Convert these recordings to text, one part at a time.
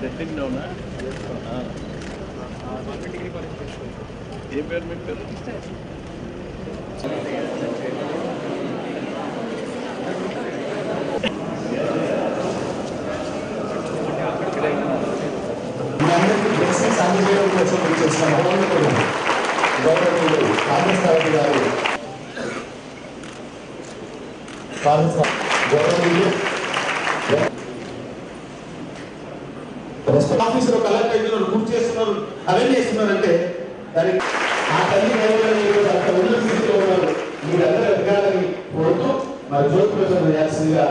Second డౌనా ఏ పేరు మీ పేరు? Congress party గారు ఆఫీసులో కలెక్ట్ అవుతున్నారు, పూర్తి చేస్తున్నారు, అవన్నీ చేస్తున్నారంటే దానికి ఆ తల్లి అంత ఉన్న స్థితిలో ఉన్నారు. మీరందరూ ఎదగాలని కోరుతూ మరి జ్యోతి ప్రజలు చేయాల్సిందిగా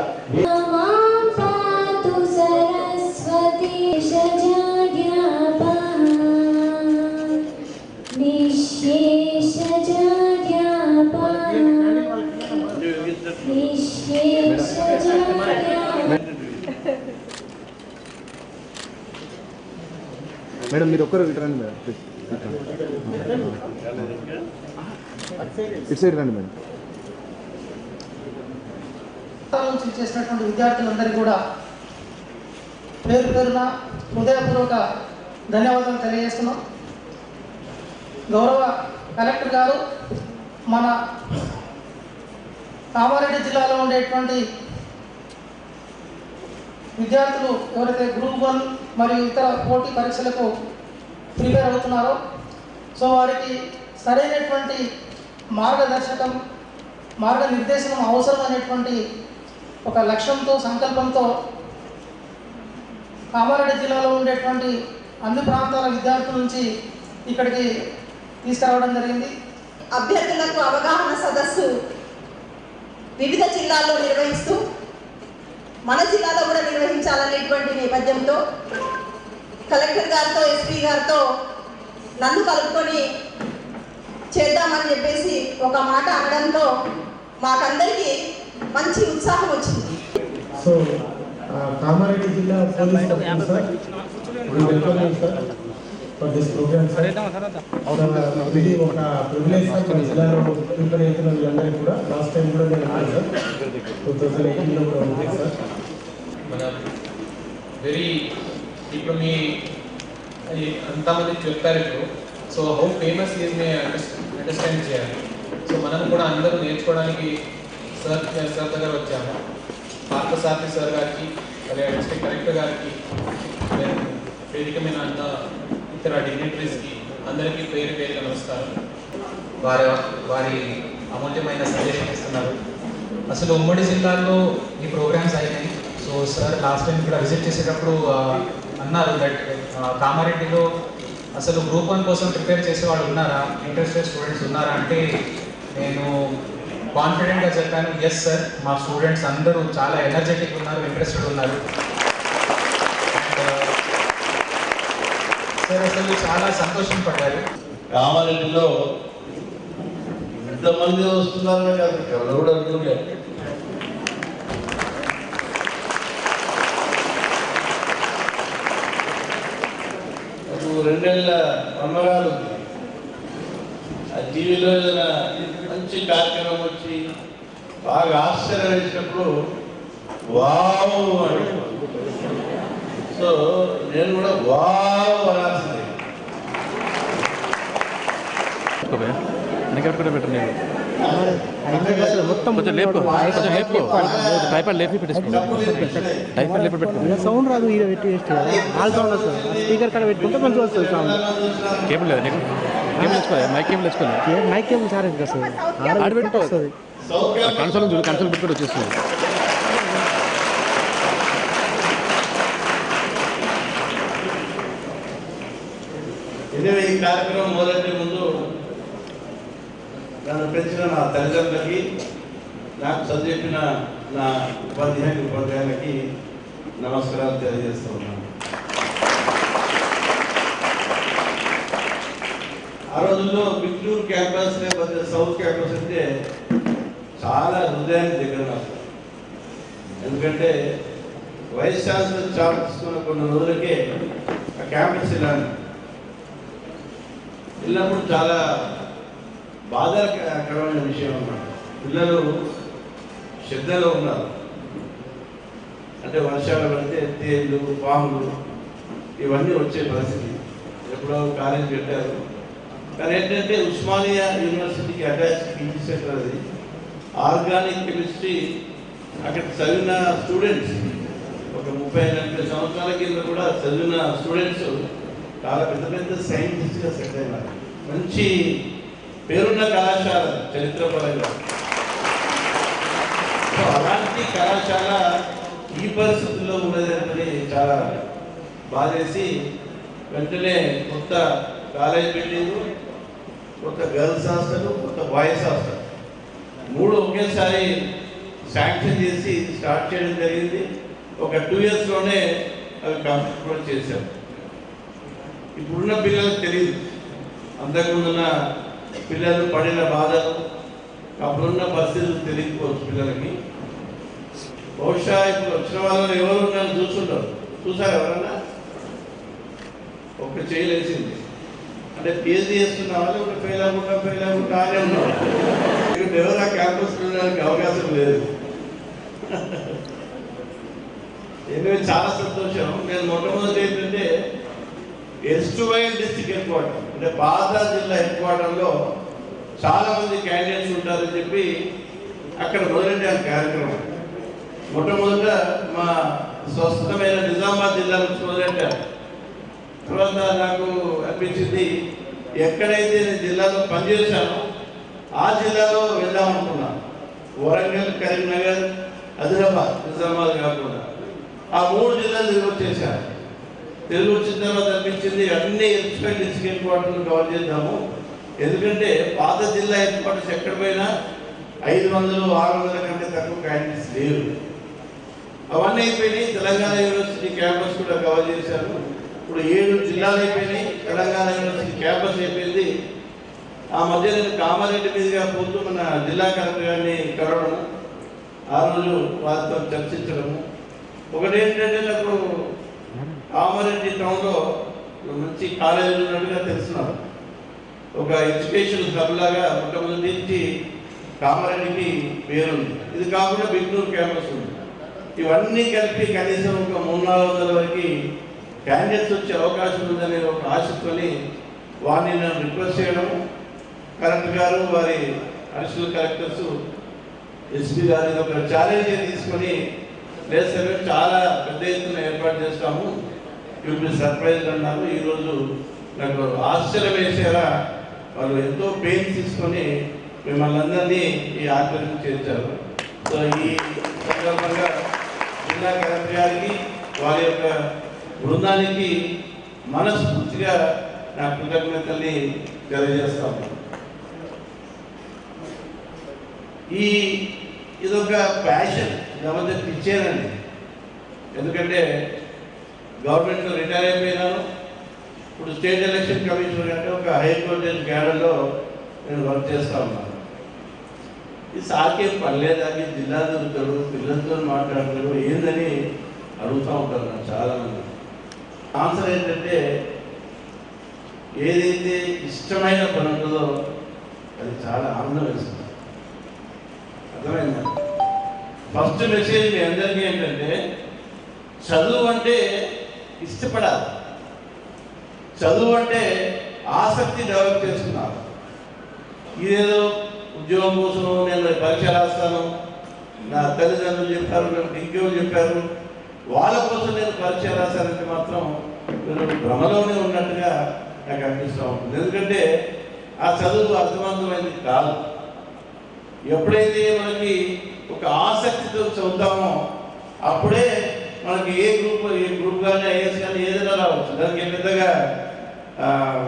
మేడం మీరు ఒక్కరు రండి మేడం, ప్లీజ్ ఇటు సైడ్ రండి మేడం. చేసినటువంటి విద్యార్థులందరికీ కూడా పేరు పేరున హృదయపూర్వక ధన్యవాదాలు తెలియజేస్తున్నాం. గౌరవ కలెక్టర్ గారు మన కామారెడ్డి జిల్లాలో ఉండేటువంటి విద్యార్థులు ఎవరైతే గ్రూప్ 1 మరియు ఇతర పోటీ పరీక్షలకు ప్రిపేర్ అవుతున్నారో సో వారికి సరైనటువంటి మార్గనిర్దేశనం అవసరమైనటువంటి ఒక లక్ష్యంతో సంకల్పంతో కామారెడ్డి జిల్లాలో ఉండేటువంటి అన్ని ప్రాంతాల విద్యార్థుల నుంచి ఇక్కడికి తీసుకురావడం జరిగింది. అభ్యర్థులకు అవగాహన సదస్సు వివిధ జిల్లాల్లో నిర్వహిస్తూ మన జిల్లాలో కూడా నిర్వహించాలనేటువంటి నేపథ్యంతో కలెక్టర్ గారితో ఎస్పీ గారితో నన్ను కలుపుకొని చేద్దామని చెప్పేసి ఒక మాట అనడంతో మాకందరికీ మంచి ఉత్సాహం వచ్చింది. సో కామారెడ్డి జిల్లా police sir for this program sir. ఇది ఒక ప్రివిలేజ్ సార్ మన జిల్లాలో ప్రిపేర్ అవుతున్న వీళ్ళందరికీ కూడా. లాస్ట్ టైం కూడా నేను అన్నాను సార్, 2018లో కూడా ఉంది సార్. మన వెరీ ఇప్పుడు మీ అంతమంది చెప్పారు ఇప్పుడు. So how famous is May understand చేయాలి. సో మనం కూడా అందరూ నేర్చుకోవడానికి సార్ దగ్గర వచ్చాము. పార్థసారథి సార్ గారికి, అలాగే డిస్ట్రిక్ట్ కలెక్టర్ గారికి, వేదిక మీద అంతా ఇతర డిగ్నిటరీస్కి అందరికీ పేరు పేరుగా నమస్కారం. వారి అమూల్యమైన సజెషన్ ఇస్తున్నారు. అసలు ఉమ్మడి జిల్లాల్లో ఈ ప్రోగ్రామ్స్ అయినాయి. సో సార్ లాస్ట్ టైం ఇక్కడ విజిట్ చేసేటప్పుడు అన్నారు దట్ కామారెడ్డిలో అసలు గ్రూప్ 1 కోసం ప్రిపేర్ చేసేవాళ్ళు ఉన్నారా, ఇంట్రెస్టెడ్ స్టూడెంట్స్ ఉన్నారా అంటే నేను కాన్ఫిడెంట్గా చెప్పాను, ఎస్ సార్, మా స్టూడెంట్స్ అందరూ చాలా ఎనర్జెటిక్ ఉన్నారు, ఇంట్రెస్టెడ్ ఉన్నారు. సార్ అసలు చాలా సంతోషం పడ్డారు. కామారెడ్డిలో ఎంతమంది వస్తున్నారు ఎవరు కూడా అనుకోలేదు. 2 ఏళ్ళ అమ్మగారు ఆ టీవీలో ఏదైనా మంచి కార్యక్రమం వచ్చి బాగా ఆశ్చర్యం వేసినప్పుడు వావ్ అని. సో నేను కూడా వావ్ అనాల్సింది. మొత్తం కొంచెం లేపు టైపర్ లేపి పెట్టేసుకోండి. టైపర్ లేపి పెట్టుకోండి. సౌండ్ రాదు, ఇది పెట్టి ఆల్ సౌండ్ వస్తుంది. స్పీకర్ కాడ పెట్టుకుంటే మంచిగా వస్తుంది సౌండ్. కేబుల్ లేదా నీకు? కేబుల్ తెచ్చుకోవాలి, మైక్ కేబుల్ తెచ్చుకోవాలి. మైక్ కేబుల్ సార్ ఇంకా వస్తుంది, ఆడ పెట్టి వస్తుంది. కన్సోల్ చూడు, కన్సోల్ పెట్టుకుంటే వచ్చేస్తుంది. ఈ కార్యక్రమం మొదటి ముందు నన్ను పెంచిన నా తల్లిదండ్రులకి, నాకు చదివిన నా ఉపాధ్యాయులకి నమస్కారాలు తెలియజేస్తూ ఉన్నాను. ఆ రోజుల్లో బిక్లూరు క్యాంపస్ లేకపోతే సౌత్ క్యాంపస్ అంటే చాలా హృదయానికి దగ్గర నాకు. ఎందుకంటే వైస్ ఛాన్సలర్ చార్జ్ తీసుకున్న కొన్ని రోజులకే ఆ క్యాంపస్ వెళ్ళినప్పుడు చాలా బాధాకరమైన విషయం అన్నమాట. పిల్లలు శ్రద్ధలో ఉన్నారు. అంటే వర్షాలు పడితే తేళ్ళు, పాములు ఇవన్నీ వచ్చే పరిస్థితి. ఎప్పుడో కాలేజ్ పెట్టారు, కానీ ఏంటంటే ఉస్మానియా యూనివర్సిటీకి అటాచ్ పీజీ సెంటర్ అది. ఆర్గానిక్ కెమిస్ట్రీ అక్కడ చదివిన స్టూడెంట్స్ ఒక 30-40 సంవత్సరాల కింద కూడా చదివిన స్టూడెంట్స్ చాలా పెద్ద పెద్ద సైంటిస్ట్గా సెట్ అయినారు. మంచి పేరున్న కళాశాల చరిత్రపరంగా. సో అలాంటి కళాశాల ఈ పరిస్థితుల్లో ఉన్నదని చాలా బాధేసి వెంటనే కొత్త కాలేజ్ బిల్డింగ్, కొత్త గర్ల్స్ హాస్టల్, కొత్త బాయ్స్ హాస్టల్ 3 ఒకేసారి శాంక్షన్ చేసి స్టార్ట్ చేయడం జరిగింది. ఒక 2 ఇయర్స్లోనే అవి కంప్లీట్ కూడా చేశాం. ఇప్పుడున్న పిల్లలకు తెలియదు, అంతకుముందున్న పిల్లలు పడిన బాధలు, అప్పుడున్న పరిస్థితులు తెలియకపోవచ్చు పిల్లలకి. బహుశా ఇప్పుడు వచ్చిన వాళ్ళని ఎవరు నన్ను చూస్తుంటారు, చూసారు ఎవరన్నా? ఒక్క చేయలేసింది అంటే పిహెచ్డీ చేస్తున్న వాళ్ళు ఒక ఫెయిల్ అవ్వకుండా ఆనే ఉన్నారు. ఎవరు ఆ క్యాంపస్ వెళ్ళడానికి అవకాశం లేదు. ఏమే చాలా సంతోషం. నేను మొట్టమొదటి ఏంటంటే S2Y డిస్ట్రిక్ట్ హెడ్ క్వార్టర్ అంటే పాత జిల్లా హెడ్ క్వార్టర్లో చాలా మంది క్యాండిడేట్స్ ఉంటారని చెప్పి అక్కడ మొదలెట్టాను కార్యక్రమం. మొట్టమొదట మా స్వస్థమైన నిజామాబాద్ జిల్లా నుంచి మొదలెట్టాను. తర్వాత నాకు అనిపించింది ఎక్కడైతే నేను జిల్లాలో పనిచేశానో ఆ జిల్లాలో వెళ్దామనుకున్నాను. వరంగల్, కరీంనగర్, ఆదిలాబాద్, నిజామాబాద్ కాకుండా ఆ 3 జిల్లాలు తిరిగి వచ్చేసాను. తిరిగి వచ్చిన తర్వాత అనిపించింది అన్ని ఎక్స్పెక్ట్ డిస్ట్రిక్ట్ హెడ్ క్వార్టర్లు కవర్ చేద్దాము. ఎందుకంటే పాత జిల్లా హెడ్ క్వార్టర్స్ ఎక్కడ పోయినా 500-600 కంటే తక్కువ క్యాండిడేట్స్ లేరు. అవన్నీ అయిపోయినాయి. తెలంగాణ యూనివర్సిటీ క్యాంపస్ కూడా కవర్ చేశారు. ఇప్పుడు 7 జిల్లాలు అయిపోయినాయి. తెలంగాణ యూనివర్సిటీ క్యాంపస్ అయిపోయింది. ఆ మధ్య నేను కామారెడ్డి మీదుగా పోతూ మన జిల్లా కలెక్టర్ గారిని కలవడము, ఆ రోజు వారితో చర్చించడము. ఒకటేంటంటే నాకు కామారెడ్డి టౌన్లో మంచి కాలేజీలు ఉన్నట్టుగా తెలుసున్నారు. ఒక ఎడ్యుకేషన్ హబ్ లాగా మొట్టమొదటి నుంచి కామారెడ్డికి పేరుంది. ఇది కాకుండా బిగ్నూరు క్యాంపస్ ఉంది. ఇవన్నీ కలిపి కనీసం ఒక 300-400 వరకు క్యాండిడేట్స్ వచ్చే అవకాశం ఉందనే ఒక ఆశతోని వారిని నేను రిక్వెస్ట్ చేయడం, కలెక్టర్ గారు వారి అడిషనల్ కలెక్టర్స్ ఎస్పీ గారు ఒక ఛాలెంజ్ తీసుకొని లేదు సార్ చాలా పెద్ద ఎత్తున ఏర్పాటు చేస్తాము, ఇప్పుడు సర్ప్రైజ్ అన్నారు. ఈరోజు నాకు ఆశ్చర్యం వేసేలా వాళ్ళు ఎంతో పెయిన్ తీసుకొని మిమ్మల్ని అందరినీ ఈ ఆధ్వర్యం చేర్చారు. సో ఈ సందర్భంగా జిల్లా కలెక్టర్ గారికి వారి యొక్క బృందానికి మనస్ఫూర్తిగా నా కృతజ్ఞతల్ని తెలియజేస్తాము. ఇదొక ప్యాషన్, లేకపోతే పిచ్చేనండి. ఎందుకంటే గవర్నమెంట్లో రిటైర్ అయిపోయినాను. ఇప్పుడు స్టేట్ ఎలక్షన్ కమిషనర్ అంటే ఒక హైకోర్టు క్యాడర్లో నేను వర్క్ చేస్తూ ఉన్నాను. ఈ సాకేం పర్లేదని జిల్లా దొరుకుతాడు, పిల్లలతో మాట్లాడతాడు ఏందని అడుగుతూ ఉంటారు నాకు చాలామంది. ఆన్సర్ ఏంటంటే ఏదైతే ఇష్టమైన పని ఉంటుందో అది చాలా ఆనందం వేస్తుంది. అర్థమైందా? ఫస్ట్ మెసేజ్ మీ అందరికీ ఏంటంటే చదువు అంటే ఇష్టపడాలి, చదువు అంటే ఆసక్తి డెవలప్ చేసుకున్నారు. ఇదేదో ఉద్యోగం కోసం నేను పరీక్ష రాస్తాను, నా తల్లిదండ్రులు చెప్పారు, నాకు ఇంకెవరు చెప్పారు, వాళ్ళ కోసం నేను పరీక్ష రాశానంటే మాత్రం మీరు భ్రమలోనే ఉన్నట్టుగా నాకు అనిపిస్తూ ఉంటుంది. ఎందుకంటే ఆ చదువు అర్థవంతమైనది కాదు. ఎప్పుడైతే మనకి ఒక ఆసక్తితో చదువుతామో అప్పుడే మనకి ఏ గ్రూప్ కానీ ఐఎస్ కానీ ఏదైనా రావచ్చు. దానికి పెద్దగా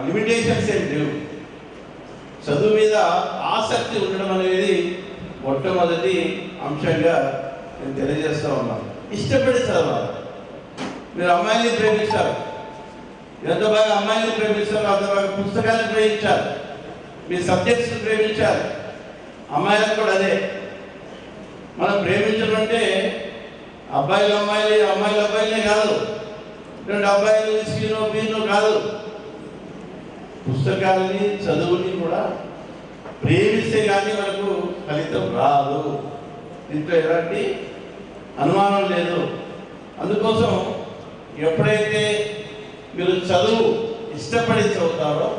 లిమిటేషన్స్ ఏం లేవు. చదువు మీద ఆసక్తి ఉండడం అనేది మొట్టమొదటి అంశంగా నేను తెలియజేస్తూ ఉన్నాను. ఇష్టపడి చదవాలి. మీరు అమ్మాయిని ప్రేమిస్తారు, ఎంత బాగా అమ్మాయిని ప్రేమిస్తారో అంత బాగా పుస్తకాన్ని ప్రేమించాలి, మీ సబ్జెక్ట్స్ని ప్రేమించాలి. అమ్మాయిలకు కూడా అదే. మనం ప్రేమించడం అంటే అబ్బాయిలు అమ్మాయిలు అబ్బాయిలే కాదు, రెండు అబ్బాయిలు స్కీనో బీనో కాదు. పుస్తకాలని చదువుని కూడా ప్రేమిస్తే కానీ మనకు ఫలితం రాదు. దీంట్లో ఎలాంటి అనుమానం లేదు. అందుకోసం ఎప్పుడైతే మీరు చదువు ఇష్టపడి చదువుతారో.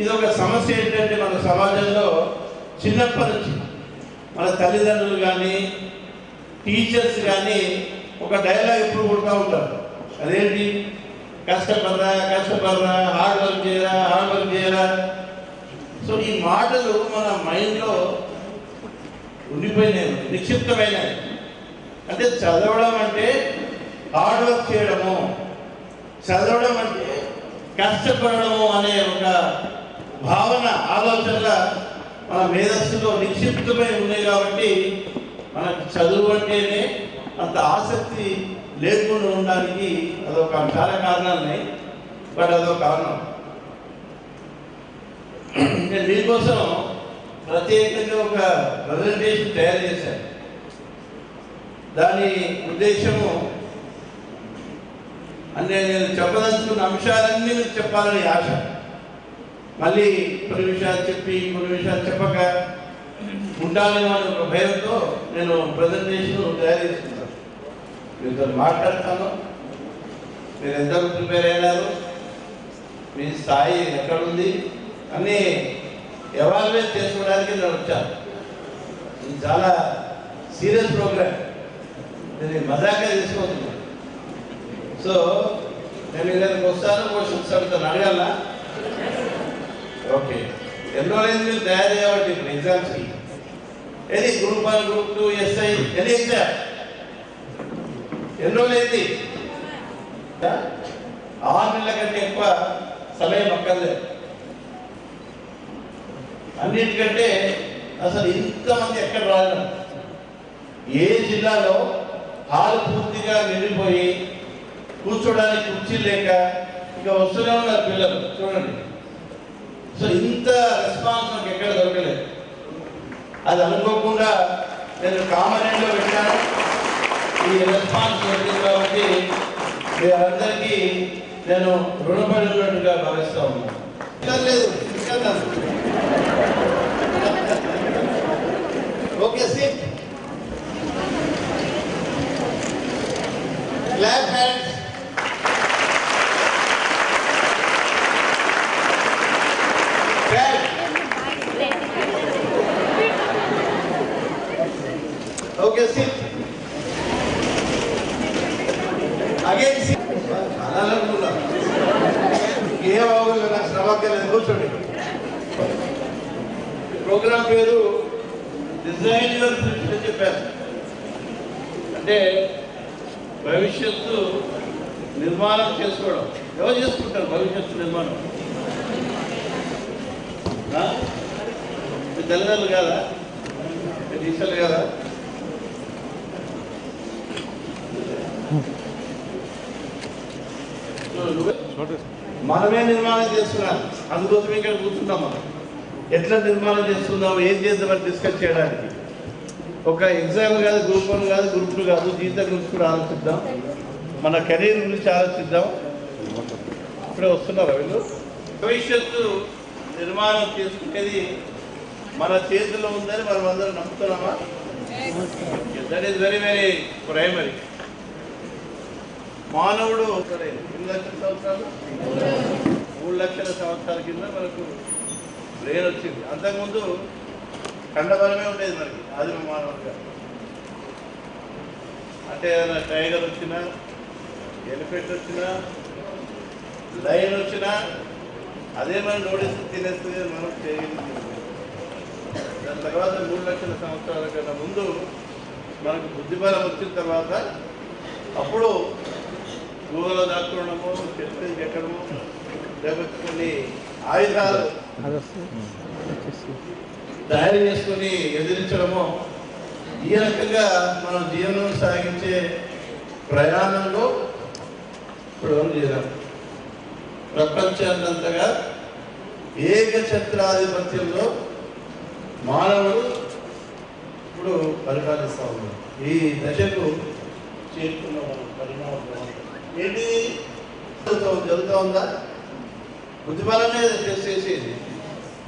ఇది ఒక సమస్య ఏంటంటే మన సమాజంలో చిన్నప్పటి నుంచి మన తల్లిదండ్రులు కానీ టీచర్స్ కానీ ఒక డైలాగ్ ఎప్పుడు కొడుతూ ఉంటారు. అదేంటి, కష్టపడరా కష్టపడరా, హార్డ్ వర్క్ చేయరా. సో ఈ మాటలు మన మైండ్లో ఉండిపోయినాయి, నిక్షిప్తమైనవి. అంటే చదవడం అంటే హార్డ్ వర్క్ చేయడము, చదవడం అంటే కష్టపడము అనే ఒక భావన, ఆలోచనల మన మేధస్సులో నిక్షిప్తమై ఉన్నాయి. కాబట్టి మనకు చదువు అంటేనే అంత ఆసక్తి లేకుండా ఉండడానికి అదొక చాలా కారణాలు ఉన్నాయి. బట్ అదొక కారణం. నేను మీకోసం ప్రత్యేకంగా ఒక ప్రజెంటేషన్ తయారు చేశాను. దాని ఉద్దేశము అంటే నేను చెప్పదలుచుకున్న అంశాలన్నీ మీకు చెప్పాలని ఆశ. మళ్ళీ కొన్ని విషయాలు చెప్పి కొన్ని విషయాలు చెప్పక ఉండాలని అనే ఒక భయంతో నేను ప్రజెంటేషన్ తయారు చేసుకున్నాను. మీతో మాట్లాడతాను. మీరు ఎంతకు ప్రిపేర్ అయినారు, మీ స్థాయి ఎక్కడుంది అని ఎవాల్యుయేట్ చేసుకోవడానికి నేను వచ్చాను. ఇది చాలా సీరియస్ ప్రోగ్రామ్, నేను మజాగా తీసుకోవద్దు. సో నేను ఇక్కడికి వస్తాను, క్వశ్చన్స్ అడుగుతాను. అడగాల? ఓకే. ఎన్నో లేదు మీరు తయారు చేయబట్టి ఇప్పుడు ఎగ్జామ్స్కి. Any group 1, group 2, SI, any exam ఎన్నో లేదు. 6 నెలల కంటే ఎక్కువ సమయం అక్కర్లేదు. అన్నిటికంటే అసలు ఇంతమంది ఎక్కడ రాలేదు. ఏ జిల్లాలో హాల్ పూర్తిగా నిండిపోయి కూర్చోడానికి కుర్చీ లేక ఇక వస్తూనే ఉన్నారు పిల్లలు, చూడండి. సో ఇంత రెస్పాన్స్ నాకు ఎక్కడ దొరకలేదు. అది అనుకోకుండా నేను కామన్లో పెట్టాను. ఈ రెస్పాన్స్ దొరికింది కాబట్టి మీరందరికీ నేను రుణపడి ఉన్నట్టుగా భావిస్తా ఉన్నాను. లేదు okay, SIT. Clap hands. Okay, sit. Again, sit. ఏం అవగలరు, నాకు శ్రమక్కర్లేదు, కూర్చోండి. ప్రోగ్రామ్ పేరు డిజైన్ యువర్ ఫ్యూచర్ అని చెప్పారు. అంటే భవిష్యత్తు నిర్మాణం చేసుకోవడం. ఎవరు చేసుకుంటారు భవిష్యత్తు నిర్మాణం? మీ తల్లిదండ్రులు కాదా, మీ టీచర్లు కాదా? మనమే నిర్మాణం చేస్తున్నాం. అందుకోసం ఇక్కడ కూర్చున్నాం. మనం ఎట్లా నిర్మాణం చేస్తున్నాం, ఏం చేద్దామని డిస్కస్ చేయడానికి. ఒక ఎగ్జామ్ కాదు, గ్రూప్ 1 కాదు, గ్రూప్ 2 కాదు, జీవితం గురించి కూడా ఆలోచిద్దాం. మన కెరీర్ గురించి ఆలోచిద్దాం. ఇప్పుడే వస్తున్నారు వీళ్ళు. భవిష్యత్తు నిర్మాణం చేసుకునేది మన చేతిలో ఉందని మనం అందరం నమ్ముతున్నామా? That is very very primary. మానవుడు 3 లక్షల సంవత్సరాలు 3 లక్షల సంవత్సరాల కింద మనకు బ్రెయిన్ వచ్చింది. అంతకుముందు కండబలమే ఉండేది మనకి ఆదిమ మానవుడిగా. అంటే ఏదైనా టైగర్ వచ్చినా, ఎలిఫెంట్ వచ్చినా, లయన్ వచ్చినా అదే మనం నోడేసి తినేస్తుంది, మనం చేయగలిగింది. దాని తర్వాత 3 లక్షల సంవత్సరాల కన్నా ముందు మనకు బుద్ధిబలం వచ్చిన తర్వాత అప్పుడు గుహలో దాక్కోవడము, చెట్లు ఎక్కడము, లేకపోతే కొన్ని ఆయుధాలు తయారు చేసుకొని ఎదిరించడము, ఈ రకంగా మనం జీవనం సాగించే ప్రయాణంలో ఇప్పుడు చేద్దాం. ప్రపంచాన్నంతగా ఏకఛత్రాధిపత్యంలో మానవుడు ఇప్పుడు పరిపాలిస్తూ ఉన్నాడు. ఈ దశకు చేరుకున్న పరిణామం ఏంటి జరుగుతూ ఉందా? బుద్ధిబలమే టెస్ట్ చేసేది.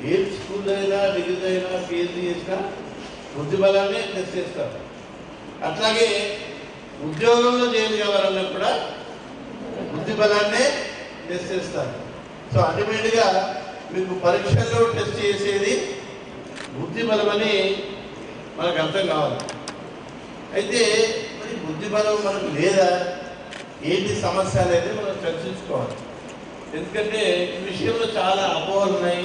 ఏ స్కూల్ అయినా, డిగ్రీ అయినా, పిహెచ్డీ చేసినా బుద్ధిబలాన్ని టెస్ట్ చేస్తారు. అట్లాగే ఉద్యోగంలో చేయగలవాలన్నా కూడా బుద్ధిబలాన్నే టెస్ట్ చేస్తారు. సో అల్టిమేట్గా మీకు పరీక్షల్లో టెస్ట్ చేసేది బుద్ధి బలమని మనకు అర్థం కావాలి. అయితే మరి బుద్ధి బలం మనకు లేదా, ఏంటి సమస్య అనేది మనం చర్చించుకోవాలి. ఎందుకంటే ఈ విషయంలో చాలా అపోహలు ఉన్నాయి,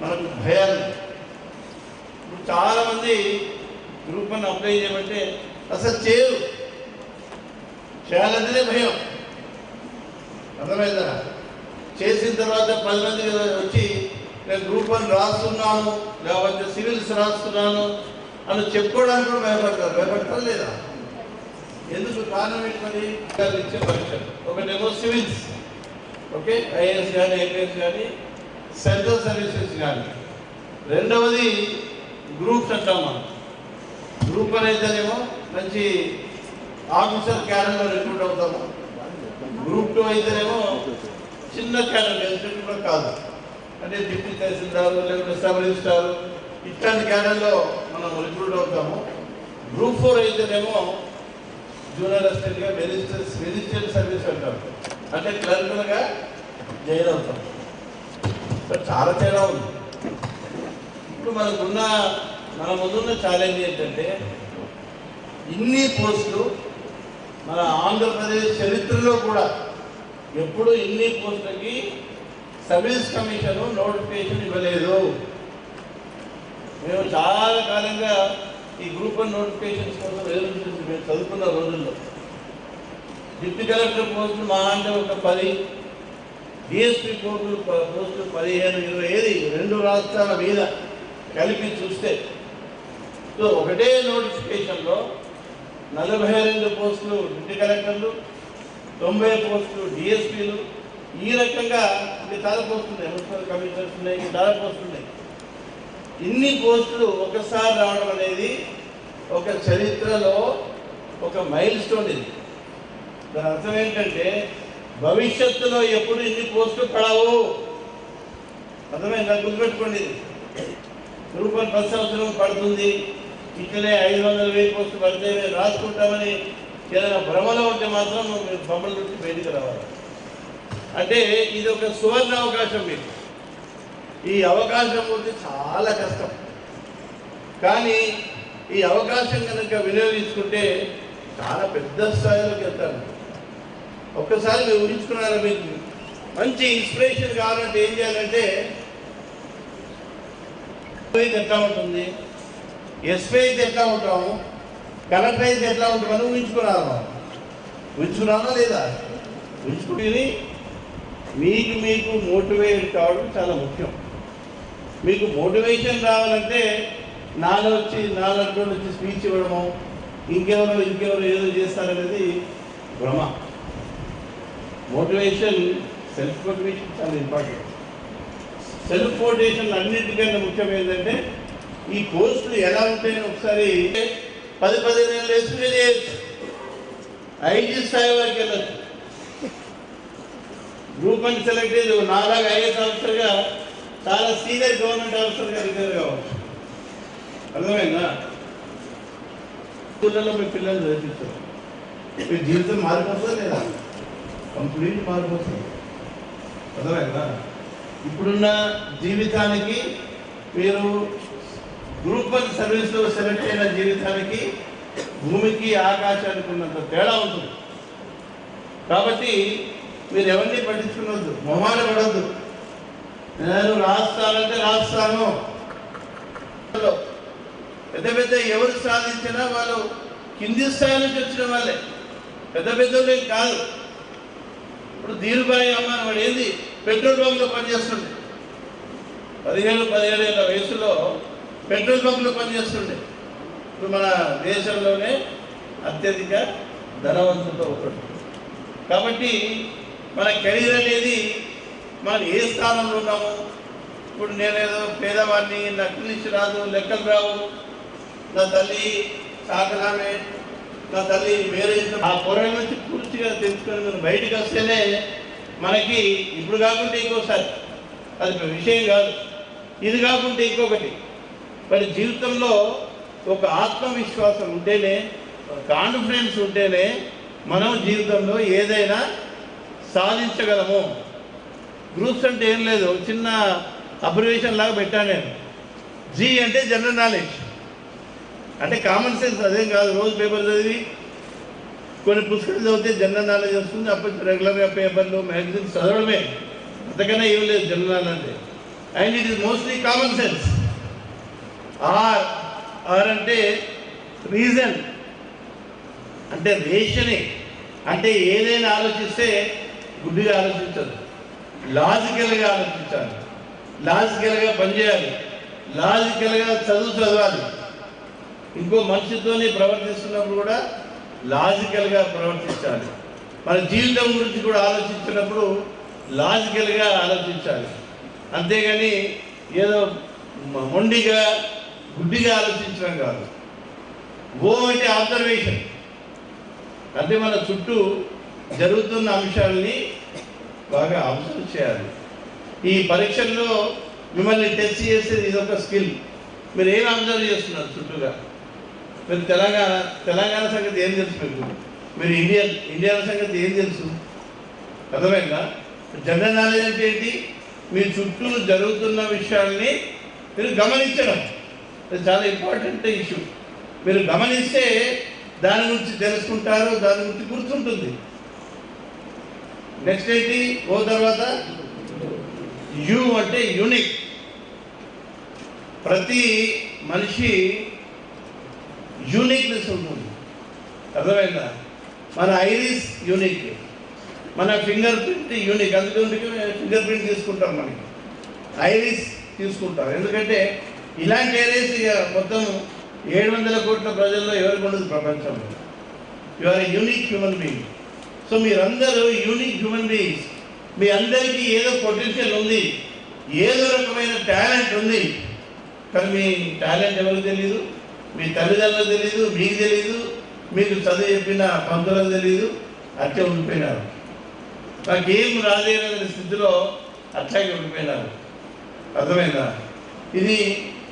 మనకు భయాలు. ఇప్పుడు చాలామంది గ్రూప్ 1 అప్లై చేయమంటే అసలు చేయాలంటేనే భయం. అర్థమైందా? చేసిన తర్వాత 10 మంది వచ్చి నేను గ్రూప్ 1 రాస్తున్నాను, లేకపోతే సివిల్స్ రాస్తున్నాను అని చెప్పుకోవడానికి కూడా భయపడతారు లేదా? ఎందుకు? కారణం ఏంటి? మరి ఇచ్చే పరీక్షలు ఒకటేమో సివిల్స్, ఓకే, ఐఏఎస్ కానీ ఐపీఎస్ కానీ సెంట్రల్ సర్వీసెస్ కానీ. రెండవది గ్రూప్స్ అంటాం మనం. గ్రూప్ 1 అయితేనేమో మంచి ఆఫీసర్ క్యాడర్లో రిక్రూట్ అవుతాము. గ్రూప్ 2 అయితేనేమో చిన్న క్యాడర్, ఎస్పెక్ట్ కూడా కాదు, అంటే డిప్యూటీ తహసీల్దార్ లేకపోతే సబ్ రిజిస్ట్రార్ ఇట్లాంటి క్యాడర్లో మనం రిక్రూట్ అవుతాము. గ్రూప్ 4 అయితేనేమో జూనియర్ అసిస్టెంట్గా మెజిస్ట్రేట్ సర్వీస్ అంటారు, అంటే క్లర్క్లుగా జాయిన్ అవుతాం. చాలా తేడా ఉంది. ఇప్పుడు మన ముందున్న ఛాలెంజ్ ఏంటంటే ఇన్ని పోస్టులు మన ఆంధ్రప్రదేశ్ చరిత్రలో కూడా ఎప్పుడు ఇన్ని పోస్టులకి సర్వీస్ కమిషన్ నోటిఫికేషన్ ఇవ్వలేదు. మేము చాలా కాలంగా ఈ గ్రూప్ 1 నోటిఫికేషన్స్ కోసం ఎదురు చూసి మేము చదువుకున్న రోజుల్లో డిప్యూటీ కలెక్టర్ పోస్టులు మా అంటే ఒక 10, డిఎస్పీ పోస్టులు 15, 20 2 రాష్ట్రాల మీద కలిపి చూస్తే సో ఒకటే నోటిఫికేషన్లో 42 పోస్టులు డిప్యూటీ కలెక్టర్లు, 90 పోస్టులు డిఎస్పీలు, ఈ రకంగా చాలా పోస్టులు ఉన్నాయి, మున్సిపల్ కమిషనర్స్ ఉన్నాయి, చాలా పోస్టులు ఉన్నాయి. ఇన్ని పోస్టులు ఒకసారి రావడం అనేది ఒక చరిత్రలో ఒక మైల్ స్టోన్. ఇది దాని అర్థం ఏంటంటే భవిష్యత్తులో ఎప్పుడు ఇన్ని పోస్టులు పడవు. అర్థమైందా? గుర్తుపెట్టుకోండి. గ్రూప్ 1 10 సంవత్సరం పడుతుంది, ఇట్లనే 500,000 పోస్టులు పడితే మేము రాసుకుంటామని ఏదైనా భ్రమలో ఉంటే మాత్రం మీరు బొమ్మల నుంచి బయటికి రావాలి. అంటే ఇది ఒక సువర్ణ అవకాశం మీకు. ఈ అవకాశం ఉంటే చాలా కష్టం, కానీ ఈ అవకాశం కనుక వినియోగించుకుంటే చాలా పెద్ద స్థాయిలోకి వెళ్తారు. ఒక్కసారి మీరు ఊహించుకున్నారా? మీకు మంచి ఇన్స్పిరేషన్ కావాలంటే ఏం చేయాలంటే ఎట్లా ఉంటుంది, ఎస్పీ అయితే ఎట్లా ఉంటాము, కలెక్టర్ అయితే ఎట్లా ఉంటామని ఊహించుకున్నాను. ఊహించుకున్నానా లేదా? ఊహించుకుని మీకు మోటివేట్ కావడం చాలా ముఖ్యం. మీకు మోటివేషన్ రావాలంటే నాలో వచ్చి స్పీచ్ ఇవ్వడము, ఇంకెవరో ఏదో చేస్తారనేది భ్రమ. మోటివేషన్, సెల్ఫ్ మోటివేషన్ చాలా ఇంపార్టెంట్. సెల్ఫ్ మోటివేషన్ అన్నింటికన్నా ముఖ్యం ఏంటంటే ఈ పోస్టులు ఎలా ఉంటాయని ఒకసారి 10-15 ఏళ్ళు వేసుకునే చేయొచ్చు, ఐజీ స్థాయి వరకు వెళ్ళచ్చు. గ్రూప్ 1 సెలెక్ట్ అయ్యి నాలాగా ఐఏఎస్ ఆఫీసర్గా చాలా సీనియర్ గవర్నమెంట్ ఆఫీసర్గా రిటైర్ కావచ్చు. అర్థమైందా? స్కూళ్ళలో మీ పిల్లలు చదివిస్తారు, మీ జీవితం మారిపోతుందా లేదా? కంప్లీట్ మారిపోతుంది. అర్థమైందా? ఇప్పుడున్న జీవితానికి మీరు గ్రూప్ 1 సర్వీస్లో సెలెక్ట్ అయిన జీవితానికి భూమికి ఆకాశానికి ఉన్నంత తేడా ఉంటుంది. కాబట్టి మీరు ఎవరిని పట్టించుకునొద్దు, మొహాన పడవద్దు. నేను రాస్తానంటే రాస్తాను. పెద్ద ఎవరు సాధించినా వాళ్ళు కింది స్థాయి నుంచి వచ్చిన వాళ్ళే, పెద్దోళ్ళే కాదు. ఇప్పుడు ధీరుభాయ్ అమ్మాని వాడు ఏంది పెట్రోల్ బంక్లో పనిచేస్తుండే, 17 ఏళ్ళ వయసులో పెట్రోల్ బంక్లో పనిచేస్తుండే. ఇప్పుడు మన దేశంలోనే అత్యధిక ధనవంతులతో ఒకటి. కాబట్టి మన కెరీర్ అనేది మనం ఏ స్థానంలో ఉన్నాము. ఇప్పుడు నేనేదో పేదవాడిని, నాకు ఇంగ్లీష్ రాదు, లెక్కలు రావు, నా తల్లి సాకలామే, నా తల్లి వేరే, ఆ పొరల నుంచి పూర్తిగా తెలుసుకొని మనం బయటకు వస్తేనే మనకి ఇప్పుడు కాకుంటే ఇంకోసారి అది విషయం కాదు, ఇది కాకుంటే ఇంకొకటి. మరి జీవితంలో ఒక ఆత్మవిశ్వాసం ఉంటేనే, కాన్ఫిడెన్స్ ఉంటేనే మనం జీవితంలో ఏదైనా సాధించగలము. గ్రూప్స్ అంటే ఏం లేదు, చిన్న అబ్రివేషన్ లాగా పెట్టాను నేను. జీ అంటే జనరల్ నాలెడ్జ్, అంటే కామన్ సెన్స్. అదేం కాదు రోజు పేపర్ చదివి కొన్ని పుస్తకాలు చదివితే జనరల్ నాలెడ్జ్ వస్తుంది. అప్పుడు రెగ్యులర్గా పేపర్లు మ్యాగజైన్స్ చదవడమే, అంతకన్నా ఏం లేదు జనరల్ నాలెడ్జ్ అంటే. And it is mostly common sense. Or అంటే రీజన్, అంటే రేషనింగ్, అంటే ఏదైనా ఆలోచిస్తే గుడ్డిగా ఆలోచించదు, లాజికల్గా ఆలోచించాలి, లాజికల్గా పనిచేయాలి, లాజికల్గా చదవాలి. ఇంకో మనిషితోని ప్రవర్తిస్తున్నప్పుడు కూడా లాజికల్గా ప్రవర్తించాలి. మన జీవితం గురించి కూడా ఆలోచించినప్పుడు లాజికల్గా ఆలోచించాలి. అంతేగాని ఏదో మొండిగా గుడ్డిగా ఆలోచించడం కాదు. ఓ అంటే ఆబ్జర్వేషన్, అంటే మన చుట్టూ జరుగుతున్న అంశాలని బాగా అబ్జర్వ్ చేయాలి. ఈ పరీక్షల్లో మిమ్మల్ని టెస్ట్ చేసేది ఇదొక స్కిల్. మీరు ఏం అబ్జర్వ్ చేస్తున్నారు చుట్టూగా? మీరు తెలంగాణ సంగతి ఏం తెలుసు మీకు? మీరు ఇండియా సంగతి ఏం తెలుసు? అర్థమైందా? జనరల్ నాలెడ్జ్ అంటే ఏంటి? మీ చుట్టూ జరుగుతున్న విషయాల్ని మీరు గమనించడం, అది చాలా ఇంపార్టెంట్ ఇష్యూ. మీరు గమనిస్తే దాని గురించి తెలుసుకుంటారు, దాని గురించి గుర్తుంటుంది. నెక్స్ట్ ఏంటి? ఓ తర్వాత యు అంటే యూనిక్. ప్రతి మనిషి యూనిక్నెస్ ఉంటుంది, అర్థమైందా? మన ఐరిస్ యూనిక్, మన ఫింగర్ ప్రింట్ యూనిక్. అందుకే ఫింగర్ ప్రింట్ తీసుకుంటాం, మనకి ఐరిస్ తీసుకుంటాం. ఎందుకంటే ఇలాంటి ఐరిస్ మొత్తం 700 కోట్ల ప్రజల్లో ఎవరికి ఉండదు ప్రపంచంలో. You are unique human being. So మీరందరూ యూనిక్ హ్యూమన్ బీయింగ్స్. మీ అందరికీ ఏదో పొటెన్షియల్ ఉంది, ఏదో రకమైన టాలెంట్ ఉంది. కానీ మీ టాలెంట్ ఎవరికి తెలియదు? మీ తల్లిదండ్రులకు తెలియదు, మీకు తెలియదు, మీకు చదువు చెప్పిన పంతులకు తెలియదు. అట్లే ఉండిపోయినారు, నాకేం రాలేదనే స్థితిలో అట్లాగే ఉండిపోయినారు. అర్థమైందా? ఇది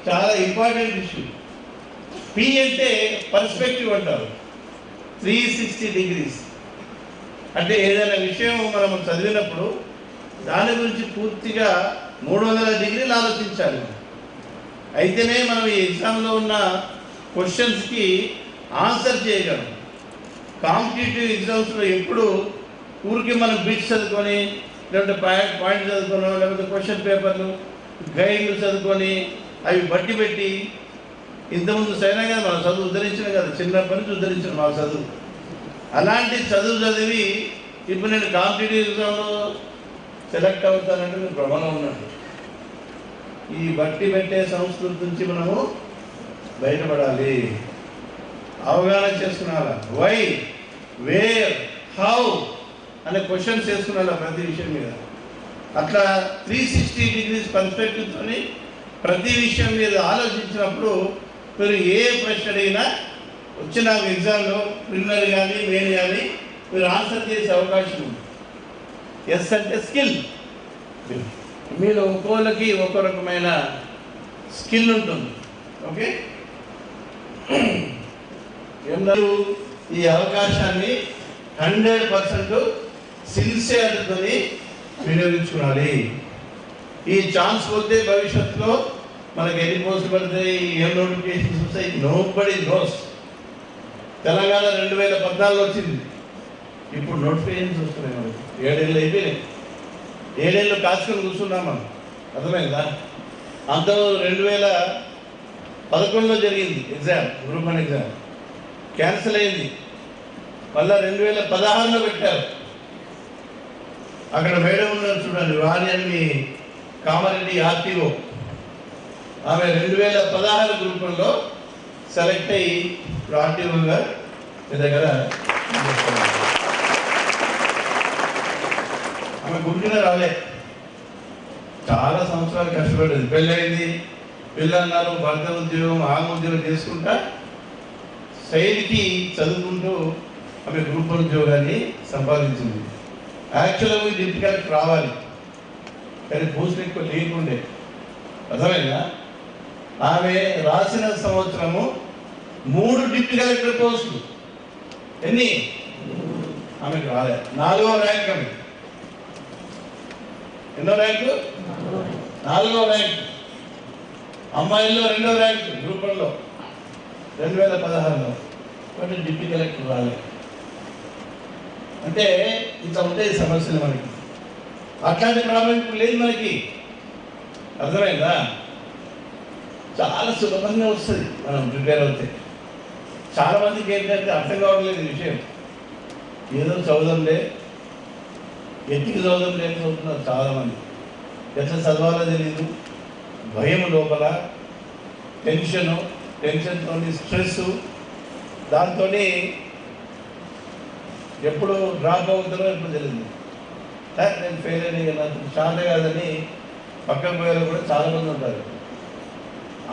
చాలా ఇంపార్టెంట్ ఇష్యూ. పి అంటే పర్స్పెక్టివ్ అంటారు, 360 degrees. అంటే ఏదైనా విషయం మనం చదివినప్పుడు దాని గురించి పూర్తిగా 300 డిగ్రీలు ఆలోచించాలి. అయితేనే మనం ఈ ఎగ్జామ్లో ఉన్న క్వశ్చన్స్కి ఆన్సర్ చేయగలం. కాంపిటేటివ్ ఎగ్జామ్స్లో ఎప్పుడు ఊరికి మనం బిట్స్ చదువుకొని, లేకపోతే పాయింట్ చదువుకోవడం, లేకపోతే క్వశ్చన్ పేపర్లు గైడ్లు చదువుకొని అవి బట్టి పెట్టి, ఇంతకుముందు సైనా కదా మనం చదువు ఉద్ధరించిన కదా, చిన్నప్పటి నుంచి ఉద్ధరించిన మా చదువు. అలాంటి చదువు చదివి ఇప్పుడు నేను కాంపిటేటివ్ ఎగ్జామ్లో సెలెక్ట్ అవుతానంటే నేను భ్రమలో ఉన్నాను. ఈ బట్టి పెట్టే సంస్కృతి నుంచి మనము బయటపడాలి, అవగాహన చేసుకున్నారా? వై, వేర్, హౌ అనే క్వశ్చన్స్ చేసుకున్నారా ప్రతి విషయం మీద. అట్లా 360 degrees పర్స్పెక్టివ్తో ప్రతి విషయం మీద ఆలోచించినప్పుడు మీరు ఏ ప్రశ్న అడిగినా వచ్చిన ఎగ్జామ్లో ప్రిలిమినరీ కానీ మెయిన్ కానీ మీరు ఆన్సర్ చేసే అవకాశం ఉంది. ఎస్ అంటే స్కిల్. మీలో ఒక్కోళ్ళకి ఒక్కో రకమైన స్కిల్ ఉంటుంది. ఓకే, ఈ అవకాశాన్ని 100% సిన్సియర్తో వినియోగించుకోవాలి. ఈ ఛాన్స్ పోతే భవిష్యత్తులో మనకి ఎన్ని పోస్టులు పడతాయి, ఏం నోటిఫికేషన్స్ వస్తాయి, నోబడీ నోస్. తెలంగాణ 2014 వచ్చింది, ఇప్పుడు నోటిఫికేషన్స్ వస్తున్నాయి. మనకి 7 ఏళ్ళు అయిపోయినాయి. 7 ఏళ్ళు కాచుకొని కూర్చున్నాం మనం, అర్థమైందా? అంత 2011లో జరిగింది ఎగ్జామ్, గ్రూప్ 1 ఎగ్జామ్ క్యాన్సిల్ అయింది. మళ్ళీ 2016లో పెట్టారు. అక్కడ మేడం ఉన్నారు చూడండి, వాణి అని కామారెడ్డి ఆర్టీఓ. ఆమె 2016 గ్రూపుల్లో సెలెక్ట్ అయ్యి ఇప్పుడు ఆర్టీఓగా మీ దగ్గర ఆమె గుర్తుగా రాలే, చాలా సంవత్సరాలు కష్టపడేది. పెళ్ళయింది, పిల్లన్నారు, భర్త ఉద్యోగం, ఆమె ఉద్యోగం చేసుకుంటా సైడ్కి చదువుకుంటూ ఆమె గ్రూప్ 1 ఉద్యోగాన్ని సంపాదించింది. యాక్చువల్గా డిప్యూటీ కలెక్టర్ రావాలి, కానీ పోస్టులు ఎక్కువ లేకుండే, అర్థమైందా? ఆమె రాసిన సంవత్సరము 3 డిప్యూటీ కలెక్టర్ పోస్టులు. ఎన్ని? ఆమెకు రాలే, 4వ ర్యాంక్. ఎన్నో ర్యాంకు? 4వ ర్యాంక్. అమ్మాయిల్లో 2వ ర్యాంక్ గ్రూప్ 1లో 2016లో. కొన్ని డిప్యూటీ కలెక్టర్ రాలేదు. అంటే ఇట్లా ఉంటాయి సమస్యలు మనకి. అట్లాంటి ప్రాబ్లం ఇప్పుడు లేదు మనకి. అర్థమైందా? చాలా సులభంగా వస్తుంది మనం ప్రిపేర్ అవుతే. చాలా మందికి ఏంటంటే అర్థం కావట్లేదు ఈ విషయం. ఏదో చదవడంలే, ఎత్తికి చదవడంలే అని చదువుతున్నారు చాలామంది. ఎట్లా చదవాలో తెలియదు, భయం లోపల, టెన్షన్తో స్ట్రెస్, దాంతో ఎప్పుడు డ్రాప్ అవుతారో ఎప్పుడు తెలియదు. సార్ నేను ఫెయిల్ అయినా నాకు శాంత కాదని పక్కన పోయేలో కూడా చాలామంది ఉంటారు.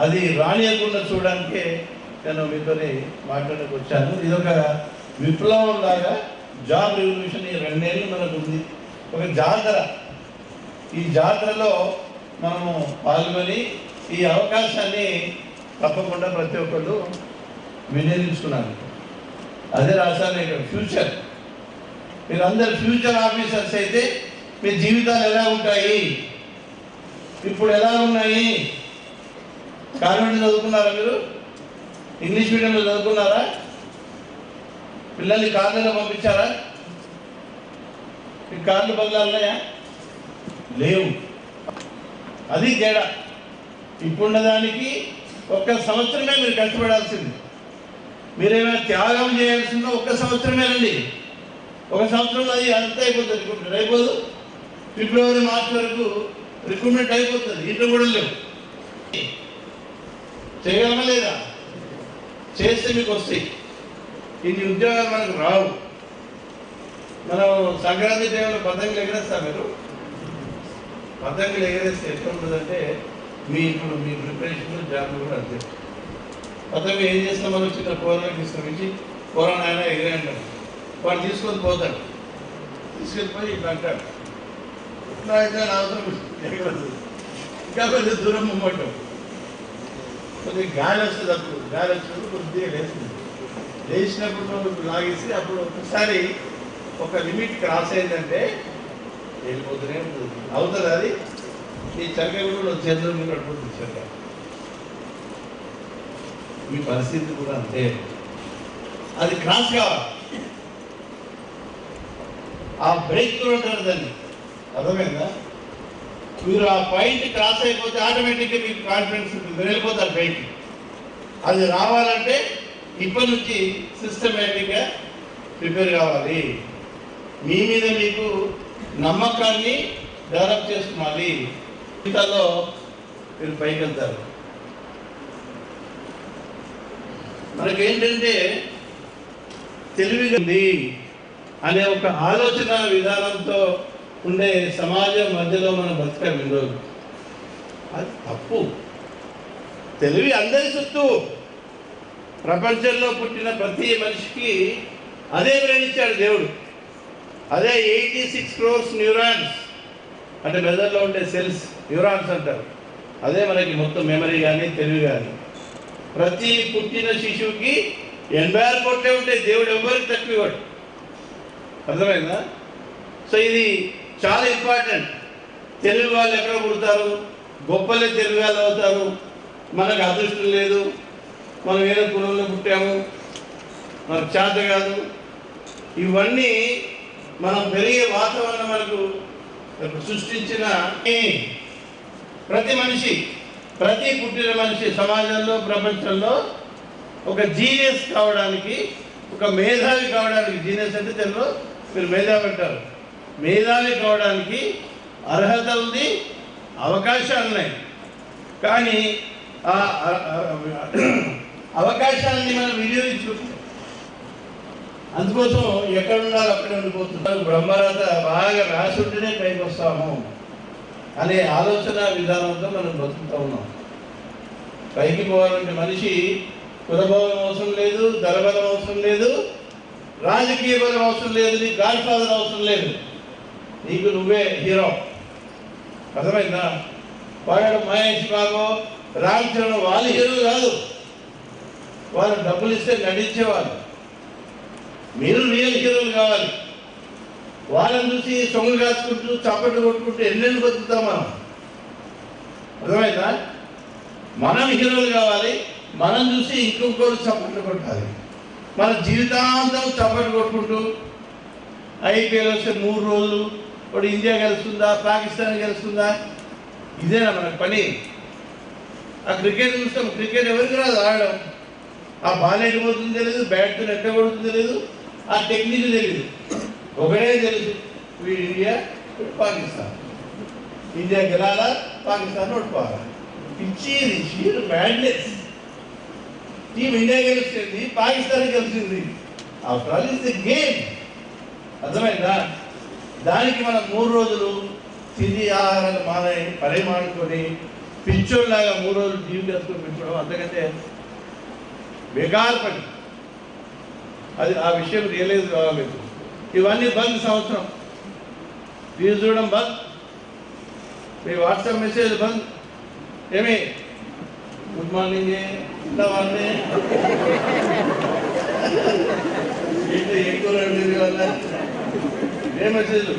అది రానియకుండా చూడడానికే నేను మీతో మాట్లాడడానికి వచ్చాను. ఇదొక విప్లవం లాగా జాబ్ రెవల్యూషన్ ఈ 2 ఏళ్ళు మనకు ఉంది. ఒక జాతర. ఈ జాతరలో మనము పాల్గొని ఈ అవకాశాన్ని తప్పకుండా ప్రతి ఒక్కళ్ళు వినియోగించుకున్నాను. అదే రాశాను ఇక్కడ ఫ్యూచర్. మీరందరు ఫ్యూచర్ ఆఫీసర్స్ అయితే మీ జీవితాలు ఎలా ఉంటాయి, ఇప్పుడు ఎలా ఉన్నాయి? కాన్వెంట్ చదువుకున్నారా మీరు? ఇంగ్లీష్ మీడియంలో చదువుకున్నారా? పిల్లల్ని కార్లలో పంపించారా? మీ కార్లు బదలాలున్నాయా? లేవు. అది తేడా. ఇప్పుడున్న దానికి 1 సంవత్సరమే మీరు కష్టపడాల్సింది. మీరేమైనా త్యాగం చేయాల్సిందో 1 సంవత్సరమేనండి. 1 సంవత్సరంలో అది అంతా అయిపోతుంది. రిక్రూట్మెంట్ అయిపోదు. ఫిబ్రవరి, మార్చి వరకు రిక్రూట్మెంట్ అయిపోతుంది. ఇంట్లో కూడా లేవు. చేయగలమా లేదా? చేస్తే మీకు వస్తాయి. ఇన్ని ఉద్యోగాలు మనకు రావు. మనం సంక్రాంతి టైంలో పతంగులు ఎగరేస్తాం. మీరు పతంగులు ఎగరేస్తే ఎట్లా ఉంటుందంటే ఇప్పుడు మీ ప్రిపరేషన్ జాబ్లు కూడా అంతే. పతంగు ఏం చేస్తాం? మనం చిన్న కూరలకు తీసుకొచ్చి కూర నాయన ఎగిరే అంటాడు. వాడు తీసుకొని పోతాడు. తీసుకెళ్ళిపోయి ఇట్లా అంటాడు. ఇట్లా అయితే అవసరం ఎగరదు. ఇంకా కొంచెం దూరం ముమ్మటం. కొద్దిగా గాలి వస్తుంది. అప్పుడు గాలి వచ్చినప్పుడు కొద్దిగా లేస్తుంది. లేచినప్పుడు లాగేసి అప్పుడు ఒకసారి ఒక లిమిట్ క్రాస్ అయిందంటే వెళ్ళిపోతూనే ఉంటుంది. అవుతుంది. అది ఈ చరక కూడా చేతుల మీద పట్టుకుంటుంది. చరక మీ పరిస్థితి కూడా అంతే. అది క్రాస్ కావాలి. ఆ బ్రేక్ త్రూ అంటారు దాన్ని. అర్థమైందా? మీరు ఆ పాయింట్ క్రాస్ అయిపోతే ఆటోమేటిక్గా మీకు కాన్ఫిడెన్స్ ఉంటుంది. వెళ్ళిపోతారు పైకి. అది రావాలంటే ఇప్పటి నుంచి సిస్టమేటిక్గా ప్రిపేర్ కావాలి. మీ మీద మీకు నమ్మకాన్ని డెవలప్ చేసుకోవాలి. జీవితాల్లో మీరు పైకి వెళ్తారు. మనకేంటంటే తెలివిగా అనే ఒక ఆలోచన విధానంతో ఉండే సమాజం మధ్యలో మనం బతకం ఈరోజు. అది తప్పు. తెలివి అందరి చుట్టూ. ప్రపంచంలో పుట్టిన ప్రతి మనిషికి అదే బ్రెయిన్ ఇచ్చాడు దేవుడు. అదే 86 crores న్యూరాన్స్ అంటే మెదడులో ఉండే సెల్స్ న్యూరాన్స్ అంటారు. అదే మనకి మొత్తం మెమరీ కానీ తెలివి కానీ. ప్రతి పుట్టిన శిశువుకి 86 కోట్లే ఉంటాయి. దేవుడు ఎవరికి తక్కువ ఇవ్వడు. అర్థమైందా? సో ఇది చాలా ఇంపార్టెంట్. తెలుగు వాళ్ళు ఎక్కడ పుడతారు? గొప్పలే తెలుగు వాళ్ళు అవుతారు. మనకు అదృష్టం లేదు, మనం ఏదో కులంలో పుట్టాము, మనకు చేత కాదు. ఇవన్నీ మనం పెరిగే వాతావరణం మనకు సృష్టించిన ప్రతి మనిషి, ప్రతి పుట్టిన మనిషి సమాజంలో, ప్రపంచంలో ఒక జీనియస్ కావడానికి, ఒక మేధావి కావడానికి, జీనియస్ అంటే తెలుగులో మీరు మేధావి అంటారు, మేధావి కావడానికి అర్హత ఉంది, అవకాశాలు ఉన్నాయి. కానీ ఆ అవకాశాలని మనం వినియోగించుకుంటాం. అందుకోసం ఎక్కడ ఉండాలి అక్కడే ఉండిపోతున్నారు. బ్రహ్మరథ బాగా రాసి ఉంటేనే పైకి వస్తాము అనే ఆలోచన విధానంతో మనం బతుకుతూ ఉన్నాం. పైకి పోవాలంటే మనిషి కులబలం అవసరం లేదు, ధనబలం అవసరం లేదు, రాజకీయ బలం అవసరం లేదు, నీకు గాడ్ ఫాదర్ అవసరం లేదు, నీకు నువ్వే హీరో. అర్థమైందా? వాడు మహేష్ బాబు, రామ్ చరణ్ వాళ్ళు హీరోలు కాదు. వాళ్ళు డబ్బులు ఇస్తే నటించేవాళ్ళు. మీరు రియల్ హీరోలు కావాలి. వాళ్ళని చూసి సొమ్ములు కాచుకుంటూ చప్పట్లు కొట్టుకుంటూ ఎన్నెళ్ళు బతుకుతాం మనం. అర్థమైందా? మనం హీరోలు కావాలి, మనం చూసి ఇంకొకరు చప్పట్లు కొట్టాలి. మన జీవితాంతం చప్పట్లు కొట్టుకుంటూ ఐపీఎల్ వస్తే 3 రోజులు ఇప్పుడు ఇండియా గెలుస్తుందా పాకిస్తాన్ గెలుస్తుందా, ఇదేనా మనకు పని? ఆ క్రికెట్ చూస్తాం, క్రికెట్ ఎవరికి రాదు ఆడడం. ఆ బాల్ ఎటు పోతుందో తెలియదు, బ్యాట్తో ఎట్ట కొడుతుందో తెలియదు, ఆ టెక్నిక్ తెలియదు. ఒకటే తెలుసు, వీడు ఇండియా పాకిస్తాన్, ఇండియా గెలాలా పాకిస్తాన్ ఓడిపోవాలా. పిచ్చిది షీర్ మ్యాడ్నెస్. టీం ఇండియా గెలిచింది, పాకిస్తాన్ గెలిచింది. After all is the game. అర్థమైందా? దానికి మనం 3 రోజులు తిండి ఆహారాలు పని మానుకొని పిచ్చోళ్ళలాగా 3 రోజులు టీవీ కలుసుకొని పెట్టుకోవడం అంతకంటే బేకార్ పని. అది ఆ విషయం రియలైజ్ కావాలి. ఇవన్నీ బంద్. సంవత్సరం టీవీ చూడడం బంద్, మీ వాట్సాప్ మెసేజ్ బంద్. ఏమి గుడ్ మార్నింగ్ ఇంత వాళ్ళే ఎక్కువ వల్ల ఏ మెసేజ్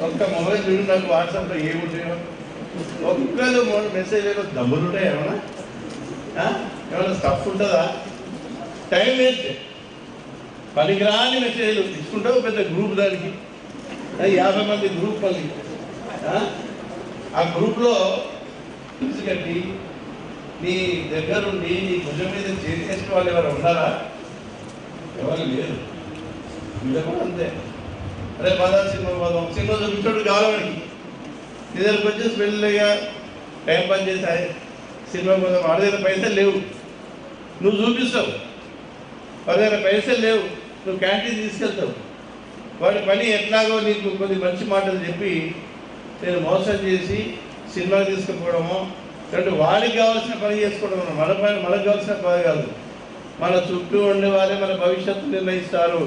ఒక్క మొబైల్ చూడు, నాకు వాట్సాప్లో ఏముంటాయో ఒక్కరు మెసేజ్ దమ్ములు ఉంటాయి. ఏమైనా స్టఫ్ ఉంటుందా? Time waste. పనికిరాని మెసేజ్లు తీసుకుంటావు, పెద్ద గ్రూప్ దానికి 50 మంది గ్రూప్ పని. ఆ గ్రూప్లో ఫీజు కట్టి నీ దగ్గరుండి నీ భుజం మీద చేసిన వాళ్ళు ఎవరు ఉన్నారా? ఎవరు లేరు. వీళ్ళ కూడా అంతే. అరే పదా సినిమా పోదాం, సినిమా చూపించాడు కావాలనికి నీ దగ్గరకు వచ్చేసి వెళ్ళగా టైం పని చేసి సినిమా పోదాం. వాడి దగ్గర పైసలు లేవు, నువ్వు చూపిస్తావు. వాడి దగ్గర పైసలు లేవు, నువ్వు క్యాంటీన్ తీసుకెళ్తావు. వాడి పని ఎట్లాగో నీకు కొన్ని మంచి మాటలు చెప్పి నేను మోసం చేసి సినిమాకి తీసుకుపోవడమో, అంటే వాడికి కావాల్సిన పని చేసుకోవడం. మనకు కావాల్సిన పని కాదు. మన చుట్టూ ఉండే వాళ్ళే మన భవిష్యత్తు నిర్ణయిస్తారు,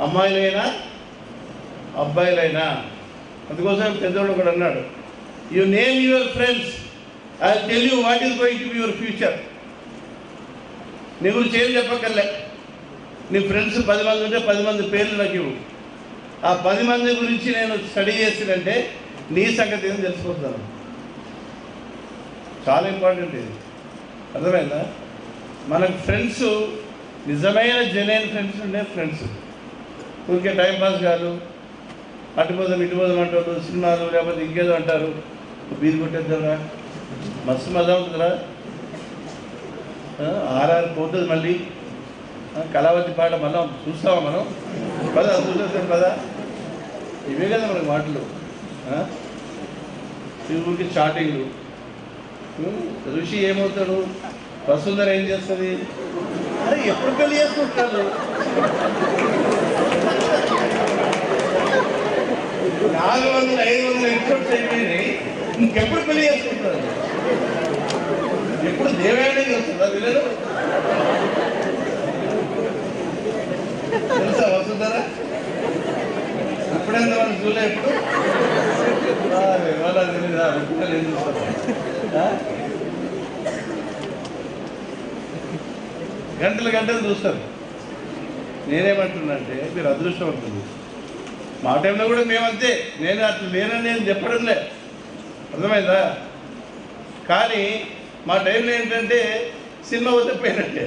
అమ్మాయిలైనా అబ్బాయిలైనా. అందుకోసం పెద్దోడు కూడా అన్నాడు, you name your friends, I tell you what is going to be your future. నీ గురించి ఏం చెప్పక్కర్లే. నీ ఫ్రెండ్స్ 10 మంది ఉంటే 10 మంది పేర్లు నాకు ఇవ్వు. ఆ 10 మంది గురించి నేను స్టడీ చేసినంటే నీ సంగతి ఏం తెలిసిపోతున్నాను. చాలా ఇంపార్టెంట్ ఇది. అర్థమైందా? మనకు ఫ్రెండ్స్ నిజమైన జెన్యున్ ఫ్రెండ్స్ ఉండే ఫ్రెండ్స్. ఊరికే టైంపాస్ కాదు, అటుపోదాం ఇటుపోదాం అంటారు, సినిమాలు లేకపోతే ఇంకేదో అంటారు. బీరు కొట్టేద్దారా, మస్తు మజా ఉంటుందిరా. ఆర్ఆర్ పోతుంది మళ్ళీ, కళావతి పాట మళ్ళీ చూస్తావా మనం? పదా చూసేస్తాం కదా. ఇవే కదా మనకు మాటలు. ఊరికి స్టార్టింగ్లు. ఋషి ఏమవుతాడు, వసుంధర ఏం చేస్తుంది? అరే ఎప్పుడు పెళ్లి చేసుకుంటున్నారు? 400-500 ఎపిసోడ్స్ అయిపోయింది, ఇంకెప్పుడు పెళ్లి చేసుకుంటున్నారు? ఎప్పుడు దేవాలయం వస్తుందా వీళ్ళు? తెలుసా వసుంధర? ఇప్పుడైనా వాళ్ళు చూడలే. ఎప్పుడు వాళ్ళ తెలీదా? పిల్లలు ఏం చూస్తారు? గంటలు చూస్తారు. నేనేమంటున్నా అంటే మీరు అదృష్టం ఉంటుంది. మా టైంలో కూడా మేమంతే. నేను అట్లా లేనని నేను చెప్పడం లే, అర్థమైందా? కానీ మా టైంలో ఏంటంటే సినిమా వద్ద పోయినట్టే.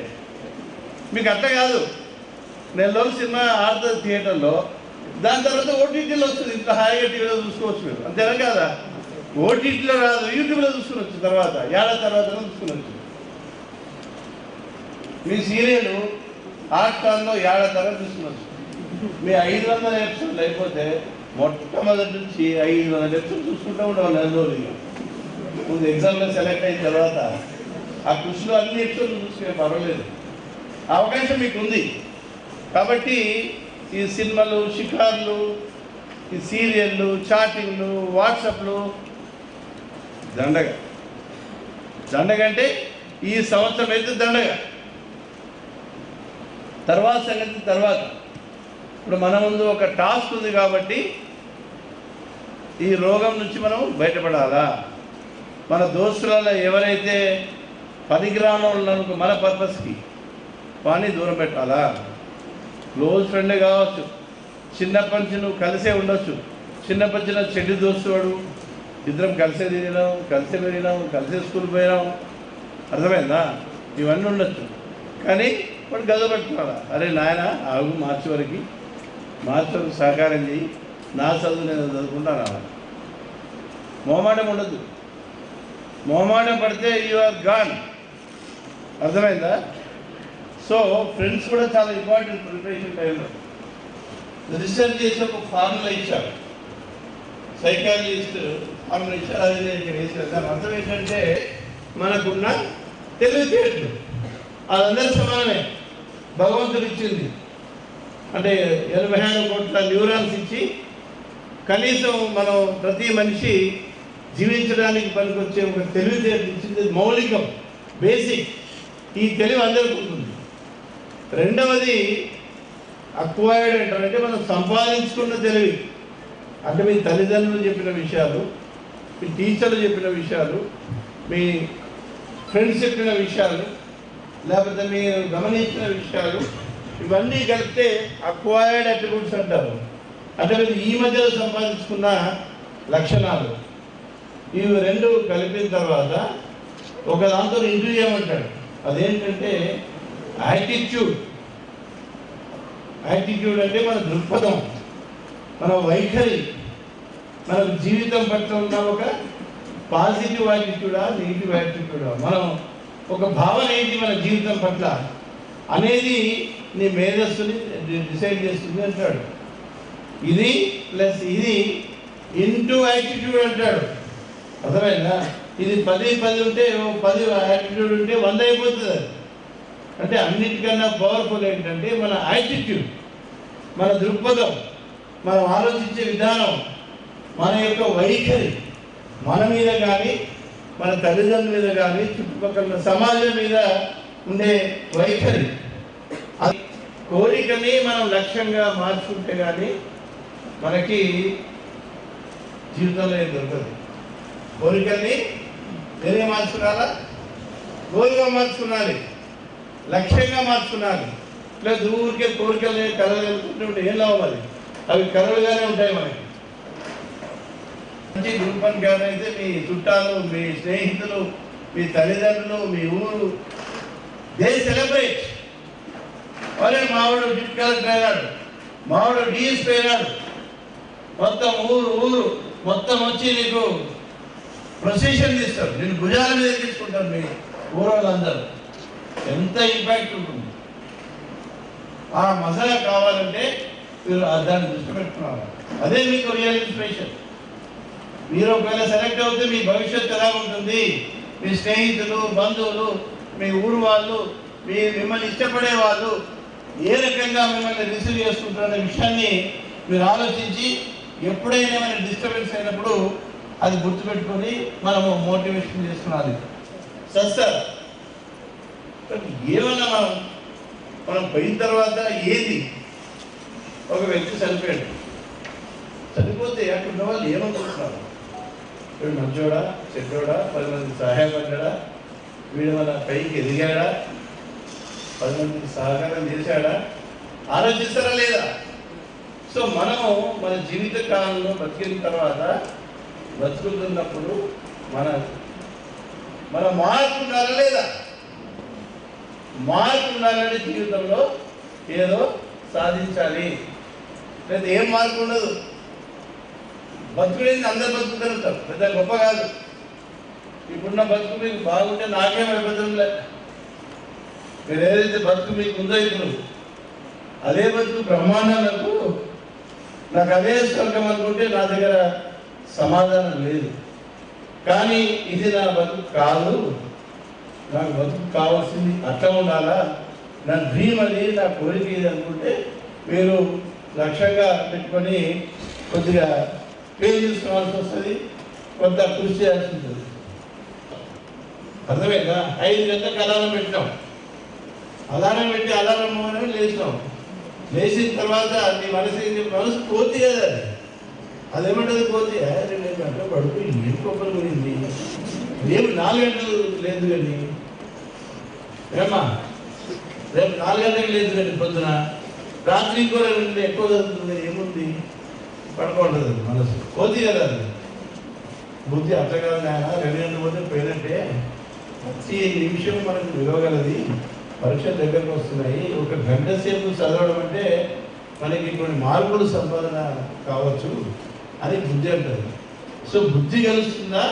మీకు అట్లా కాదు. 4 రోజులు సినిమా ఆడుతుంది థియేటర్లో, దాని తర్వాత ఓటీటీలో వస్తుంది. ఇంత హాయిగా టీవీలో చూసుకోవచ్చు మీరు, అంతేనా కాదా? ఓటీటీలో రాదు, యూట్యూబ్లో చూసుకునొచ్చు. తర్వాత ఏడాది తర్వాత చూసుకునొచ్చు. మీ సీరియల్ హాట్స్టార్లో ఏడాది తర్వాత చూసుకునొచ్చు. మీ 500 ఎపిసోడ్లు అయిపోతే మొట్టమొదటి నుంచి 500 ఎపిసోడ్ చూసుకుంటూ ఉండేవాళ్ళు 4 రోజులు. ముందు ఎగ్జామ్లో సెలెక్ట్ అయిన తర్వాత ఆ కృషిలో అన్ని ఎపిసోడ్లు చూసుకునే పర్వాలేదు. అవకాశం మీకు ఉంది. కాబట్టి ఈ సినిమాలు, షికార్లు, ఈ సీరియళ్ళు, చాటింగ్లు, వాట్సాప్లు దండగా. అంటే ఈ సంవత్సరం అయితే దండగా. తర్వాత సంగతి తర్వాత. ఇప్పుడు మన ముందు ఒక టాస్క్ ఉంది కాబట్టి ఈ రోగం నుంచి మనం బయటపడాలా. మన దోస్తులలో ఎవరైతే పనికిరాని వాళ్ళు మన పర్పస్కి వాడిని దూరం పెట్టాలా. క్లోజ్ ఫ్రెండే కావచ్చు, చిన్నప్పటి నుంచి నువ్వు కలిసే ఉండొచ్చు. చిన్నప్పటి నుంచి నా చెడ్డి దోస్తువాడు, ఇద్దరం కలిసే తిరిగినాం, కలిసే పెరిగినాం, కలిసే స్కూల్ పోయినాం. అర్థమైందా? ఇవన్నీ ఉండొచ్చు. కానీ వాడు గద పట్టుకోవాలా, అరే నాయన ఆగు, మార్చి వరకు సహకారం చేయి, నా చదువు నేను చదువుకుంటాను అలా. మొహమాటం ఉండదు. మొహమాటం పడితే యు ఆర్ గాన్. అర్థమైందా? సో ఫ్రెండ్స్ కూడా చాలా ఇంపార్టెంట్ ప్రిపరేషన్ టైంలో. రీసెర్చ్ చేసి ఒక ఫార్ములా ఇచ్చారు, సైకాలజిస్ట్ ఫార్ములా ఇచ్చారు. అది నేను ఇక్కడ వేసాను. దాని అర్థం ఏంటంటే మనకున్న తెలివితేటలు అదందరూ సమానమే, భగవంతుడు ఇచ్చింది. అంటే 86 కోట్ల న్యూరాన్స్ ఇచ్చి కనీసం మనం ప్రతి మనిషి జీవించడానికి పనికొచ్చే ఒక తెలివితేటలు ఇచ్చింది. మౌలికం, బేసిక్. ఈ తెలివి అందరికీ ఉంటుంది. రెండవది అక్వైర్డ్ అంటారు, అంటే మనం సంపాదించుకున్న తెలివి. అంటే మీ తల్లిదండ్రులు చెప్పిన విషయాలు, మీ టీచర్లు చెప్పిన విషయాలు, మీ ఫ్రెండ్స్ చెప్పిన విషయాలు, లేకపోతే మీరు గమనించిన విషయాలు, ఇవన్నీ కలిపితే అక్వైర్డ్ అట్రిబ్యూట్స్ అంటారు. అంటే మీరు ఈ మధ్యలో సంపాదించుకున్న లక్షణాలు. ఇవి రెండు కలిపిన తర్వాత ఒక దాంతో ఇంటర్వ్యూ చేయమంటాడు. అదేంటంటే యాటిట్యూడ్. యాటిట్యూడ్ అంటే మన దృక్పథం, మన వైఖరి, మన జీవితం పట్ల ఉన్న ఒక పాజిటివ్ యాటిట్యూడా, నెగిటివ్ యాటిట్యూడా, మనం ఒక భావన ఏంటి మన జీవితం పట్ల అనేది నీ మేధస్సుని డిసైడ్ చేస్తుంది అంటాడు. ఇది ప్లస్ ఇది ఇంటూ యాటిట్యూడ్ అంటాడు. అర్థమైందా? ఇది 10 ఉంటే 10 యాటిట్యూడ్ ఉంటే 100 అయిపోతుంది. అంటే అన్నిటికన్నా పవర్ఫుల్ ఏంటంటే మన యాటిట్యూడ్, మన దృక్పథం, మనం ఆలోచించే విధానం, మన యొక్క వైఖరి, మన మీద కానీ మన తల్లిదండ్రుల మీద కానీ చుట్టుపక్కల సమాజం మీద ఉండే వైఖరి. కోరికని మనం లక్ష్యంగా మార్చుకుంటే కానీ మనకి జీవితంలో ఏం దొరకదు. కోరికల్ని నేనే మార్చుకున్నారా? గోలుగా మార్చుకున్నాను, లక్ష్యంగా మార్చుకున్నాను. లేదా ఊరికే కోరికలు కళలు వెళ్తుంటే ఏం లాభం? అది అవి కళలుగానే ఉంటాయి మనకి. మంచి గ్రూప్ వన్ క్యాన్ అయితే మీ చుట్టాలు, మీ స్నేహితులు, మీ తల్లిదండ్రులు, మీ ఊరు, దే సెలబ్రేట్. అరే మావాడు డిప్ కలెక్టర్ అయినాడు, మావాడు డిఎస్పీ అయినాడు, మొత్తం ఊరు మొత్తం వచ్చి నీకు ప్రొసెషన్ తీస్తారు, నేను భుజాల మీద తీసుకుంటారు మీ ఊరోళ్ళందరూ. ఎంత ఇంపాక్ట్ ఉంటుంది. ఆ మజా కావాలంటే మీరు దాన్ని దృష్టి పెట్టుకున్నారు. అదే మీకు రియల్ ఇన్స్పిరేషన్. మీరు ఒకవేళ సెలెక్ట్ అవుతే మీ భవిష్యత్తు ఎలా ఉంటుంది, మీ స్నేహితులు, బంధువులు, మీ ఊరు వాళ్ళు, మిమ్మల్ని ఇష్టపడే వాళ్ళు ఏ రకంగా మిమ్మల్ని రిసీవ్ చేసుకుంటారనే విషయాన్ని మీరు ఆలోచించి ఎప్పుడైనా ఏమైనా డిస్టర్బెన్స్ అయినప్పుడు అది గుర్తుపెట్టుకొని మనము మోటివేషన్ చేసుకున్నది. సార్ ఏమన్నా మనం పోయిన తర్వాత ఏది, ఒక వ్యక్తి చనిపోయాడు, చనిపోతే అక్కడ ఉన్న వాళ్ళు ఏమనుకుంటున్నారు? వీడు మంచోడా, చెడ్డోడా, 10 మందికి సహాయపడ్డా, వీడు మన పైకి ఎదిగాడా, 10 మందికి సహకారం చేశాడా, ఆలోచిస్తారా లేదా? సో మనము మన జీవిత కాలంలో బతికిన తర్వాత బతుకుతున్నప్పుడు మన మార్పు ఉండాలా లేదా? మార్పు ఉండాలంటే జీవితంలో ఏదో సాధించాలి. లేదా ఏం మార్పు ఉండదు. బతుకులేని అందరు బతుకుతారు, పెద్ద గొప్ప కాదు. ఇప్పుడున్న బతుకు మీకు బాగుంటే నాకేం ఇబ్బంది లేదు. మీరు ఏదైతే బతుకు మీకు ఉందో ఇప్పుడు అదే బతుకు బ్రహ్మాండాలకు, నాకు అదే స్వర్గం అనుకుంటే నా దగ్గర సమాధానం లేదు. కానీ ఇది నా బతుకు కాదు, నాకు బతుకు కావాల్సింది అట్లా ఉండాలా, నా డ్రీమ్ అది, నా కోరిక ఇది అనుకుంటే మీరు లక్ష్యంగా పెట్టుకొని కొద్దిగా పే చేసుకోవాల్సి వస్తుంది, కొంత కృషి చేయాల్సి ఉంటుంది. అర్థమైందా? 5 గంటలకు అలారం పెట్టినాం, అలారం పెట్టి అలారం అని లేచినాం. లేచిన తర్వాత నీ మనసు కోతి కదా, అదేమంటుంది కోతి, 2 గంటలు పడుకు ఏం కొబ్బరి పోయింది, రేపు 4 గంటలు లేదు కానీ ఏమ్మా, రేపు 4 గంటలకు లేదు కానీ పొద్దున రాత్రి ఇంకో 2 గంటలు ఎక్కువ చదువుతుంది, ఏముంది పడుకోండి మనసు పోతే కదా అది బుద్ధి అట్లా కాదు నాయన 2 గంటలు పోతే పోయినట్టే ప్రతి నిమిషం మనకు విలువగలది. పరీక్ష దగ్గరకు వస్తున్నాయి, 1 గంట సేపు చదవడం అంటే మనకి కొన్ని మార్పులు సంపాదన కావచ్చు అని బుద్ధి అంటారు. సో బుద్ధి గెలుస్తుందా,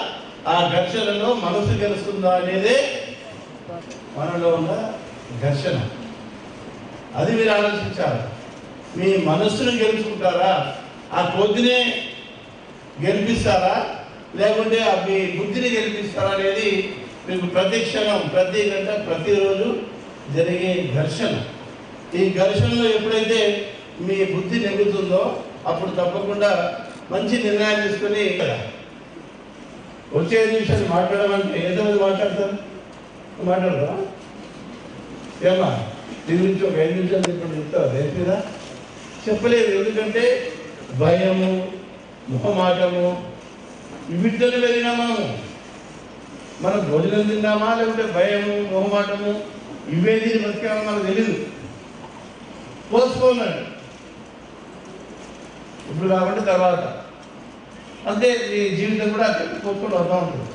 ఆ ఘర్షణలో మనసు గెలుస్తుందా అనేదే మనలో ఉన్న ఘర్షణ. అది మీరు ఆలోచించాలి. మీ మనస్సును గెలుచుకుంటారా, ఆ కొద్దినే గెలిపిస్తారా, లేకుంటే మీ బుద్ధిని గెలిపిస్తారా అనేది మీకు ప్రతి క్షణం, ప్రతి గంట, ప్రతిరోజు జరిగే ఘర్షణ. ఈ ఘర్షణలో ఎప్పుడైతే మీ బుద్ధి నెగ్గుతుందో అప్పుడు తప్పకుండా మంచి నిర్ణయాలు తీసుకొని వచ్చే 5 నిమిషాలు మాట్లాడమంటే ఎంతమంది మాట్లాడతారు? మాట్లాడరా? ఏమా దీని గురించి ఒక 5 నిమిషాలు చెప్తారు రేపు మీద చెప్పలేదు. ఎందుకంటే భయము, మొహమాటము వీటితో వెళ్ళినా మనం భోజనం తిన్నామా లేకుంటే భయము, మొహమాటము ఇవే దీన్ని బతికామో మనకు తెలీదు. పోస్ట్పోన్మెంట్ ఇప్పుడు కాకుండా తర్వాత, అంతే ఈ జీవితం కూడా పోస్ట్పోన్ అవుతూ ఉంటుంది.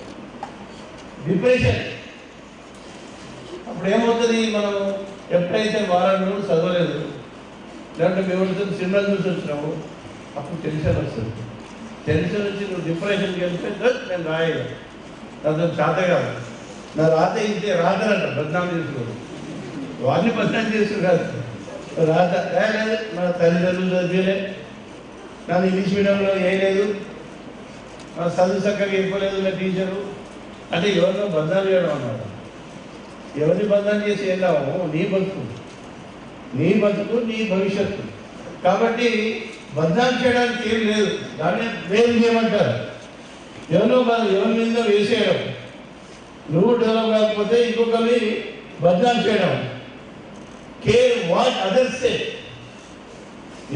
డిప్రెషన్ అప్పుడు ఏమవుతుంది, మనం ఎప్పుడైతే వారం రోజులు చదవలేదు లేదంటే మేము సినిమా చూసి వచ్చినాము అప్పుడు టెన్షన్ వస్తుంది. టెన్షన్ వచ్చి నువ్వు డిప్రెషన్కి వెళ్తే నేను రాయలేదు, నాతో చేత కాదు, నా రాత ఇంతే రాతనంట బద్నాం చేసుకోడు, వాడిని బద్నాం చేసుకురాదు. రాత రాయలేదు, మన తల్లిదండ్రులు చదివలే, నన్ను ఇంగ్లీష్ మీడియంలో వేయలేదు, మన చదువు చక్కగా ఇవ్వలేదు నా టీచరు అంటే ఎవరినో బద్నాలు చేయడం అన్నమాట. ఎవరిని బద్నాలు చేసి వెళ్ళాము? నీ బతుకు, నీ బతుకు, నీ భవిష్యత్తు. కాబట్టి బద్నాలు చేయడానికి ఏం లేదు, దాన్ని వేరు చేయమంటారు. ఎవరి మీద వేసేయడం, నువ్వు డెవలప్ కాకపోతే ఇంకొకరిని బద్నాలు చేయడం. కేర్ వాట్ అదర్స్ సే,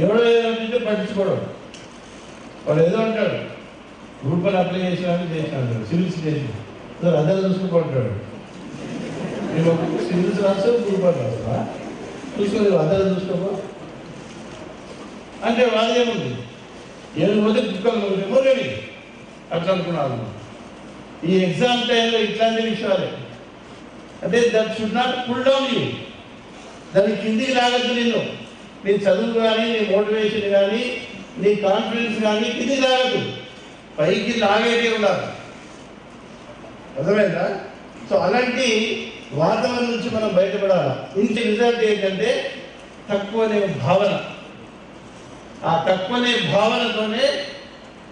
ఎవడో ఏదంటే పట్టించుకోవడం. వాడు ఏదో అంటాడు, గ్రూప్ అని అప్లై చేసినాడు, సివిల్స్ చేసి అందరూ చూసుకుంటాడు. నేను సివిల్స్ రాస్తావు, గ్రూప్ అని రాస్తా, చూసుకొని అందరూ చూసుకోమా అంటే వాళ్ళేముంది, ఏమి పోతే కుక్కలు ఏమో రెడీ అట్లా అనుకున్నాను. ఈ ఎగ్జామ్ టైంలో ఇట్లాంటి విషయాలే అంటే that should not pull down you, దాని కిందికి లాగద్దు నిన్ను. నీ చదువు కానీ, నీ మోటివేషన్ కానీ, నీ కాన్ఫిడెన్స్ కానీ కిందికి లాగద్దు, పైకి లాగేటే ఉండాలి. అర్థమైందా? సో అలాంటి వాతావరణం నుంచి మనం బయటపడాలి. ఇంటి రిజల్ట్ ఏంటంటే తక్కువనే భావన. ఆ తక్కువనే భావనతోనే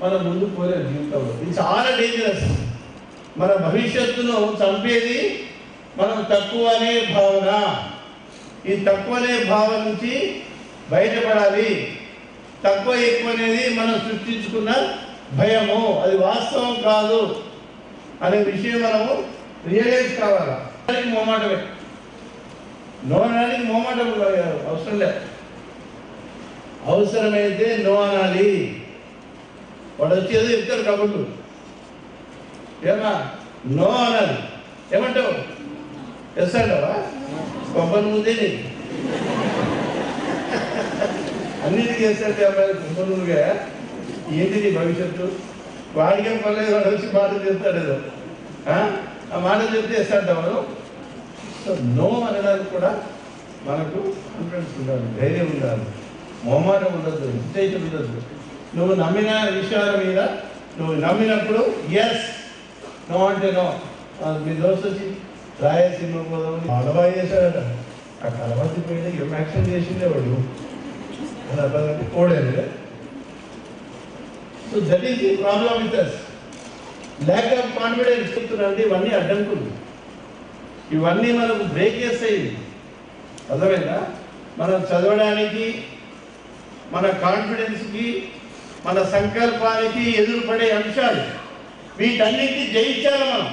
మనం ముందుకు పోలే జీవితంలో. ఇది చాలా డేంజరస్. మన భవిష్యత్తును చంపేది మనం తక్కువ అనే భావన. ఈ తక్కువ అనే భావన నుంచి బయటపడాలి. తక్కువ ఎక్కువ అనేది మనం సృష్టించుకున్న భయము, అది వాస్తవం కాదు అనే విషయం మనము రియలైజ్ కావాలా. మొహమాటమే, నో అనడానికి మొహమాటం అవసరం లేదు. అవసరమైతే నో అనాలి. వాడు వచ్చేది చెప్తారు కబుర్లు, ఏమా నో అనాలి. ఏమంటావు? ఎస్ అంటావా? కొబ్బరి ముందే నీకు అన్నిటికీ చేస్తే అమ్మాయి కొబ్బరి ముందుగా ఏంటి నీ భవిష్యత్తు? వాడికేం పర్లేదు, వాడు వచ్చి మాటలు చెప్తాడు ఏదో, ఆ మాటలు చెప్తే వేస్తాంటావు. సో నో అనడానికి కూడా మనకు కాన్ఫిడెన్స్ ఉండాలి, ధైర్యం ఉండాలి, మొహమాటం ఉండద్దు, హిస్టేషన్ ఉండద్దు. నువ్వు నమ్మిన విషయాల మీద నువ్వు నమ్మినప్పుడు ఎస్, నో అంటే నో. మీ దోస్తు వచ్చి రాయలసీమ పోదాం అలవా చేశాడట, ఆ కలవతి పోయిన ఏం యాక్షన్ చేసిండే వాడు కోడేది. So that is the problem with us. Lack of confidence చెప్తున్నాండి. ఇవన్నీ అడ్డంకులు, ఇవన్నీ మనకు బ్రేక్ చేస్తాయి. అర్థమైందా? మనం చదవడానికి, మన కాన్ఫిడెన్స్కి, మన సంకల్పానికి ఎదురుపడే అంశాలు, వీటన్నిటిని జయించాలి మనం.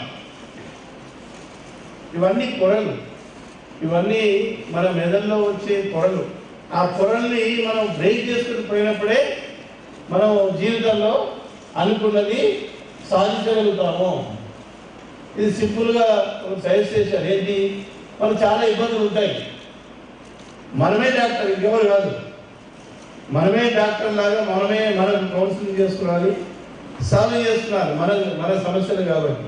ఇవన్నీ పొరలు, ఇవన్నీ మన మెదడులో వచ్చే పొరలు. ఆ పొరల్ని మనం బ్రేక్ చేసుకుని పోయినప్పుడే మనం జీవితంలో అనుకున్నది సాధించగలుగుతాము. ఇది సింపుల్గా సజెస్ట్ చేశారు. ఏంటి, మనకు చాలా ఇబ్బందులు ఉంటాయి. మనమే డాక్టర్, ఇంకెవరు కాదు. మనమే డాక్టర్ లాగా మనం కౌన్సిలింగ్ చేసుకోవాలి, సాల్వ్ చేసుకోవాలి మన సమస్యలు. కాబట్టి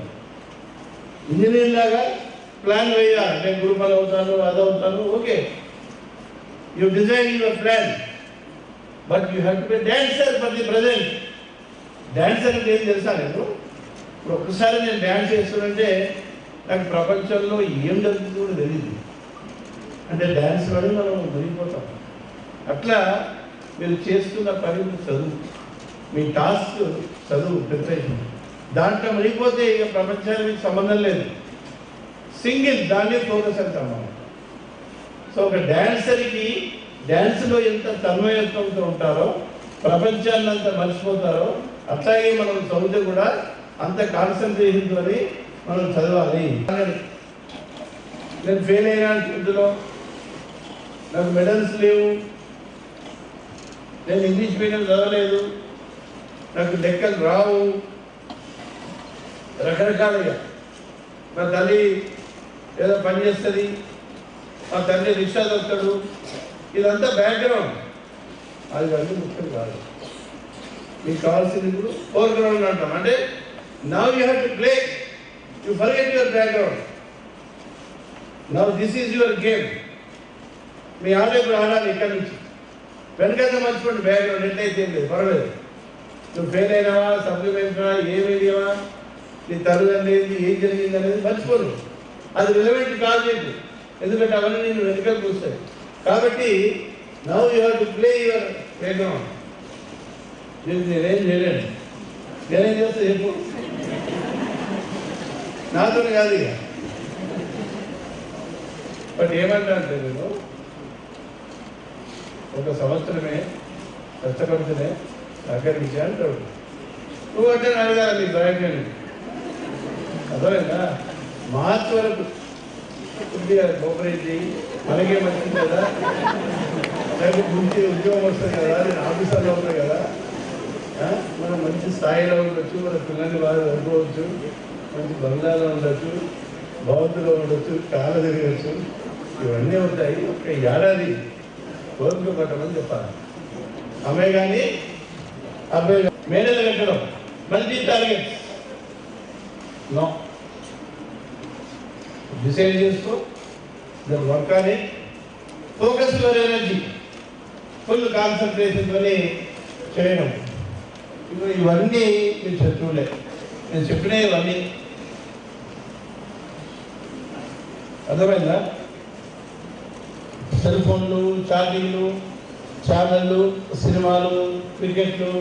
ఇంజనీర్ లాగా ప్లాన్ వేయాలి. నేను గ్రూపాలు అవుతాను, అదవుతాను, okay, you design your plan, but you have to be dancer for the present. Dancer అంటే ఏం తెలుసా? ఇప్పుడు ఒక్కసారి నేను డ్యాన్స్ చేస్తానంటే నాకు ప్రపంచంలో ఏం జరుగుతుందో కూడా తెలియదు. అంటే డ్యాన్స్ వల్ల మనం మునిగిపోతాం. అట్లా మీరు చేస్తున్న పని చదువు, మీ టాస్క్ చదువు, ప్రిపరేషన్. దాంట్లో మునిగిపోతే ఇక ప్రపంచానికి సంబంధం లేదు. సింగిల్ దాన్ని ఫోకస్ అంటాం మనం. సో ఒక డాన్సర్కి డ్యాన్స్లో ఎంత తన్మయత్వంతో ఉంటారో, ప్రపంచాన్ని అంత మర్చిపోతారో, అట్లాగే మనం చదివితే కూడా అంత కాన్సన్ట్రేషన్తో మనం చదవాలి. నేను ఫెయిల్ అయినా 10th నాకు మెడల్స్ లేవు, నేను ఇంగ్లీష్ మీడియం చదవలేదు, నాకు లెక్కలు రావు, రకరకాలుగా. మా తల్లి ఏదో పని చేస్తుంది, మా తండ్రి రిక్షా దొరుకుతాడు, ఇదంతా బ్యాక్గ్రౌండ్. అది అన్నీ ముఖ్యం కాదు. మీకు కావాల్సింది ఇప్పుడు ఫోర్గ్రౌండ్ అంటాం. అంటే now you have to play, you forget your background. Now this is your game. మీ ఇప్పుడు ఆడాలి ఇక్కడి నుంచి. వెనకైతే మర్చిపోండి బ్యాక్గ్రౌండ్, ఎట్లయితే ఏం లేదు, పర్వాలేదు. నువ్వు ఫెయిల్ అయినావా, సప్లిమెంటా, ఏ మీడియమా, నీ తల్లిదండ్రులు ఏంది, ఏం జరిగింది అనేది మర్చిపోను. అది రిలవెంట్ కాదు నీకు, ఎందుకంటే అవన్నీ నేను వెనుకలు చూస్తాయి. కాబట్టి now you have to play your background. నేనేం చేయలేను, నేనేం చేస్తా చెప్పు, నాతో కాదు ఇక. బట్ ఏమంటా అంటే నేను ఒక సంవత్సరమే కష్టపడితేనే సహకరించా అంటాడు. నువ్వు అంటే అడగాలి నీ ప్రయత్నం. అర్థమైందా? మార్చి వరకు కొద్దిగా కోఆపరేట్ చేయి, మనకే మంచిది కదా, నాకు మంచి ఉద్యోగం వస్తుంది కదా, నేను ఆఫీసర్లో ఉంటాను కదా, మనం మంచి స్థాయిలో ఉండొచ్చు, మన పిల్లల్ని బాగా చదువుకోవచ్చు, మంచి బంగాళలో ఉండొచ్చు, భవంతులో ఉండొచ్చు, కాళ్ళ తిరగచ్చు, ఇవన్నీ ఉంటాయి. ఒక ఏడాది కోరిక పట్టమని చెప్పాలి. అమ్మాయి కానీ అబ్బాయి మేడలు కట్టడం, మల్టీ టార్గెట్స్ నో. డిసైడ్ చేసుకో, దాని వర్క్ అని ఫోకస్ యువర్ ఎనర్జీ, ఫుల్ కాన్సన్ట్రేషన్తో చేయడం. ఇవన్నీ మీరు శత్రువులే, నేను చెప్పిన ఇవన్నీ. అర్థమైందా? సెల్ ఫోన్లు, చాటింగ్లు, ఛానళ్ళు, సినిమాలు, క్రికెట్లు.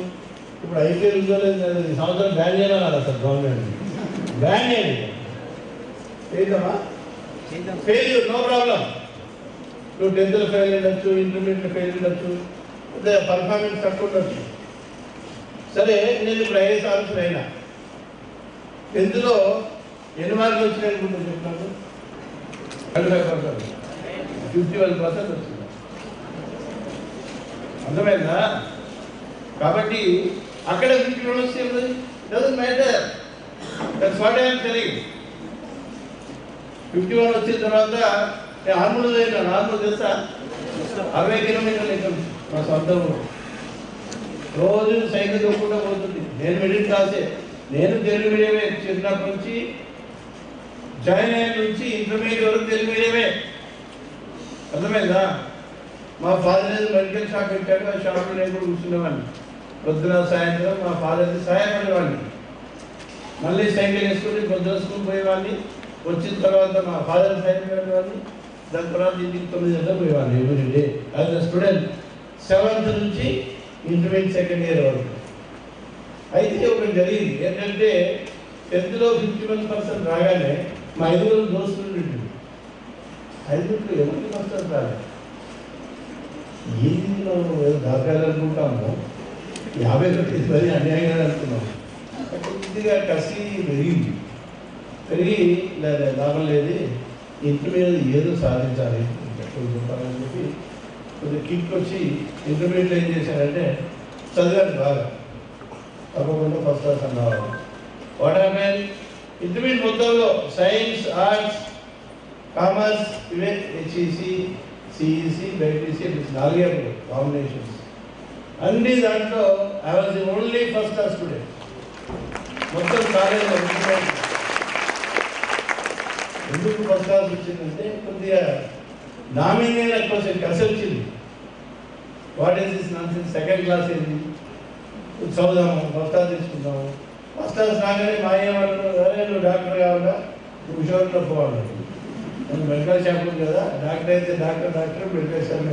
ఇప్పుడు ఐపీఎల్ ఉందో లేదు, ఈ సంవత్సరం బ్యాన్ చేయాలన్నారు అసలు గవర్నమెంట్. బ్యాన్ చేయండి, చేద్దామా? Failure no problem. నువ్వు 10th ఫెయిల్ ఉండొచ్చు, ఇంటర్మీడియట్ ఫెయిల్ ఉండొచ్చు, పర్ఫార్మెన్స్ తక్కువ ఉండొచ్చు. సరే, నేను ఇప్పుడు ఐఏఎస్ ఆఫీసర్ అయినా, 10th ఎన్ని మార్కులు వచ్చినాయి అనుకుంటున్నాను చెప్పినాను? 35%, 51% వచ్చింది. అర్థమైందా? కాబట్టి అక్కడ 51 వస్తే doesn't matter, that's what I am telling. 51 వచ్చిన తర్వాత నేను ఆర్మూలు అయినా, ఆర్మూలు తెలుసా? 60 కిలోమీటర్లు ఎక్కడ మా సొంత ఊరు. రోజు సైకిల్ తొక్కుంటూ పోతుంది. నేను మిడిల్ క్లాసే, నేను తెలుగు మీడియమే. చిన్నప్పటి నుంచి జాయిన్ అయిన నుంచి ఇంటర్మీడియట్ వరకు తెలుగు మీడియమే. అర్థమైందా? మా ఫాదర్ మెడికల్ షాప్ పెట్టాడు, ఆ షాప్లో నేను కూడా కూర్చునేవాడిని. పొద్దున సాయంత్రం మా ఫాదర్కి సహాయపడేవాడిని. మళ్ళీ సైకిల్ వేసుకుని పొద్దున స్కూల్ పోయేవాడిని. వచ్చిన తర్వాత మా ఫాదర్ సహాయపడేవాడిని. దాని తర్వాత ఇంటికి 9 గంటలకు పోయేవాడిని every day as a student, 7th నుంచి ఇంటర్మీడియట్ 2nd ఇయర్ వరకు. అయితే ఒకటి జరిగింది ఏంటంటే 10th 51% రాగానే మా 5 దోస్తులు ఉంటుంది. 5 ఎవరికి ఫస్ట్ రాలేదు. ఏది మనం దాకాలనుకుంటాము, 50 మరి అన్యాయంగా అనుకున్నాం. కొద్దిగా కసి పెరిగింది. పెరిగి లాభం లేదు, ఇంటర్మీడియట్ ఏదో సాధించాలి చెప్పాలని చెప్పి కొద్దిగా కిక్ వచ్చి ఇంటర్మీడియట్లో ఏం చేశానంటే చదివాను బాగా, తప్పకుండా ఫస్ట్ క్లాస్ అన్నవాడు. వాట్ హ్యాపెన్, ఇంటర్మీడియట్ మొత్తంలో సైన్స్, ఆర్ట్స్, కామర్స్, ఇవే HEC, సిఈసి బైపీసీ 4 కాంబినేషన్స్. అన్ని దాంట్లో I was the only first class student మొత్తం కాలేజీలో. ఎందుకు ఫస్ట్ క్లాస్ వచ్చిందంటే కొద్దిగా నా మీద ఎక్కువ కసి వచ్చింది. What is this nonsense, second class ఏంది, చదువుదాము, ఫస్ట్ క్లాస్ తీసుకుందాము. ఫస్ట్ క్లాస్ రాగానే మా ఏమంటారు, అరే నువ్వు డాక్టర్ కావాలా, నువ్వు షోర్లో పోవాలి, నేను మెడికల్ షాప్ ఉంది కదా, డాక్టర్ అయితే డాక్టర్ మెడికల్ షాప్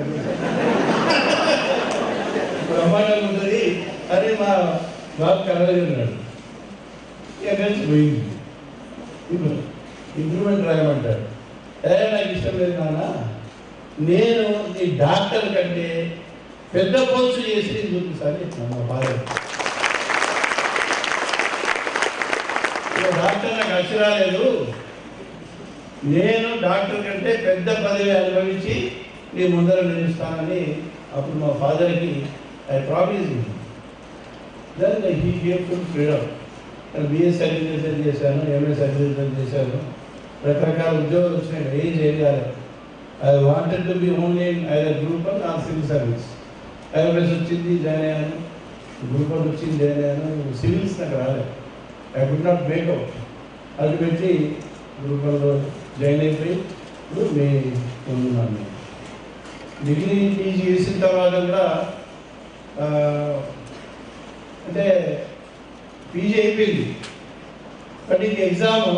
బ్రహ్మాండంగా ఉంటుంది. అరే మా బాబు కలవలేదు ఉన్నాడు, కలిసి పోయింది. ఇంప్రూవ్మెంట్ రాయమంటాడు. నాకు ఇష్టం లేదు నాన్న, నేను ఈ డాక్టర్ కంటే పెద్ద పోస్ట్ చేసి చూపిస్తాను చెప్తాను మా ఫాదర్. డాక్టర్ నాకు అక్షరాలేదు, నేను డాక్టర్ కంటే పెద్ద పదవి అనుభవించి నీ ముందర నిలుస్తానని అప్పుడు మా ఫాదర్కి I promise. Then he gave full freedom. BS agriculture చేశాను, ఎంఎస్ అగ్రికల్చర్ చేశాను, రకరకాల ఉద్యోగాలు వచ్చినాయి. ఏం చేయలేదు. I wanted to be only either group 1 or civil service. IMS వచ్చింది, జాయిన్ అయ్యాను. గ్రూప్ 1 వచ్చింది, జాయిన్ అయ్యాను. సివిల్స్ నాకు రాలేదు. I could not make out. Ultimately group 1లో జాయిన్ అయిపోయి ఇప్పుడు మీ ఉన్నాను. డిగ్రీ పీజీ చేసిన తర్వాత కూడా అంటే పీజీ అయిపోయింది, బట్ ఇది ఎగ్జామ్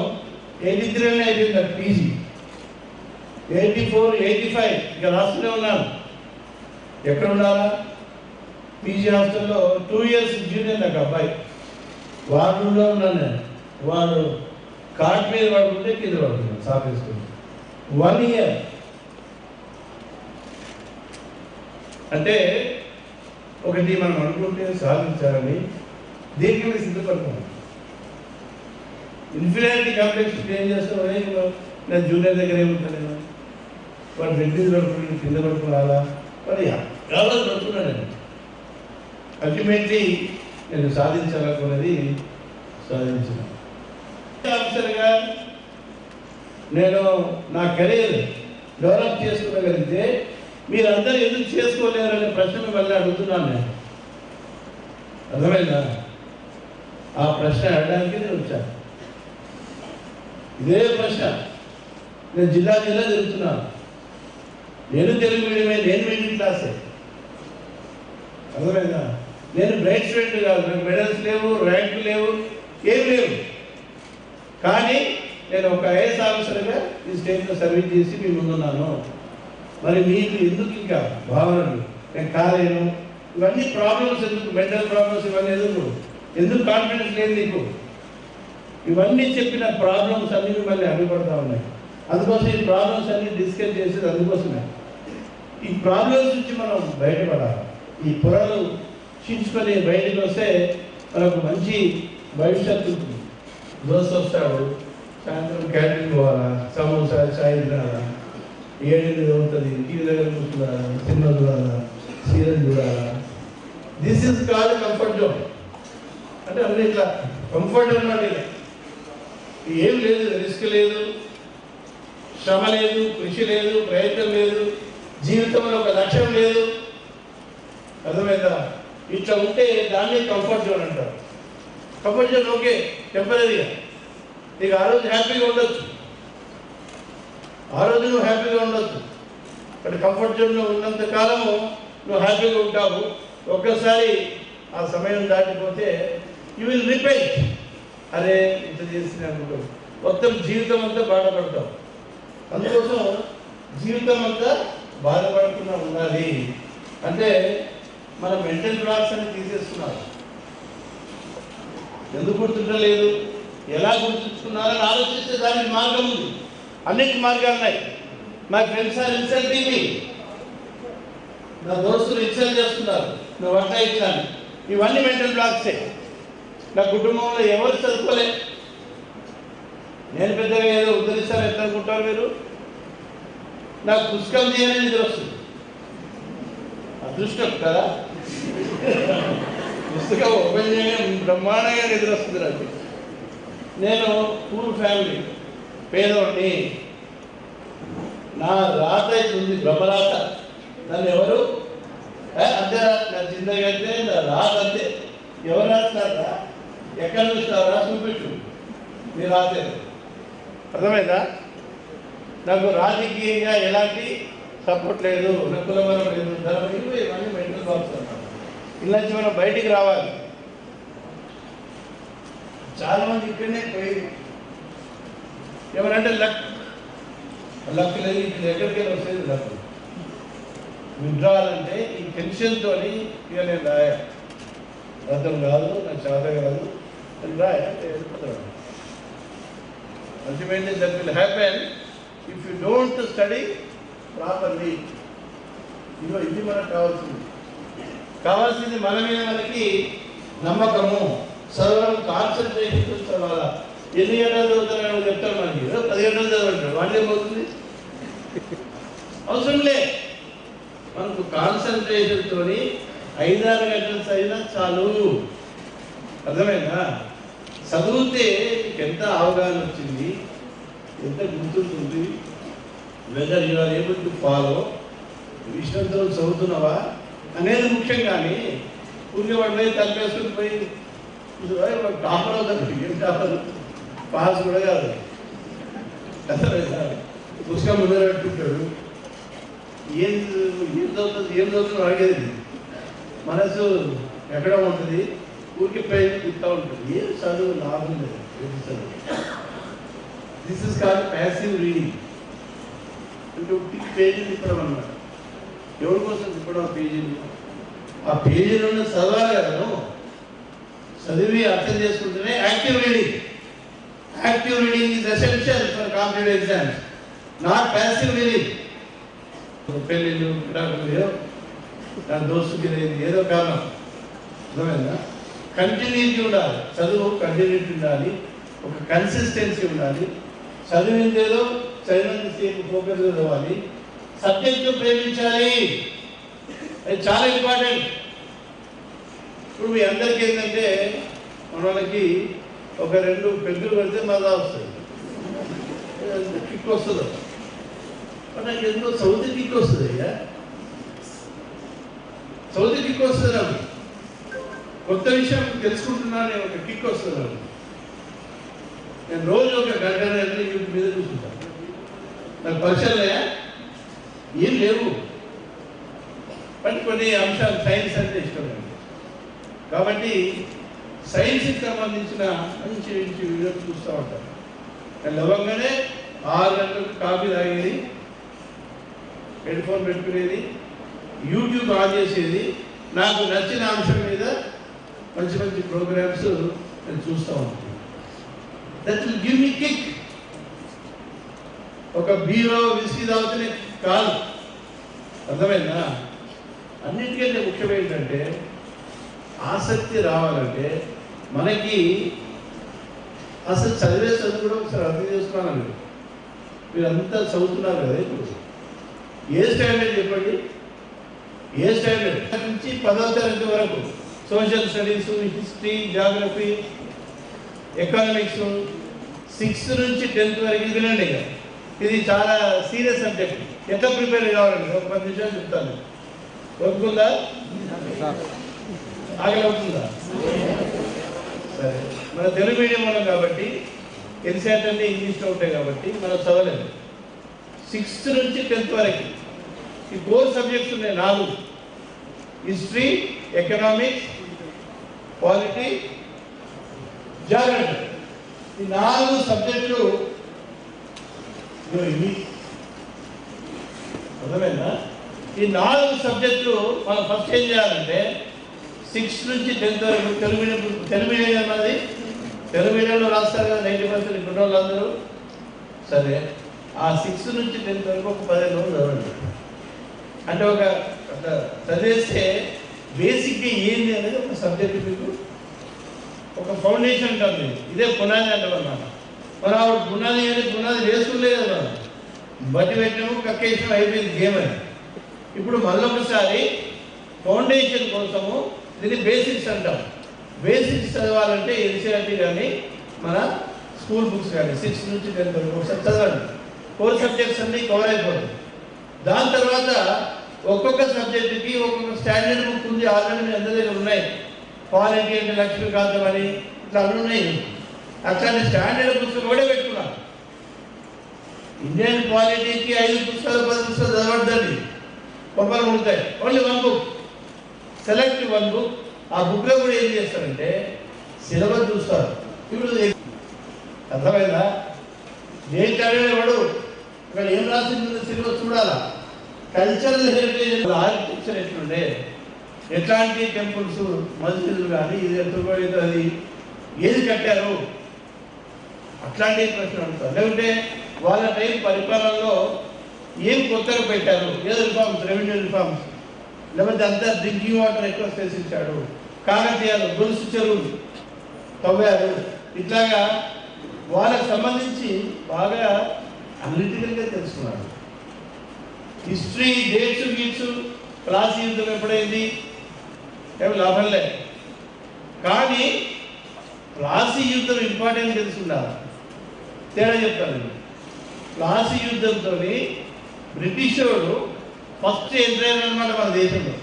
83 అయిపోయింది. నాకు పీజీ 84, 85 ఇక రాస్తూనే ఉన్నాను. ఎక్కడ ఉండాలా? పీజీ హాస్టల్లో 2 years జూనియర్ నాకు అబ్బాయి, వార్డులో ఉన్నాను నేను. వాడు కార్డ్ మీద పడుకుంటే కింద పడుతున్నాను సాఫ్ వేసుకుని. 1 year అంటే ఒకటి మనం అనుకుంటే సాధించాలని దేనికి మీద సిద్ధపడతాం. ఇన్ఫీరియారిటీ కాంప్లెక్స్ ఏం చేస్తాం, నేను జూనియర్ దగ్గర ఏముంటాను, వాడు రెడ్డి పడుకుని కింద పడుకున్నారా, మరి ఎవరు పడుకున్నాను. నేను అల్టిమేట్లీ నేను సాధించాలనుకున్నది సాధించిన. ఆఫీసర్గా నేను నా కెరీర్ డెవలప్ చేసుకోగలిగితే మీరందరూ ఎందుకు చేసుకోలేరనే ప్రశ్న మిమ్మల్ని అడుగుతున్నాను నేను. అర్థమైందా? ఆ ప్రశ్న అడగడానికి నేను వచ్చాను. ఇదే ప్రశ్న నేను జిల్లా తిరుగుతున్నాను. నేను తెలుగు మీడియమే, నేను మిడిల్ క్లాసే. అర్థమైందా? నేను బ్రైట్ స్టూడెంట్ కాదు, నాకు మెడల్స్ లేవు, ర్యాంకులు లేవు, ఏం లేవు. కానీ నేను ఒక ఐఏఎస్ ఆఫీసర్గా ఈ స్టేట్లో సర్వీస్ చేసి మీ ముందున్నాను. మరి మీకు ఎందుకు ఇంకా భావనలు, నేను కాలేను, ఇవన్నీ ప్రాబ్లమ్స్ ఎందుకు, మెంటల్ ప్రాబ్లమ్స్ ఇవన్నీ ఎందుకు కాన్ఫిడెన్స్ లేదు నీకు? ఇవన్నీ చెప్పిన ప్రాబ్లమ్స్ అన్నీ మిమ్మల్ని అడ్డుపడతా ఉన్నాయి. అందుకోసం ఈ ప్రాబ్లమ్స్ అన్నీ డిస్కస్ చేసేది అందుకోసమే. ఈ ప్రాబ్లమ్స్ నుంచి మనం బయటపడాలి. ఈ పొరలు చించుకొని బయటకు వస్తే మనకు మంచి భవిష్యత్తు ఉంటుంది. దోశ వస్తాడు, సాయంత్రం క్యాంటీన్ పోవాలా, సమోసా చాయ్ తినాలా, 7 అవుతుంది, టీవీ దగ్గర కూర్చున్నారా, సినిమా చూడాలా, సీరియల్ చూడాలా. This is called comfort zone. అంటే అన్ని ఇట్లా కంఫర్ట్ అన్నమాట. ఏం లేదు, రిస్క్ లేదు, శ్రమ లేదు, కృషి లేదు, ప్రయత్నం లేదు, జీవితంలో ఒక లక్ష్యం లేదు. అర్థమైందా? ఇట్లా ఉంటే దాన్ని కంఫర్ట్ జోన్ అంటారు. కంఫర్ట్ జోన్ ఓకే, టెంపరీగా. నీకు ఆ రోజు హ్యాపీగా ఉండొచ్చు, ఆ రోజు నువ్వు హ్యాపీగా ఉండొచ్చు. బట్ కంఫర్ట్ జోన్లో ఉన్నంత కాలము నువ్వు హ్యాపీగా ఉంటావు. ఒక్కసారి ఆ సమయం దాటిపోతే యూ విల్ రిపెంట్. అరే ఇంత చేసి అనుకుంటావు, మొత్తం జీవితం అంతా బాధపడతావు. అందుకోసం జీవితం అంతా బాధపడకుండా ఉండాలి. అంటే మన మెంటల్ బ్లాక్స్ అని తీసేస్తున్నారు. ఎందుకు గుర్తుంటలేదు, ఎలా గుర్తుంచుకున్నారని ఆలోచిస్తే దానికి మార్గం ఉంది. అన్నిటి మార్గాలు ఉన్నాయి. మా ఫ్రెండ్స్ ఆర్ ఇన్సల్టింగ్ మీ, నా దోస్తులు ఇన్సల్ట్ చేస్తున్నారు, నువ్వు అట్లా ఇచ్చాను. ఇవన్నీ మెంటల్ బ్లాక్సే. నా కుటుంబంలో ఎవరు చదువుకోలే, నేను పెద్దగా ఏదో ఉద్ధరిస్తాను ఎట్లా అనుకుంటారు మీరు? నాకు పుస్తకం తీయని నిద్ర వస్తుంది. అదృష్టం కదా, పుస్తకం ఓపెన్ చేయగానే బ్రహ్మాండంగా నిద్ర వస్తుంది నాకు. నేను పూర్ ఫ్యామిలీ, పేదవాడిని. నా రాత ఉంది, బ్రహ్మరాత. దాన్ని ఎవరు అంతే నా జిందగీ అంటే నా రాత అంతే. ఎవరు రాస్తున్నారా? ఎక్కడ చూస్తారా? చూపించు మీ రాతే. అర్థమైందా? నాకు రాజకీయంగా ఎలాంటి సపోర్ట్ లేదు, నాకు కులబలం లేదు, ధర్మం ఇవన్నీ మెంటల్ బాక్స్ అన్నమాట. ఇలా నుంచి మనం బయటికి రావాలి. చాలా మంది ఇక్కడనే పోయి ఎవరంటే లక్ లేదు, ఇక్కడ ఎక్కడికి వస్తుంది లక్. విడ్రావల్ అంటే ఈ టెన్షన్తో ఇక నేను రాయా, అర్థం కాదు, నాకు చేత కాదు అని రాయా వెళ్ళిపోతాను. Ultimately that will happen if you don't study properly. ఇదిగో ఇది మనకు కావాల్సింది మన మీద మనకి నమ్మకము, చదవడం, కాన్సన్ట్రేషన్ చదవాలా. ఎన్ని గంటలు చదువుతారని చెప్తారు మనకి, 10 గంటలు చదవంటారు, వాళ్ళు ఏమవుతుంది? అవసరం లే. మనకు కాన్సన్ట్రేషన్తో 5-6 గంటలు చదివినా చాలు. అర్థమైందా? చదివితే నీకు ఎంత అవగాహన వచ్చింది, ఎంత గుర్తుంటుంది, whether you are able to follow, ఇష్టంతో చదువుతున్నావా అనేది ముఖ్యం. కానీ ఊరికే వాడు పోయి తలపేసుకుని పోయి టాపర్ అవుతాడు. ఏం టాపర్? పాస్ కూడా కాదు. అర్థమైందా? పుస్తకం ముందర పెట్టుకుంటాడు. ఏం చదువుతున్నా అడిగేది మనసు ఎక్కడ ఉంటుంది, ఊరికి పైన తిప్పుతూ ఉంటుంది. ఏం చదువు లాభం లేదు. This is called passive reading. అంటే ఒక పేజీలు తిప్పడం అన్నమాట. ఎవరి కోసం తిప్పడం? పేజీలు. ఆ పేజీలను చదవాలి కదా, చదివి అర్థం చేసుకుంటేనే active reading. Active reading is essential for competitive exams, not passive reading. పెళ్ళిళ్ళు, విడాకులు, నా దోస్తుకి ఏదో కారణం. అర్థమైందా? కంటిన్యూటీ ఉండాలి, చదువు కంటిన్యూటీ ఉండాలి, ఒక కన్సిస్టెన్సీ ఉండాలి. చదివిందేదో చదివినంతసేపు ఫోకస్ చదవాలి. సబ్జెక్టు ప్రేమించాలి, అది చాలా ఇంపార్టెంట్. ఇప్పుడు మీ అందరికీ ఏంటంటే మన వాళ్ళకి ఒక 2 పెగ్గులు పెడితే మజా వస్తుంది, కిక్ వస్తుంది. నాకు ఎందుకో సౌత్ కిక్ వస్తుంది. అయ్యా సౌత్ కిక్ వస్తుంది, నాకు కొత్త విషయం తెలుసుకుంటున్నాను, నేను ఒక కిక్ వస్తుంది నాకు. నేను రోజు ఒక గంట యూట్యూబ్ మీద చూసుకుంటాను. నాకు పరీక్షలే ఏం లేవు, బట్ కొన్ని అంశాలు సైన్స్ అంటే ఇష్టం లేదు. కాబట్టి సైన్స్కి సంబంధించిన మంచి మంచి వీడియోలు చూస్తూ ఉంటాను. నేను లవంగానే 6 గంటలకు కాఫీ తాగేది, హెడ్ ఫోన్ పెట్టుకునేది, యూట్యూబ్ ఆన్ చేసేది, నాకు నచ్చిన అంశం మీద మంచి మంచి ప్రోగ్రామ్స్ నేను చూస్తూ ఉంటాను. That will give me kick. ఒక బీరో విస్కీ తాగుతూనే కాదు. అర్థమైందా? అన్నిటికంటే ముఖ్యం ఏంటంటే ఆసక్తి రావాలంటే మనకి అసలు చదివే చదువు కూడా ఒకసారి అర్థం చేసుకోవాలండి. మీరు అంతా చదువుతున్నారు కదా, ఇప్పుడు ఏ స్టాండర్డ్ చెప్పండి? ఏ స్టాండర్డ్ నుంచి 10వ తరగతి వరకు social studies, history, geography, economics, 6th నుంచి 10th వరకు వినండి. ఇది చాలా సీరియస్ సబ్జెక్ట్. ఎట్లా ప్రిపేర్ కావాలండి ఒక 10 నిమిషాలు చెప్తాను. ఒప్పుకుందా? ఆగలి అవుతుందా? సరే, మన తెలుగు మీడియం వాళ్ళం కాబట్టి ఎన్సీఆర్టీ అంటే ఇంగ్లీష్లో ఉంటాయి కాబట్టి మనం చదవలేదు. 6th నుంచి 10th వరకు ఈ 4 సబ్జెక్ట్స్ ఉన్నాయి, 4: హిస్టరీ, ఎకనామిక్స్, పాలిటీ, జాగ్రఫీ. ఈ 4 సబ్జెక్టులు ఇవి. అర్థమైందా? ఈ 4 సబ్జెక్టులు మనం ఫస్ట్ ఏం చేయాలంటే 6th నుంచి 10th వరకు తెలుగు మీడియం అన్నది తెలుగు మీడియంలో రాస్తారు కదా 90% ఇప్పుడు వాళ్ళందరూ. సరే, ఆ 6th నుంచి 10th వరకు ఒక 15 రోజులు చదవండి. అంటే ఒక చదివేస్తే బేసిక్గా ఏంది అనేది ఒక సబ్జెక్ట్ మీకు ఒక ఫౌండేషన్ ఉంటుంది. ఇదే పునాది అంటాం అన్నమాట. మరి ఆవిడ పునాది అనేది పునాది వేసుకులేదు కదా, బట్టి పెట్టినాము, కక్కేసాము, అయిపోయింది గేమ్ అని. ఇప్పుడు మళ్ళొకసారి ఫౌండేషన్ కోసము దీన్ని బేసిక్స్ అంటాం. బేసిక్స్ చదవాలంటే ఎన్సీఆర్టీ కానీ మన స్కూల్ బుక్స్ కానీ 6th నుంచి 10th వరకు ఒకసారి చదవండి. కోర్ సబ్జెక్ట్స్ అన్నీ కవర్ అయిపోతాయి. దాని తర్వాత ఒక్కొక్క సబ్జెక్టుకి ఒక్కొక్క స్టాండర్డ్ బుక్ ఉంది, ఆల్రెడీ మీ అందరి దగ్గర ఉన్నాయి. పాలిటీ అంటే లక్ష్మీకాంతం అని ఇట్లా అన్నీ ఉన్నాయి. అట్లాంటి స్టాండర్డ్ పుస్తకం కూడా పెట్టుకున్నాను. ఇండియన్ పాలిటీకి 5 పుస్తకాలు 10 పుస్తకాలు చదవద్దండి, కొబ్బరి ఉంటాయి. Only 1 book, select 1 book. ఆ బుక్లో కూడా ఏం చేస్తారంటే సిలబస్ చూస్తారు. ఇప్పుడు అర్థమైందా? దేని చదివేవాడు ఇక్కడ ఏం రాసింది సిలబస్ చూడాలా. కల్చరల్ హెరిటేజ్ ఆర్కిటెక్చర్ ఎట్లుండే, ఎట్లాంటి టెంపుల్స్ మసీదులు కానీ ఇది ఎత్తుబడి ఏది కట్టారు, అట్లాంటి ప్రశ్న అడుగుతారు. లేకుంటే వాళ్ళ టైం పరిపాలనలో ఏం కొత్తగా పెట్టారు, ఏదో రిఫార్మ్స్, రెవెన్యూ రిఫార్మ్స్, లేకపోతే అంతా డ్రింకింగ్ వాటర్ ఎక్కువ చేసించాడు, కాకతీయాలు గొలుసు చెరువులు తవ్వారు. ఇట్లాగా వాళ్ళకి సంబంధించి బాగా అనలిటికల్గా తెలుసుకున్నారు. హిస్టరీ డేట్స్ గీట్స్ ప్లాసీ యుద్ధం ఎప్పుడైంది ఏమి లాభం లేదు. కానీ ప్లాసీ యుద్ధం ఇంపార్టెంట్ తెలుసుకుంటారు. తేడా చెప్తాను. ప్లాసీ యుద్ధంతో బ్రిటిష్ వాడు ఫస్ట్ ఎంటర్ అన్నమాట మన దేశంలో.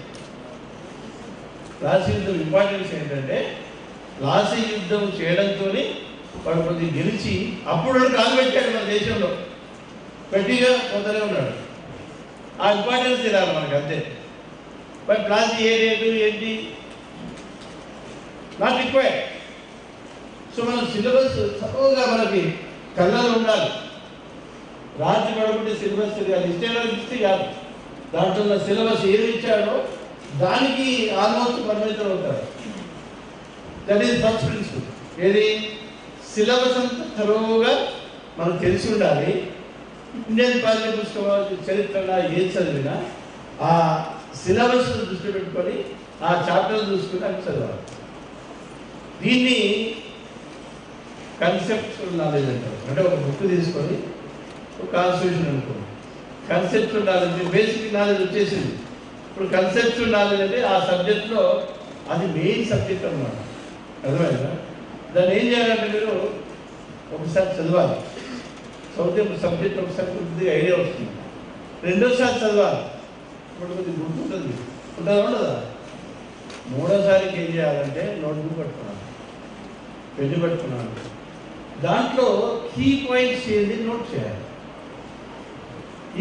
ప్లాసీ యుద్ధం ఇంపార్టెన్స్ ఏంటంటే ప్లాసీ యుద్ధం చేయడంతో వాడు కొద్దిగా గెలిచి అప్పుడు కాలు పెట్టాడు మన దేశంలో, గట్టిగా పోతూనే ఉన్నాడు. ఆ ఇంపార్టెన్స్ తెలియాలి మనకు, అంతే. మరి ప్లాసీ ఏ రేటు ఏంటి నాట్ రిక్వైర్డ్. సో మనం సిలబస్ చక్కగా మనకి కళ్ళలో ఉండాలి. రాత్రి పడకుంటే సిలబస్ తెలియాలి. ఇస్తే కాదు, దాంట్లో ఉన్న సిలబస్ ఏది ఇచ్చాడో దానికి ఆల్మోస్ట్ పరిమితం అవుతారు. That is first principle. ఏది సిలబస్ అంతా తరువుగా మనకు తెలిసి ఉండాలి. ఇండియన్ పాలిటీ పుస్తకం చరిత్రగా ఏది చదివినా ఆ సిలబస్ దృష్టి పెట్టుకొని ఆ చాప్టర్ చూసుకుని అది చదవాలి. దీన్ని కన్సెప్చువల్ నాలెడ్జ్ అంటారు. అంటే ఒక బుక్ తీసుకొని ఒక కాన్స్టిట్యూషన్ అనుకోండి, కన్సెప్చువల్ నాలెడ్జ్, బేసిక్ నాలెడ్జ్ వచ్చేసింది. ఇప్పుడు కన్సెప్చువల్ నాలెడ్జ్ అంటే ఆ సబ్జెక్ట్లో అది మెయిన్ సబ్జెక్ట్ అన్నమాట. అర్థమైందా? దాన్ని ఏం చేయాలంటే మీరు ఒకసారి చదవాలి. చదివితే సబ్జెక్ట్ ఒకసారి కొద్దిగా ఐడియా వస్తుంది. రెండోసారి చదవాలి, ఇప్పుడు కొద్దిగా గుర్తుంటుంది. ఉంటుందా ఉండదా? మూడోసారికి ఏం చేయాలంటే నోట్బుక్ పట్టుకున్నాను, పెన్ను పట్టుకున్నాను, దాంట్లో కీ పాయింట్స్ ఏంది నోట్ చేయాలి.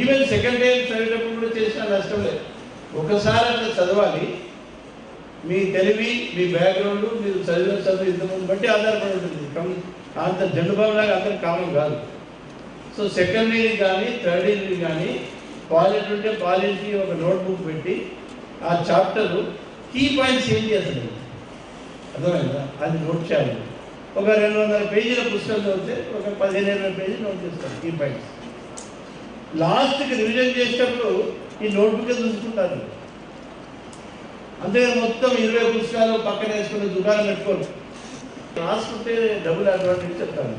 ఈవెన్ సెకండ్ టైం చదివేటప్పుడు కూడా చేసిన నష్టం లేదు. ఒకసారి అట్లా చదవాలి. మీ తెలివి, మీ బ్యాక్గ్రౌండ్, మీరు చదివిన చదువు ఇంతమంది బట్టి ఆధారపడి ఉంటుంది. అంత జెండుబాబులాగా అందరూ కామన్ కాదు. సో సెకండ్ ఇయర్ కానీ థర్డ్ ఇయర్ కానీ పాలిటీ ఉంటే పాలిటీ ఒక నోట్బుక్ పెట్టి ఆ చాప్టరు కీ పాయింట్స్ ఏం చేస్తుంది అర్థమైందా, అది నోట్ చేయాలి. ఒక 200 పేజీల పుస్తకం చదివితే ఒక 15-20 పేజీలు నోట్ చేస్తారు కీ పాయింట్స్. లాస్ట్కి రివిజన్ చేసేటప్పుడు ఈ నోట్బుక్ చూసుకుంటారు. అంతేగాని మొత్తం 20 పుస్తకాలు పక్కన వేసుకుని దుకాణం పెట్టుకోరు. రాసుకుంటే డబుల్ అడ్వాంటేజ్ చెప్తాను.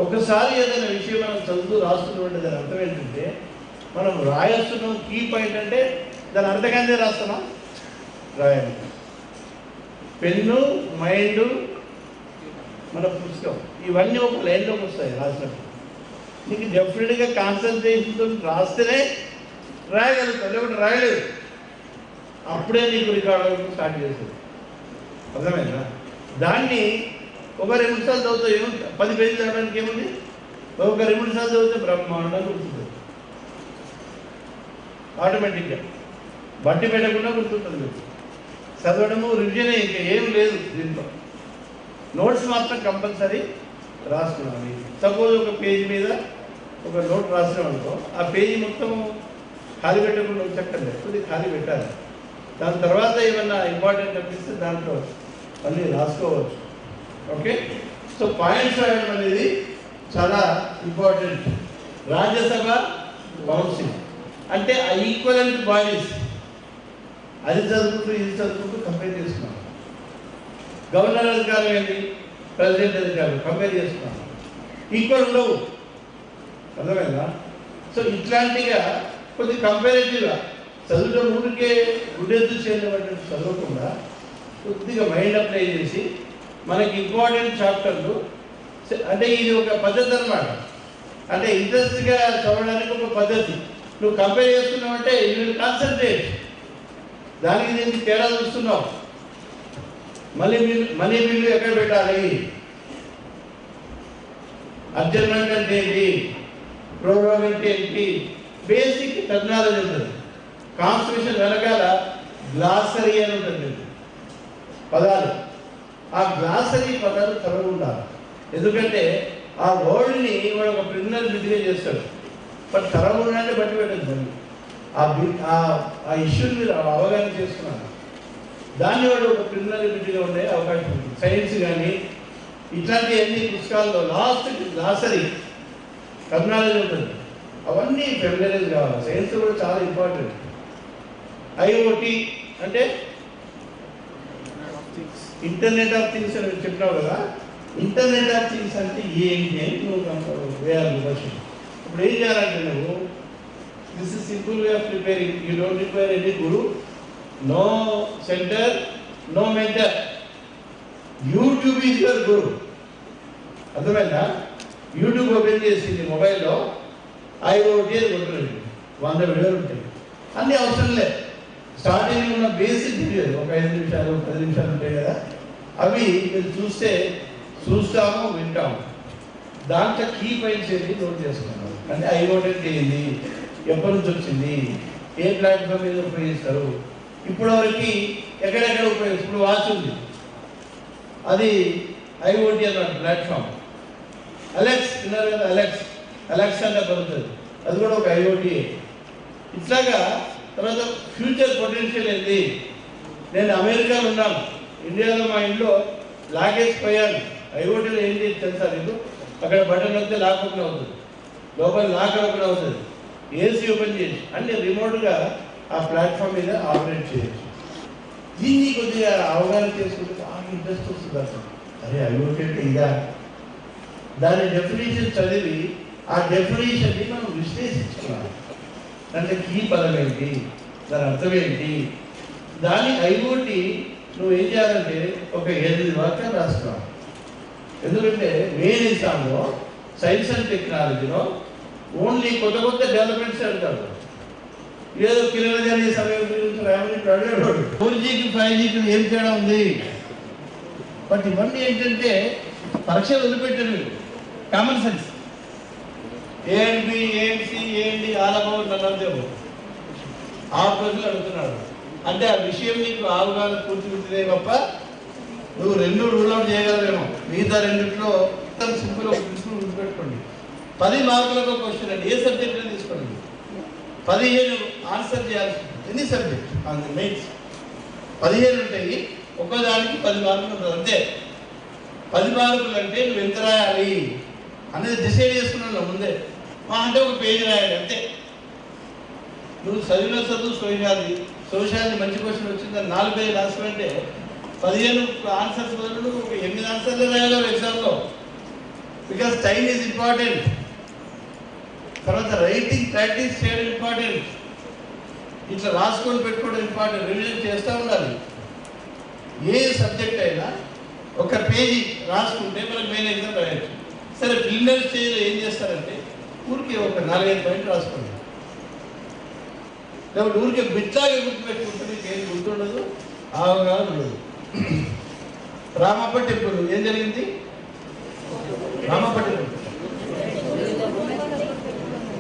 ఒకసారి ఏదైనా విషయం మనం చదువుతూ రాస్తున్నటువంటి దాని అర్థం ఏంటంటే మనం రాయేస్తున్నాం. కీ పాయింట్ అంటే దాని అర్థంగానే రాస్తున్నాం, రాయాలి. పెన్ను, మైండ్, మన పుస్తకం ఇవన్నీ ఒక లైన్లోకి వస్తాయి రాసినప్పుడు. నీకు డెఫినెట్గా కాన్సన్ట్రేషన్తో రాస్తేనే రాయగలుగుతావు, లేకపోతే రాయలేదు. అప్పుడే నీకు రికార్డు స్టార్ట్ చేస్తుంది. అర్థమైందా? దాన్ని ఒక 2 నిమిషాలు చదువుతావు, ఏముంది 10 పేజీలు చదవడానికి ఏముంది? ఒక 2 నిమిషాలు చదివితే బ్రహ్మాండంగా గుర్తుంది. ఆటోమేటిక్గా బట్టి పెట్టకుండా గుర్తుంటుంది మీకు. చదవడము రివిజన్ ఇంకా ఏం లేదు దీంట్లో. నోట్స్ మాత్రం కంపల్సరీ రాసుకున్నాను. సపోజ్ ఒక పేజీ మీద ఒక నోట్ రాసినాం అనుకో, ఆ పేజీ మొత్తం ఖాళీ పెట్టకుండా ఉంచక్కర్లేదు, కొద్దిగా ఖాళీ పెట్టాలి. దాని తర్వాత ఏమన్నా ఇంపార్టెంట్ అనిపిస్తే దాంట్లో మళ్ళీ రాసుకోవచ్చు. ఓకే, సో పాయింట్స్ రాయడం అనేది చాలా ఇంపార్టెంట్. రాజ్యసభ, కౌన్సిల్ అంటే ఆ ఈక్వలెంట్ బాడీస్, అది చదువుకుంటూ ఇది చదువుకుంటూ కంపేర్ చేసుకున్నాం. గవర్నర్ అధికారం ఏంటి, ప్రెసిడెంట్ అధికారం కంపేర్ చేసుకున్నాం, ఈక్వల్ ఉండవు. అర్థమైందా? సో ఇట్లాంటిగా కొద్ది కంపారిటివ్గా చదువులో ఊరికే గుడ్డెద్దు చేయడం చదవకుండా కొద్దిగా మైండ్ అప్లై చేసి మనకి ఇంపార్టెంట్ చాప్టర్లు, అంటే ఇది ఒక పద్ధతి అన్నమాట. అంటే ఇంట్రెస్ట్గా చదవడానికి ఒక పద్ధతి. నువ్వు కంపేర్ చేస్తున్నావు అంటే యూ విల్ కాన్సన్ట్రేట్. దానికి దీనికి తేడా చూస్తున్నావు. మనీ బిల్లు ఎక్కడ పెట్టాలి, అడ్జస్ట్మెంట్ అంటే ఏంటి, ప్రోగ్రామ్ అంటే ఏంటి, బేసిక్ టెక్నాలజీ ఉంటుంది. కాన్స్టిట్యూషన్ వెనకాల గ్లాసరీ అని ఉంటుంది పదాలు. ఆ గ్లాసరీ పదాలు చదువు ఉండాలి. ఎందుకంటే ఆ వర్డ్ని వాడు ఒక క్రిమినల్ బిడ్గా చేస్తాడు. బట్ చదవడాన్ని బట్టి పెట్టదు. ఆ ఇష్యూని మీరు అవగాహన చేసుకున్నారు, దాన్ని వాడు ఒక క్రిమినల్ బిడ్గా ఉండే అవకాశం ఉంటుంది. సైన్స్ కానీ ఇట్లాంటి అన్ని పుస్తకాల్లో లాస్ట్ గ్లాసరీ టెక్నాలజీ ఉంటుంది. అవన్నీ ఫెమిలరైజ్ కావాలి. సైన్స్ కూడా చాలా ఇంపార్టెంట్. ఐఓటీ అంటే ఇంటర్నెట్ ఆఫ్ థింగ్స్ అని చెప్పినావు కదా. ఇంటర్నెట్ ఆఫ్ థింగ్స్ అంటే ఏంటి అని నువ్వు వేయాలి క్వశ్చన్. ఇప్పుడు ఏం చేయాలంటే నువ్వు this is simple way of preparing. You don't require any guru, no centre, no mentor. YouTube is your guru. అర్థమైందా? యూట్యూబ్ ఓపెన్ చేసింది మొబైల్లో, ఐఓటీ అని కొట్టుకోండి, 100 వీడియోలు ఉంటాయి. అన్నీ అవసరం లేదు. స్టార్టింగ్ ఉన్న బేసిక్ వీడియోలు ఒక 5 నిమిషాలు 10 నిమిషాలు ఉంటాయి కదా, అవి మీరు చూస్తాము వింటాము. దాంట్లో కీ పాయింట్స్ ఏంటి నోట్ చేసుకున్నాము. అంటే ఐఓటీ అంటే ఏంది, ఎప్పటి నుంచి వచ్చింది, ఏ ప్లాట్ఫామ్ మీద ఉపయోగిస్తారు, ఇప్పటివరకు ఎక్కడెక్కడ ఉపయోగిస్తారు. ఇప్పుడు వాచ్ ఉంది, అది ఐఓటీ అన్నమాట ప్లాట్ఫామ్. అలెక్స్ విన్నారు కదా, అలెక్స్ అంటే పడుతుంది, అది కూడా ఒక ఐఓటీ. ఇట్లాగా తర్వాత ఫ్యూచర్ పొటెన్షియల్ ఏంది. నేను అమెరికాలో ఉన్నాను, ఇండియాలో మా ఇంట్లో లాగేజ్ పోయాను. ఐఓటీలో ఏంటి తెలుసా నీకు? అక్కడ బటన్ వస్తే లాక్ ఓపెన్ అవుతుంది, లోపల లాక్ ఓపెన్ అవుతుంది, ఏసీ ఓపెన్ చేసి అన్ని రిమోట్గా ఆ ప్లాట్ఫామ్ మీద ఆపరేట్ చేయొచ్చు. దీన్ని కొద్దిగా అవగాహన చేసుకుంటే బాగా ఇంట్రెస్ట్ వస్తుంది. అసలు అరే ఐఓటీ అంటే ఇదా, దాని డెఫినేషన్ చదివి ఆ డెఫినేషన్ని మనం విశ్లేషించుకున్నాం. అంటే కీ పదం ఏంటి, దాని అర్థం ఏంటి, దాని ఐఓటీ నువ్వు ఏం చేయాలంటే ఒక 8 వాక్యాలు రాస్తున్నావు. ఎందుకంటే మెయిన్ ఎగ్జామ్లో సైన్స్ అండ్ టెక్నాలజీలో ఓన్లీ కొత్త డెవలప్మెంట్స్ అంటారు. ఏదో కిలోమీటర్ సమయం గురించి అడిగాడు 4Gకి 5Gకి ఏం తేడా ఉంది. బట్ ఇవన్నీ ఏంటంటే పరీక్షలు వదిలిపెట్టారు మీరు, common sense. AMB AMC AMD all about నన్ను ఆ ప్రజలు అడుగుతున్నాడు. అంటే ఆ విషయం నీకు అవగాహన పూర్తి ఉంటుందే తప్ప నువ్వు 2 రూల్ అవుట్ చేయగలవేమో. మిగతా 2లో సింపుల్ ఒక ప్రిన్సిపల్ గుర్తుపెట్టుకోండి. 10 మార్కులకు క్వశ్చన్ అండి, ఏ సబ్జెక్ట్లో తీసుకోండి, 15 ఆన్సర్ చేయాల్సి ఉంటుంది. ఎన్ని సబ్జెక్ట్ అందు మెయిన్స్ 15 ఉంటాయి, ఒక్కోదానికి 10 మార్కులు ఉంటుంది అంతే. 10 మార్కులు అంటే నువ్వు ఎంత రాయాలి అనేది డిసైడ్ చేసుకున్నాను ముందే. అంటే ఒక పేజీ రాయాలి అంతే. నువ్వు చదివిన చదువు సోషాలజీ మంచి క్వశ్చన్ వచ్చిందని 4 పేజీలు రాసుకుంటే 15 ఆన్సర్స్ బదులు ఒక 8 ఆన్సర్లు రాయగలవు ఎగ్జామ్లో. Because time is important. తర్వాత రైటింగ్ ప్రాక్టీస్ చేయడం ఇంపార్టెంట్. ఇట్లా రాసుకొని పెట్టుకోవడం ఇంపార్టెంట్. రివిజన్ చేస్తూ ఉండాలి. ఏ సబ్జెక్ట్ అయినా ఒక పేజీ రాసుకుంటే మనకు మెయిన్ ఎగ్జామ్ రాయొచ్చు. సరే ప్రిలిమినరీ స్టేజ్లో ఏం చేస్తారంటే ఊరికి ఒక 4-5 పాయింట్లు రాసుకోండి. లేకపోతే ఊరికే బిట్లాగా గుర్తుపెట్టుకుంటే మీకు ఏం గుర్తుండదు, అవగాహన ఉండదు. రామప్ప టెంపుల్ ఏం జరిగింది? రామప్ప టెంపుల్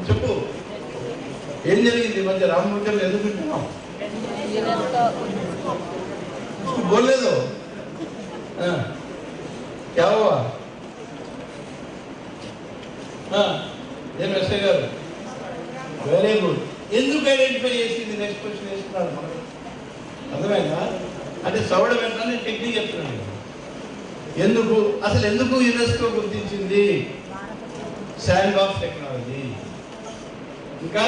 చెప్పు, ఏం జరిగింది? మధ్య రామమూర్తి ఎందుకు వింటున్నాం? బోల్లేదు क्या हुआ? ఏం ఎస్ఐ గారు వెరీ గుడ్. ఎందుకు ఐడెంటిఫై చేసింది? నెక్స్ట్ క్వశ్చన్ వేస్తున్నారు మనకు. అర్థమైందా? అంటే చదవడం వెంటనే టెక్నిక్ చెప్తున్నాను. ఎందుకు అసలు ఎందుకు యునెస్కో గుర్తించింది? Sand box technology. ఇంకా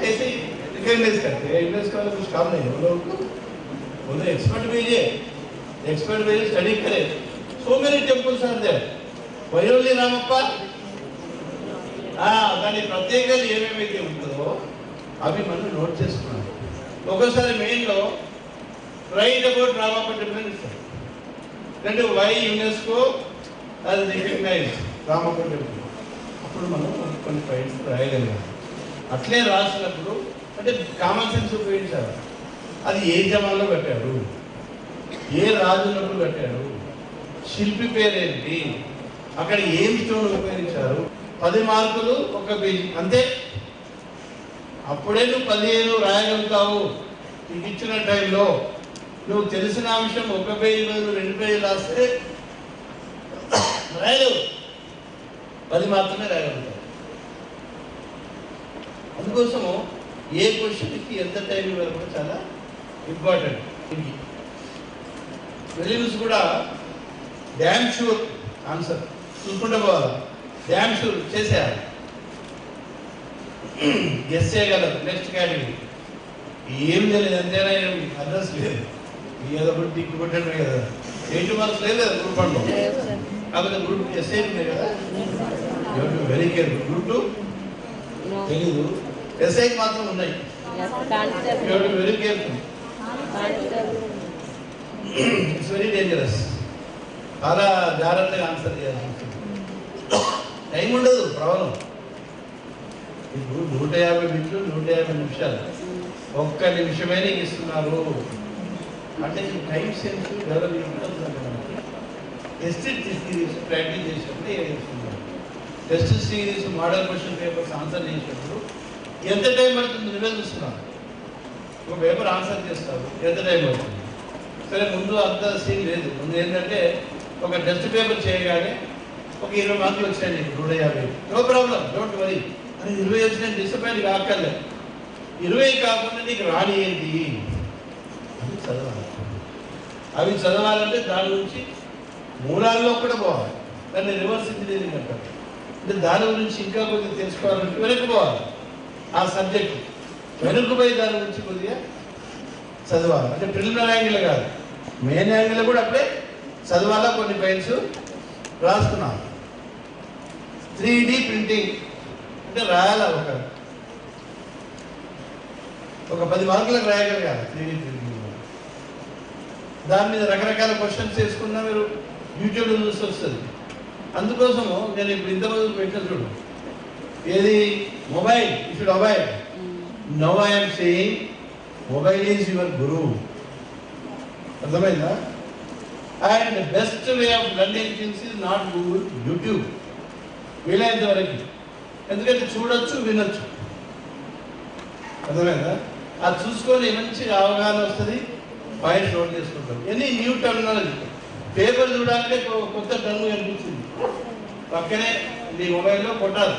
ऐसे ही रिकॉग्नाइज करते हैं। यूनेस्को वाले कुछ काम नहीं है, वो लोग बोले एक्सपर्ट भेजिए, एक्सपर्ट भेजिए, स्टडी करे. So many temples are there. Why only Ramappa? దాని ప్రత్యేకతలు ఏమేమైతే ఉంటుందో అవి మనం నోట్ చేసుకున్నాం. ఒకసారి మెయిన్లో రైట్ అబౌట్ రామాపట్నం అని ఇస్తారు. అంటే వై యునెస్కో అది రికగ్నైజ్ రామాపట్నం. అప్పుడు మనం కొన్ని పాయింట్స్ రాయగలిగాం. అట్లే రాసినప్పుడు అంటే కామన్ సెన్స్ ఉపయోగించాలి. అది ఏ జమాన్లో కట్టాడు, ఏ రాజున్నప్పుడు కట్టాడు, శిల్పి పేరేంటి, అక్కడ ఏం స్టోన్ ఉపయోగించారు. 10 మార్కులు ఒక పేజీ అంతే. అప్పుడే నువ్వు 15 రాయగలుగుతావు. నీకు ఇచ్చిన టైంలో నువ్వు తెలిసిన అంశం 1 పేజీ బదులు 2 పేజీలు రాస్తే రాయలేవు, 10 మాత్రమే రాయగలుగుతావు. అందుకోసము ఏ క్వశ్చన్కి ఎంత టైం ఇవ్వాలి చాలా ఇంపార్టెంట్. వెల్యూస్ కూడా డ్యామ్ షూర్ ఆన్సర్ చూసుకుంటే పోవాలి. డ్యామ్ షూర్ చేసేయాలి, గెస్ చేయగలరు. నెక్స్ట్ కేటగిరీ ఏం తెలియదు, అంతేనా, ఏం అడ్రస్ లేదు, ఏదో ఒకటి టిక్ కొట్టడమే కదా. 8 మార్క్స్ లేదు కదా గ్రూప్ 1లో, కాకపోతే గ్రూప్ ఎస్ఐ ఉన్నాయి కదా. Very careful. గ్రూప్ 2 తెలీదు, ఎస్ఐకి మాత్రం ఉన్నాయి. Very careful, it's very dangerous. చాలా జాగ్రత్తగా ఆన్సర్ చేయాల్సి ఉంటుంది. టైం ఉండదు, ప్రాబ్లం. ఇప్పుడు 150 బిట్లు 150 నిమిషాలు, 1 నిమిషమే నీకు ఇస్తున్నారు అంటే టైం సెన్స్ డెవలప్ ఉంటుంది. టెస్ట్ సిరీస్ ప్రాక్టీస్ చేసినప్పుడు ఏం చేస్తున్నారు, test series model question papers answer చేసినప్పుడు ఎంత టైం పడుతుంది నువ్వే చూస్తున్నావు. ఒక పేపర్ ఆన్సర్ చేస్తావు, ఎంత టైం పడుతుంది. సరే ముందు అంత సీన్ లేదు. ముందు ఏంటంటే ఒక టెస్ట్ పేపర్ చేయగానే ఒక 20 మార్కులు వచ్చాయి నీకు, 150, నో ప్రాబ్లం, డోంట్ వరీ. అని 20 వచ్చిన డిసప్పాయింట్ కాక్కర్లేదు. 20 కాకుండా నీకు రాని ఏంటి అది చదవాలి. అవి చదవాలంటే దాని గురించి మూలాల్లో కూడా పోవాలి. దాన్ని రివర్స్ ఇంజనీరింగ్ అంటారు. అంటే దాని గురించి ఇంకా కొద్దిగా తెలుసుకోవాలంటే వెనక్కి పోవాలి. ఆ సబ్జెక్ట్ వెనక్కి పోయి దాని గురించి కొద్దిగా చదవాలి. అంటే ప్రిలిమినరీ యాంగిల్ కాదు, మెయిన్ యాంగిల్ కూడా అప్పుడే చదవాలా. కొన్ని పాయింట్స్ రాసుకున్నాను. 3D ప్రింటింగ్ అంటే రాయాలా, ఒక 10 మార్కులకు రాయగలిగాలి 3D ప్రింటింగ్. దాని మీద రకరకాల క్వశ్చన్స్ చేసుకున్నా మీరు యూట్యూబ్లో చూసి వస్తుంది. అందుకోసము నేను ఇప్పుడు ఇంతమంది పెట్టిన చూడు, ఏది mobile, you should avoid. Now I'm saying mobile is your guru. అర్థమైందా? And best way of learning things is not Google, YouTube. వీలైనంత వరకు, ఎందుకంటే చూడొచ్చు, వినొచ్చు. అర్థమైందా? అది చూసుకొని మంచిగా అవగాహన వస్తుంది, పాయింట్స్ నోట్ చేసుకుంటాం. ఎనీ న్యూ టర్మినాలజీ పేపర్ చూడాలంటే కొత్త టర్మ్ కనిపించింది, పక్కనే మీ మొబైల్లో కొట్టాలి.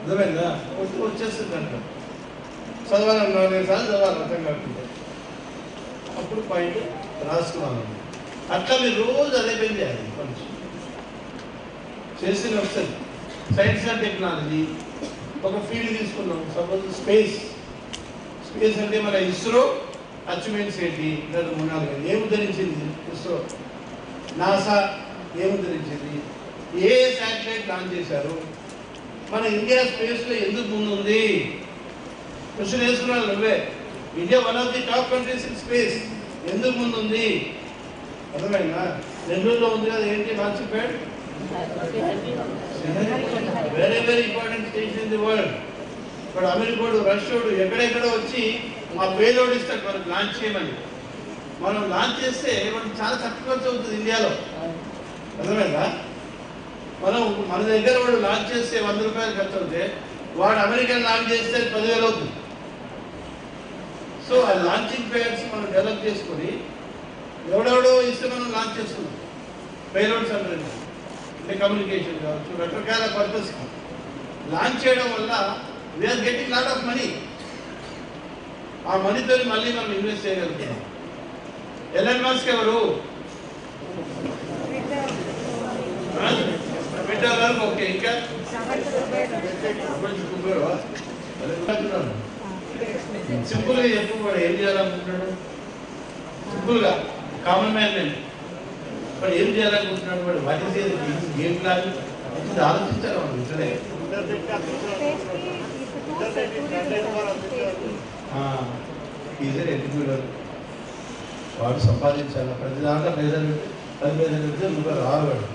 అర్థమైందా? వచ్చేస్తుంది అంట. చదవాలి 4 సార్లు చదవాలి అర్థం కాకుండా, అప్పుడు పాయింట్ రాసుకున్నాను. అట్లా మీరు రోజు అదే పని చేయాలి. కొంచెం చేసిన వస్తుంది. సైన్స్ అండ్ టెక్నాలజీ ఒక ఫీల్డ్ తీసుకున్నాం. Suppose space. స్పేస్ అంటే మన ఇస్రో అచీవ్మెంట్స్ ఏంటి, 3-4 ఏం ఉద్ధరించింది ఇస్రో, నాసా ఏం ఉద్ధరించింది, ఏ శాటిలైట్ లాంచ్ చేశారు, మన ఇండియా స్పేస్లో ఎందుకు ముందుంది. క్వశ్చన్ వేసుకున్నాను నువ్వే. India one of the top countries in space, ఎందుకు ముందుంది. అర్థమైందా? నెల్లూరులో ఉంది కదా, ఏంటి launch pad, very very important station in the world. ఇప్పుడు అమెరికాడు, రష్యాడు ఎక్కడెక్కడో వచ్చి మా పేలోడ్ ఇస్తాడు మనకు లాంచ్ చేయమని. మనం లాంచ్ చేస్తే మనకి చాలా తక్కువ ఖర్చు అవుతుంది ఇండియాలో. అర్థమైందా? మన దగ్గర వాడు లాంచ్ చేస్తే 100 రూపాయలు ఖర్చు అవుతే, వాడు అమెరికన్ లాంచ్ చేస్తే 10,000 అవుతుంది. సో ఆ లాంచింగ్ ప్యాడ్స్ మనం డెవలప్ చేసుకొని ఎవడెవడో ఇస్తే మనం లాంచ్ చేస్తున్నాం. పేలోడ్స్ అంటే కమ్యూనికేషన్ కావచ్చు, రకరకాల పర్పస్ లాంచ్ చేయడం వల్ల we are getting lot of money. ఆ మనీతో మళ్ళీ మనం ఇన్వెస్ట్ చేయగలుగుతున్నాం. ఎలాన్ మస్క్ ఎవరు? పెట్టారు. ఓకే, ఇంకా సింపుల్గా చెప్పు, వాడు ఏం చేయాలనుకుంటున్నాడు? సింపుల్గా కామన్ మ్యాన్ నేను వాడు ఏం చేయాలనుకుంటున్నాడు, వాడు వాటి గేమ్ ప్లాన్ ఆలోచించాలి. వాడు ఇట్లనే ఈజీ ఎగ్జిక్యూటర్ వాడు సంపాదించాలి, ప్రతి దాంట్లో పైసలు పెట్టి 10 పైసలు పెడితే రూపాయలు రావాడు.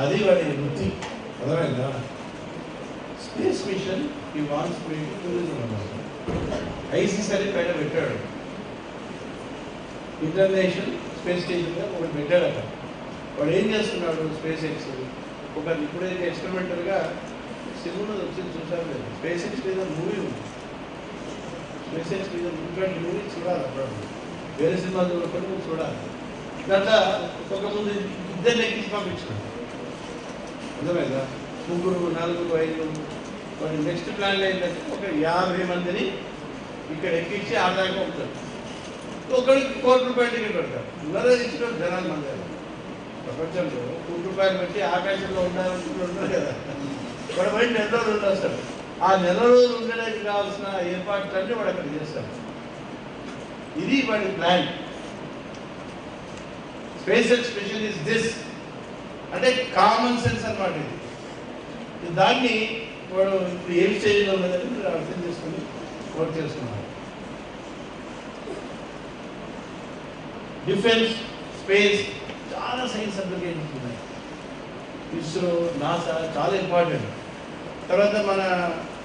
అది వాడి వృత్తి. అర్థమైందా? స్పేస్ మిషన్ ఈ వాన్స్ టూరిజం అన్నమాట. ఐసీసీ పైన పెట్టాడు, ఇంటర్నేషనల్ స్పేస్ స్టేషన్గా ఒకటి పెట్టాడు అక్కడ. వాడు ఏం చేస్తున్నాడు? స్పేస్ ఎక్స్ ఒక ఇప్పుడైతే ఎక్స్పెరిమెంటల్గా సినిమాలో వచ్చింది చూసారు లేదు, స్పేస్ ఎక్స్ మీద మూవీ ఉంది. స్పేస్ ఎక్స్ మీద ఇటువంటి మూవీ చూడాలి, అప్పుడు వేరే సినిమా చూడకుండా చూడాలి. దాంట్లో ఒక ముందు ఇద్దరిని ఎక్కించి పంపించినాడు. అర్థమైందా? 3, 4, 5 వాడి నెక్స్ట్ ప్లాన్లో ఏంటంటే ఒక 50 మందిని ఇక్కడ ఎక్కించి ఆ దాకా ఉంటారు. ఒకరికి ₹1 టికెట్ పెడతారు. ఇవ్వరే ఇచ్చిన జనాలు మంది ప్రపంచంలో ₹1 పెట్టి ఆకాశంలో ఉండాలనుకుంటున్నారు కదా. వాడు బయట నెల రోజులు ఉండొస్తాడు. ఆ నెల రోజులు ఉండడానికి కావాల్సిన ఏర్పాట్లన్నీ వాడు అక్కడ చేస్తాడు. ఇది వాడి ప్లాన్. స్పేస్ ఎక్స్పెషన్ ఇస్ దిస్ అంటే కామన్ సెన్స్ అన్నమాట. ఇది దాన్ని వాడు ఇప్పుడు ఏం స్టేజ్లో ఉన్నదని మీరు అర్థం చేసుకుని వర్క్ చేస్తున్నారు. డిఫెన్స్, స్పేస్ చాలా సైన్స్ అప్లికేషన్స్ ఉన్నాయి. ఇస్రో, నాసా చాలా ఇంపార్టెంట్. తర్వాత మన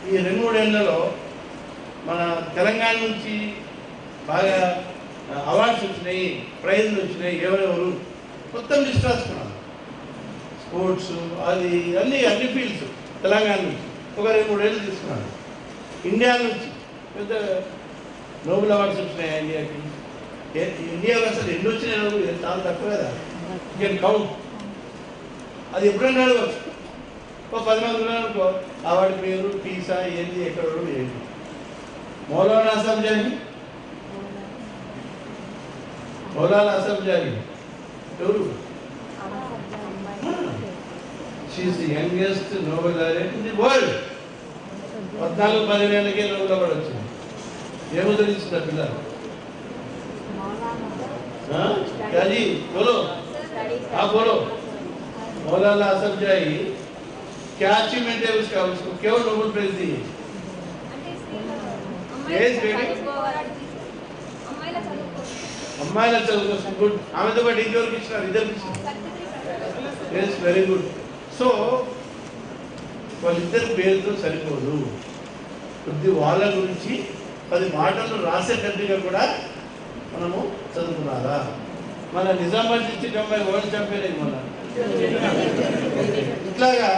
ఈ 2-3 ఏళ్లలో మన తెలంగాణ నుంచి బాగా అవార్డ్స్ వచ్చినాయి, ప్రైజులు వచ్చినాయి. ఎవరెవరు మొత్తం లిస్ట్ రాసుకున్నాను. స్పోర్ట్స్ అది అన్ని ఫీల్డ్స్ తెలంగాణ నుంచి ఒక 2-3 ఏళ్ళు తీసుకున్నాను. ఇండియా నుంచి పెద్ద నోబెల్ అవార్డ్స్ వచ్చినాయి ఇండియాకి. ఇండియాకి అసలు ఎన్ని వచ్చినాయి చాలా తక్కువ కదా, కెన్ కౌంట్. అది ఎప్పుడైనా అడగవచ్చు. ఒక 10 మంది ఉన్నారనుకో, ఆ వాడి పేరు, పీసా, ఏంటి, ఎక్కడ ఏంటి. మౌలానా ఆసఫ్ జాహీ, మౌలానా ఆసఫ్ జాహీ ఎవరు? She is the youngest Nobel laureate in the world. 14-15 ఏళ్ళకే నోబెల్ అవార్డు వచ్చింది. ఏమో తెలుస్తుంది పిల్లలు. क्या जी बोलो, आप बोलो. मौलाना आसफ जाही क्या अचीवमेंट है उसका, उसको क्यों नोबेल प्राइज दी? అమ్మాయిల చదువు గుడ్. ఆమెతో పాటు ఇంకెవరికి ఇచ్చినారు? ఇద్దరికి ఇచ్చినారు. Yes, very good. సో వాళ్ళిద్దరి పేరుతో సరిపోదు. కొద్ది వాళ్ళ గురించి 10 మాటలు రాసేటట్టుగా కూడా మనము చదువుకున్నారా? మన నిజామాబాద్ డిస్ట్రిక్ట్ అమ్మాయి వరల్డ్ ఛాంపియన్ అయింది మన. ఇట్లాగా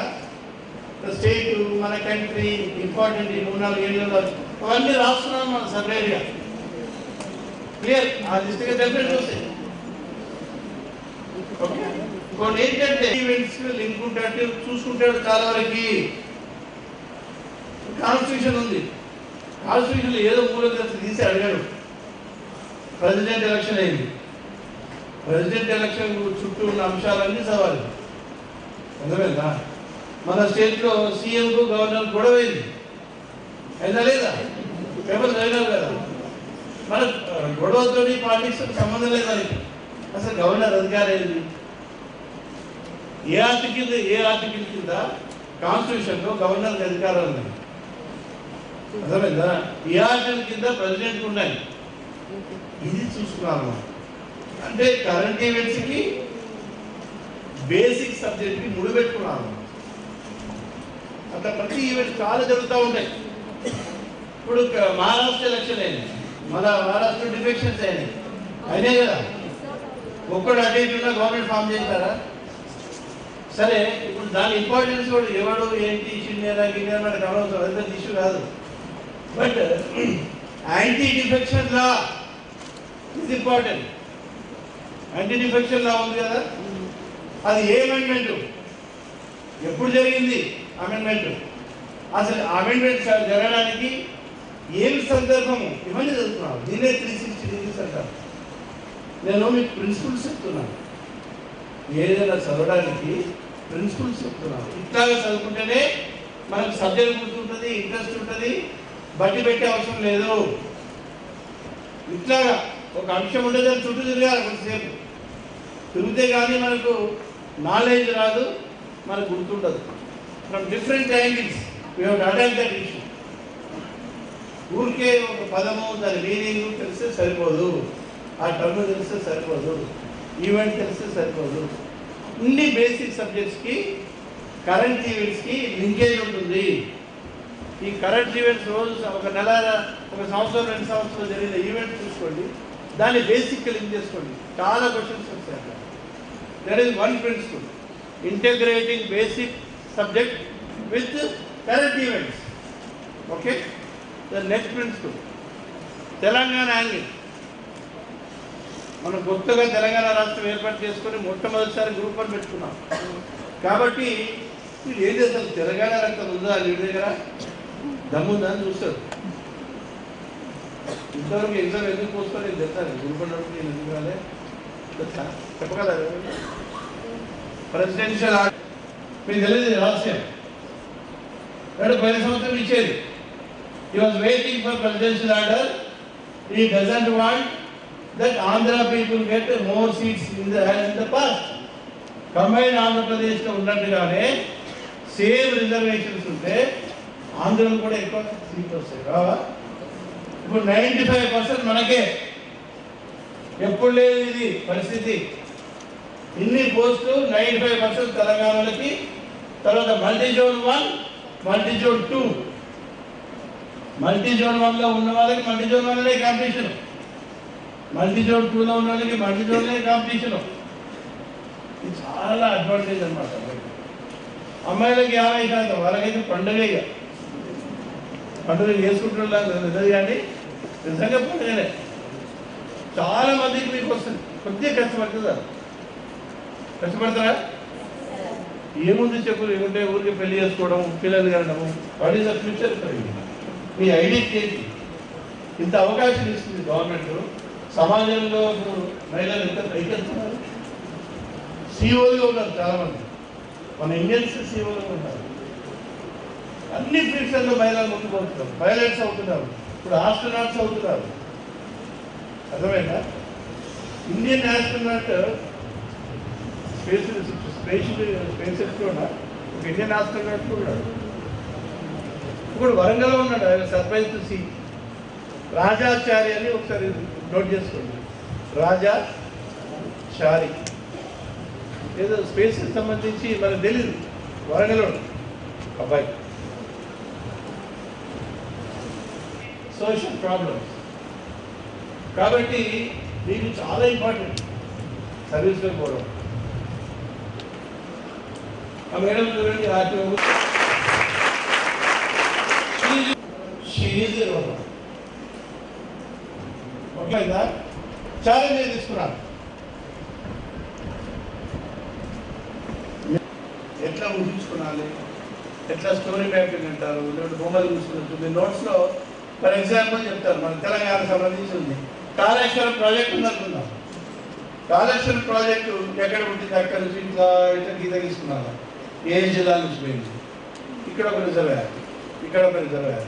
స్టేట్, మన కంట్రీ ఇంపార్టెంట్ 3-4 ఏళ్ళలో అవన్నీ రాస్తున్నాం మన సపరేట్గా. క్లియర్? ఆ డిస్ట్రిక్ట్ డెఫినెట్ వస్తాయి. ఓకే. కొన్ని ఏంటంటే ఈవెంట్స్ లింక్ ఉంటే చూసుకుంటాడు. చాలా వరకు కాన్స్టిట్యూషన్ ఉంది. కాన్స్టిట్యూషన్ ఏదో మూల తీసి అడిగాడు. ప్రెసిడెంట్ ఎలక్షన్ అయింది. ప్రెసిడెంట్ ఎలక్షన్ చుట్టూ ఉన్న అంశాలన్నీ చదవాలి. అర్థమైందా? మన స్టేట్లో సీఎంకు గవర్నర్ గొడవ అయింది. అయినా లేదా? పేపర్ చదివినారు కదా. మన గొడవతో పాలిటిక్స్ సంబంధం లేదు మనకి. అసలు గవర్నర్ అధికారం ఏంది? ఏ ఆర్టికల్ కింద కాన్స్టిట్యూషన్లో గవర్నర్కి అధికారాలు ఉన్నాయి? అర్థమైందా? ఏ ఆర్టికల్ కింద ప్రెసిడెంట్కి ఉన్నాయి? ఇది చూసుకున్నాను. అంటే కరెంట్ ఈవెంట్స్కి బేసిక్ సబ్జెక్ట్కి ముడిపెట్టుకున్నాను. అట్లా ప్రతి ఈవెంట్ చాలా జరుగుతూ ఉంటాయి. ఇప్పుడు మహారాష్ట్ర ఎలక్షన్ అయింది, మన మహారాష్ట్ర డిఫెక్షన్స్ అయినాయి కదా. ఒక్కడు అటు ఇటు ఉన్న గవర్నమెంట్ ఫామ్ చేస్తారా? సరే, ఇప్పుడు దాని ఇంపార్టెన్స్ కూడా ఎవడు ఏంటి సీనియర్ గినియర్ మనకు అనవసరం, అది పెద్ద ఇష్యూ కాదు. But anti defection law is important. Anti defection law ఉంది కదా, అది ఏ అమెండ్మెంట్, ఎప్పుడు జరిగింది అమెండ్మెంట్, అసలు అమెండ్మెంట్ జరగడానికి ఏమి సందర్భము, ఇవన్నీ చదువుతున్నాను. దీన్నే 360 డిగ్రీస్ అంటారు. నేను మీకు ప్రిన్సిపల్స్ చెప్తున్నాను. ఏదైనా చదవడానికి ప్రిన్సిపల్స్ చెప్తున్నాను. ఇట్లాగా చదువుకుంటేనే మనకు సబ్జెక్ట్ గుర్తుంటుంది, ఇంట్రెస్ట్ ఉంటుంది, బట్టి పెట్టే అవసరం లేదు. ఇట్లాగా ఒక అంశం ఉంటే దాన్ని చుట్టూ తిరగాలి కొంతసేపు. తిరిగితే కానీ మనకు నాలెడ్జ్ రాదు, మనకు గుర్తుండదు. From different angles we have to attack that issue. ఊరికే ఒక పదము దాని మీనింగ్ తెలిస్తే సరిపోదు. ఆ టర్మ్ తెలిస్తే సరిపోదు, ఈవెంట్ తెలిస్తే సరిపోదు. ఇన్ని బేసిక్ సబ్జెక్ట్స్కి కరెంట్ ఈవెంట్స్కి లింకేజ్ ఉంటుంది. ఈ కరెంట్ ఈవెంట్స్ రోజు ఒక నెల, ఒక సంవత్సరం, 2 సంవత్సరాలు జరిగిన ఈవెంట్స్ చూసుకోండి, దాన్ని బేసిక్గా లింక్ చేసుకోండి. చాలా క్వశ్చన్స్ వస్తాయి అక్కడ. That is one principle, integrating basic subject with current events. Okay, the next principle Telangana angle. మనం కొత్తగా తెలంగాణ రాష్ట్రం ఏర్పాటు చేసుకొని మొట్టమొదటిసారి గ్రూప్ 1 పెట్టుకున్నాం. కాబట్టి వీళ్ళు ఏం చేస్తారు, తెలంగాణ రక్తం ఉందా వీడి దగ్గర, దమ్ముందా అని చూస్తారు. ఇంతవరకు ఎగ్జామ్ ఎందుకు పోసుకొని నేను చెప్తాను, గ్రూప్ 1 నేను ఎందుకు రాలే చెప్పగలరా? ప్రెసిడెన్షియల్ ఆర్డర్ మీకు తెలియదు రహస్యం. అంటే 10 సంవత్సరం ఇచ్చేది. He was waiting for presidential order. He doesn't want that Andhra people get more seats in the past. Combined Andhra Pradesh లో ఉన్నట్టుగానే సేమ్ రిజర్వేషన్స్ ఉంటే ఆంధ్రలో కూడా ఎక్కువ సీట్లు వస్తాయి కావా? ఇప్పుడు 95% మనకే. ఎప్పుడు లేదు ఇది పరిస్థితి. ఇన్ని పోస్టులు 95% తెలంగాణలకి. తర్వాత మల్టీజోన్ 1, మల్టీజోన్ 2. మల్టీజోన్ 1లో ఉన్న వాళ్ళకి మల్టీజోన్ 1లోనే కాంపిటీషన్, మల్టీజోన్ 2లో ఉన్న వాళ్ళకి మల్టీజోన్లోనే కాంపిటీషన్. ఇది చాలా అడ్వాంటేజ్ అనమాట. అమ్మాయిలకి 50%, వాళ్ళకైతే పండుగ. ఇక పండుగ చేసుకుంటున్నారు కానీ నిజంగా పండుగనే. చాలా మందికి మీకు వస్తుంది. కొద్దిగా కష్టపడుతుందా? కష్టపడతారా? ఏముంది చెప్పు, ఏముంటే ఊరికి పెళ్లి చేసుకోవడం, పిల్లలు కనడము. What is the future? మీ ఐడెంటిటీ ఏంటి? ఇంత అవకాశం ఇస్తుంది గవర్నమెంట్. సమాజంలో మహిళలు ఎంత పైకెళ్తున్నారు. సీఓలుగా ఉన్నారు చాలామంది. మన ఇండియన్స్ సీఓలుగా ఉన్నారు. అన్ని ఫీల్డ్స్లో మహిళలు ముందుకు అవుతున్నారు. పైలట్స్ అవుతున్నారు, ఇప్పుడు ఆస్ట్రోనాట్స్ అవుతున్నారు. అర్థమైనా? ఇండియన్ ఆస్ట్రోనాట్ స్పేస్ కూడా ఒక ఇండియన్ ఆస్ట్రోనాట్ కూడా ఇప్పుడు వరంగల్లో ఉన్నాడు. ఆయన సర్ప్రైజ్ చూసి రాజాచారి అని ఒకసారి నోట్ చేసుకోండి. రాజాచారి ఏదో స్పేస్కి సంబంధించి మనకు తెలీదు. వరంగల్లో అబ్బాయి. సోషల్ ప్రాబ్లమ్స్ కాబట్టి మీకు చాలా ఇంపార్టెంట్ సర్వీస్లో పోవడం. ఆ మేడం చూడండి, ఆర్టీఓ ఓకేదా? ఛాలెంజ్ తీసుకున్నాను. ఎట్లా ఊహించుకున్నాలి, ఎట్లా స్టోరీ మ్యాపింగ్ అంటారు, లేదంటే బొమ్మలు చూసుకున్నట్టు. మీ నోట్స్లో ఫర్ ఎగ్జాంపుల్ చెప్తారు. మన తెలంగాణ సంబంధించి ఉంది కాళేశ్వరం ప్రాజెక్ట్ ఉందనుకుందాం. కాళేశ్వరం ప్రాజెక్టు ఎక్కడ ఉంటుంది? అక్కడ నుంచి ఇట్లా ఇట్లా గీత తీసుకున్నాను. ఏ జిల్లా నుంచి పోయింది? ఇక్కడ ఒక రిజర్వాయర్, ఇక్కడ ఒక రిజర్వాయర్,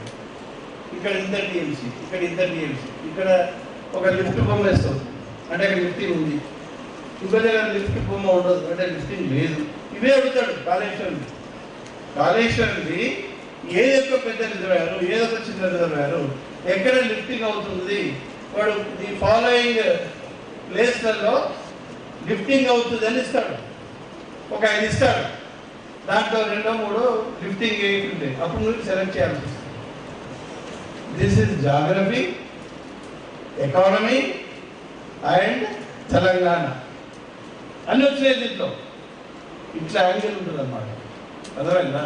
ఇక్కడ ఇంత టీఎంసీ, ఇక్కడ ఇంత టీఎంసీ, ఇక్కడ ఒక లిఫ్ట్ బొమ్మ వేస్తాం అంటే అక్కడ లిఫ్టింగ్ ఉంది. ఇంకో దగ్గర లిఫ్ట్ బొమ్మ ఉండదు అంటే లిఫ్టింగ్ లేదు. ఇవే అడుగుతాడు కాళేశ్వరం. కాళేశ్వరంది ఏ యొక్క పెద్ద రిజర్వాయరు, ఏ యొక్క చిన్న రిజర్వాయరు, ఎక్కడ లిఫ్టింగ్ అవుతుంది, వాడు ఈ ఫాలోయింగ్ ప్లేస్లలో లిఫ్టింగ్ అవుతుంది అని ఇస్తాడు. ఒక 5 ఇస్తాడు. దాంట్లో 2, 3 లిఫ్టింగ్ ఉంటాయి. అప్పుడు నువ్వు సెలెక్ట్ చేయాల్సి వస్తుంది. This is geography, economy and Telangana అన్నీ వచ్చినాయి దీంట్లో. ఇట్లా యాంగిల్ ఉంటుంది అన్నమాట. అర్థమైందా?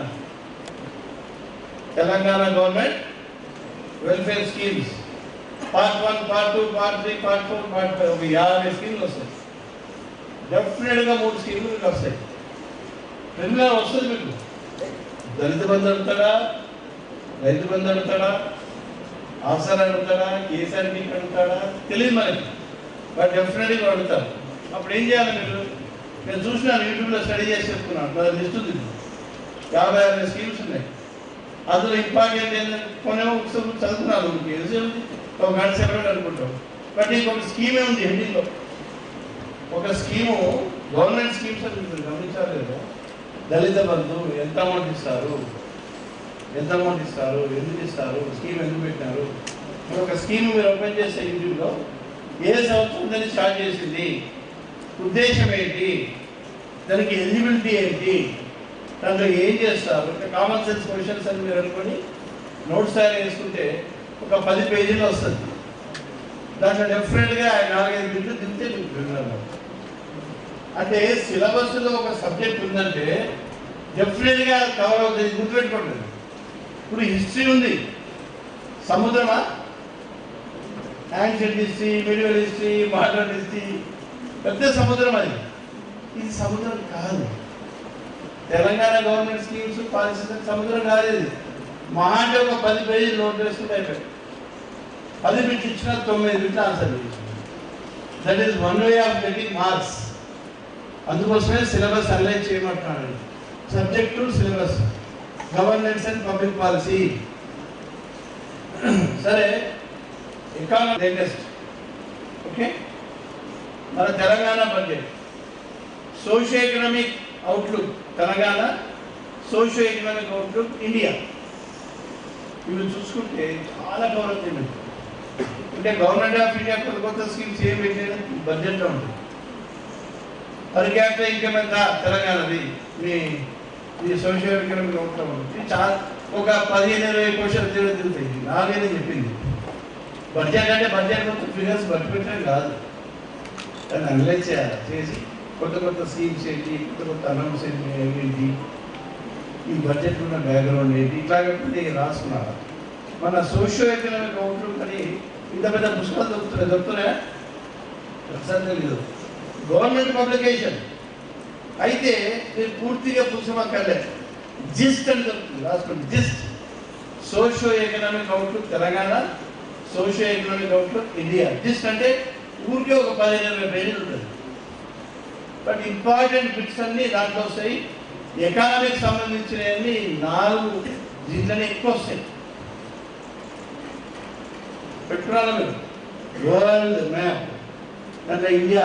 Telangana government welfare schemes part 1, part 2, part 3, part 4, part 5 ఒక 50 స్కీమ్లు వస్తాయి. డెఫినెట్గా 3 స్కీమ్లు మీకు వస్తాయి. తెలంగాణ వస్తుంది మీకు. దళిత బంధు అడుగుతాడా, రైతు బంధు అడుగుతాడా, ఆసరా అడుగుతాడా, కేసీఆర్కి అడుగుతాడా తెలియదు మనకి. బట్ డెఫినెట్గా అడుగుతారు. అప్పుడు ఏం చేయాలి మీరు? నేను చూసినాను, యూట్యూబ్లో స్టడీ చేసి చెప్తున్నాను. నా లిస్ట్ ఉంది, 56 స్కీమ్స్ ఉన్నాయి. అందులో ఇంపార్టెంట్ ఏంటంటే కొన్ని చదువుతున్నాను. మీకు తెలిసి ఒక గంట సెపరేట్ అనుకుంటాం. బట్ ఇంకొక స్కీమే ఉంది హెడ్డింగ్లో. ఒక స్కీము గవర్నమెంట్ స్కీమ్స్ అని మీరు గమనించాలి లేదా? దళిత బంధు ఎంత అమౌంట్ ఇస్తారు, ఎంత అమౌంట్ ఇస్తారు, ఎందుకు ఇస్తారు, స్కీమ్ ఎందుకు పెట్టినారు. మీరు ఒక స్కీమ్ మీరు ఓపెన్ చేస్తే యూట్యూబ్లో ఏ సంవత్సరం దాన్ని స్టార్ట్ చేసింది, ఉద్దేశం ఏంటి, దానికి ఎలిజిబిలిటీ ఏంటి, దాంట్లో ఏం చేస్తారు, కామన్ సెన్స్ క్వశ్చన్స్ అని మీరు అనుకొని నోట్స్ తయారు చేసుకుంటే ఒక 10 పేజీలు వస్తుంది. దాంట్లో డెఫినెట్గా 4-5 బిట్లు తింటే మీకు విన్నాను. అంటే సిలబస్లో ఒక సబ్జెక్ట్ ఉందంటే డెఫినెట్గా కవర్ అవుతుంది. గుర్తుపెట్టుకోండి. ఇప్పుడు హిస్టరీ ఉంది, సముద్రమా, ancient history, medieval history, modern history, పెద్ద సముద్రం అది. ఇది సముద్రం కాదు. తెలంగాణ గవర్నమెంట్ స్కీమ్స్ పాలసీస్ సముద్రం కాదు. ఇది మహా అంటే ఒక 10 పేజీలు నోట్ చేసుకుంటే అయిపోయి 10 బిట్లు ఇచ్చినా 9 బిట్లు ఆన్సర్ చేసి. That is one way of getting marks. అందుకోసమే సిలబస్ అనలైజ్ చేయమంటున్నాను. Subject to syllabus, governance and public policy. సరే, ఎకానమీ లేటెస్ట్. ఓకే, మన Telangana budget, socio economic outlook Telangana, socio economic outlook India. ఇవి చూసుకుంటే చాలా కవర్ అవుతుంది. అంటే గవర్నమెంట్ ఆఫ్ ఇండియా కొత్త స్కీమ్స్ ఏం పెట్టలేదు బడ్జెట్లో ఉంటుంది. పర్ క్యాపిటల్ ఇన్కమ్ ఎంత తెలంగాణది, మీ సోషియో ఎకనామిక్ అవుట్లో ఉంటుంది. చాలా ఒక 15-20 క్వశ్చన్ తిరుగుతాయి. నాలుగైనా చెప్పింది. బడ్జెట్ అంటే బడ్జెట్ మొత్తం ఫిగర్స్ బట్టి పెట్టడం కాదు, దాన్ని అనలైజ్ చేసి కొత్త స్కీమ్స్ ఏంటి, కొత్త అనౌన్స్ ఏంటి, ఈ బడ్జెట్ ఉన్న బ్యాక్గ్రౌండ్ ఏంటి, ఇట్లాగే రాసుకున్నారు. మన సోషియో ఎకనామిక్ అవుట్లుక్ అని ఇంత పెద్ద పుస్తకాలు దొరుకుతున్నాయా? లేదు. గవర్నమెంట్ పబ్లికేషన్ అయితే మీరు పూర్తిగా పుస్తకం అక్కర్లేదు, జిస్ట్ అని దొరుకుతుంది, రాసుకోండి. Gist, socio economic outlook Telangana, socio economic outlook India. Gist అంటే ఊరికే ఒక 15-20 పేజీలు ఉంటుంది. బట్ ఇంపార్టెంట్ బిట్స్ అన్నీ దాంట్లో వస్తాయి. ఎకానమీకి సంబంధించినవన్నీ 4 దీంట్లోనే ఎక్కువ వస్తాయి. పెట్టుకున్నారా మీరు? వరల్డ్ మ్యాప్, దాంట్లో ఇండియా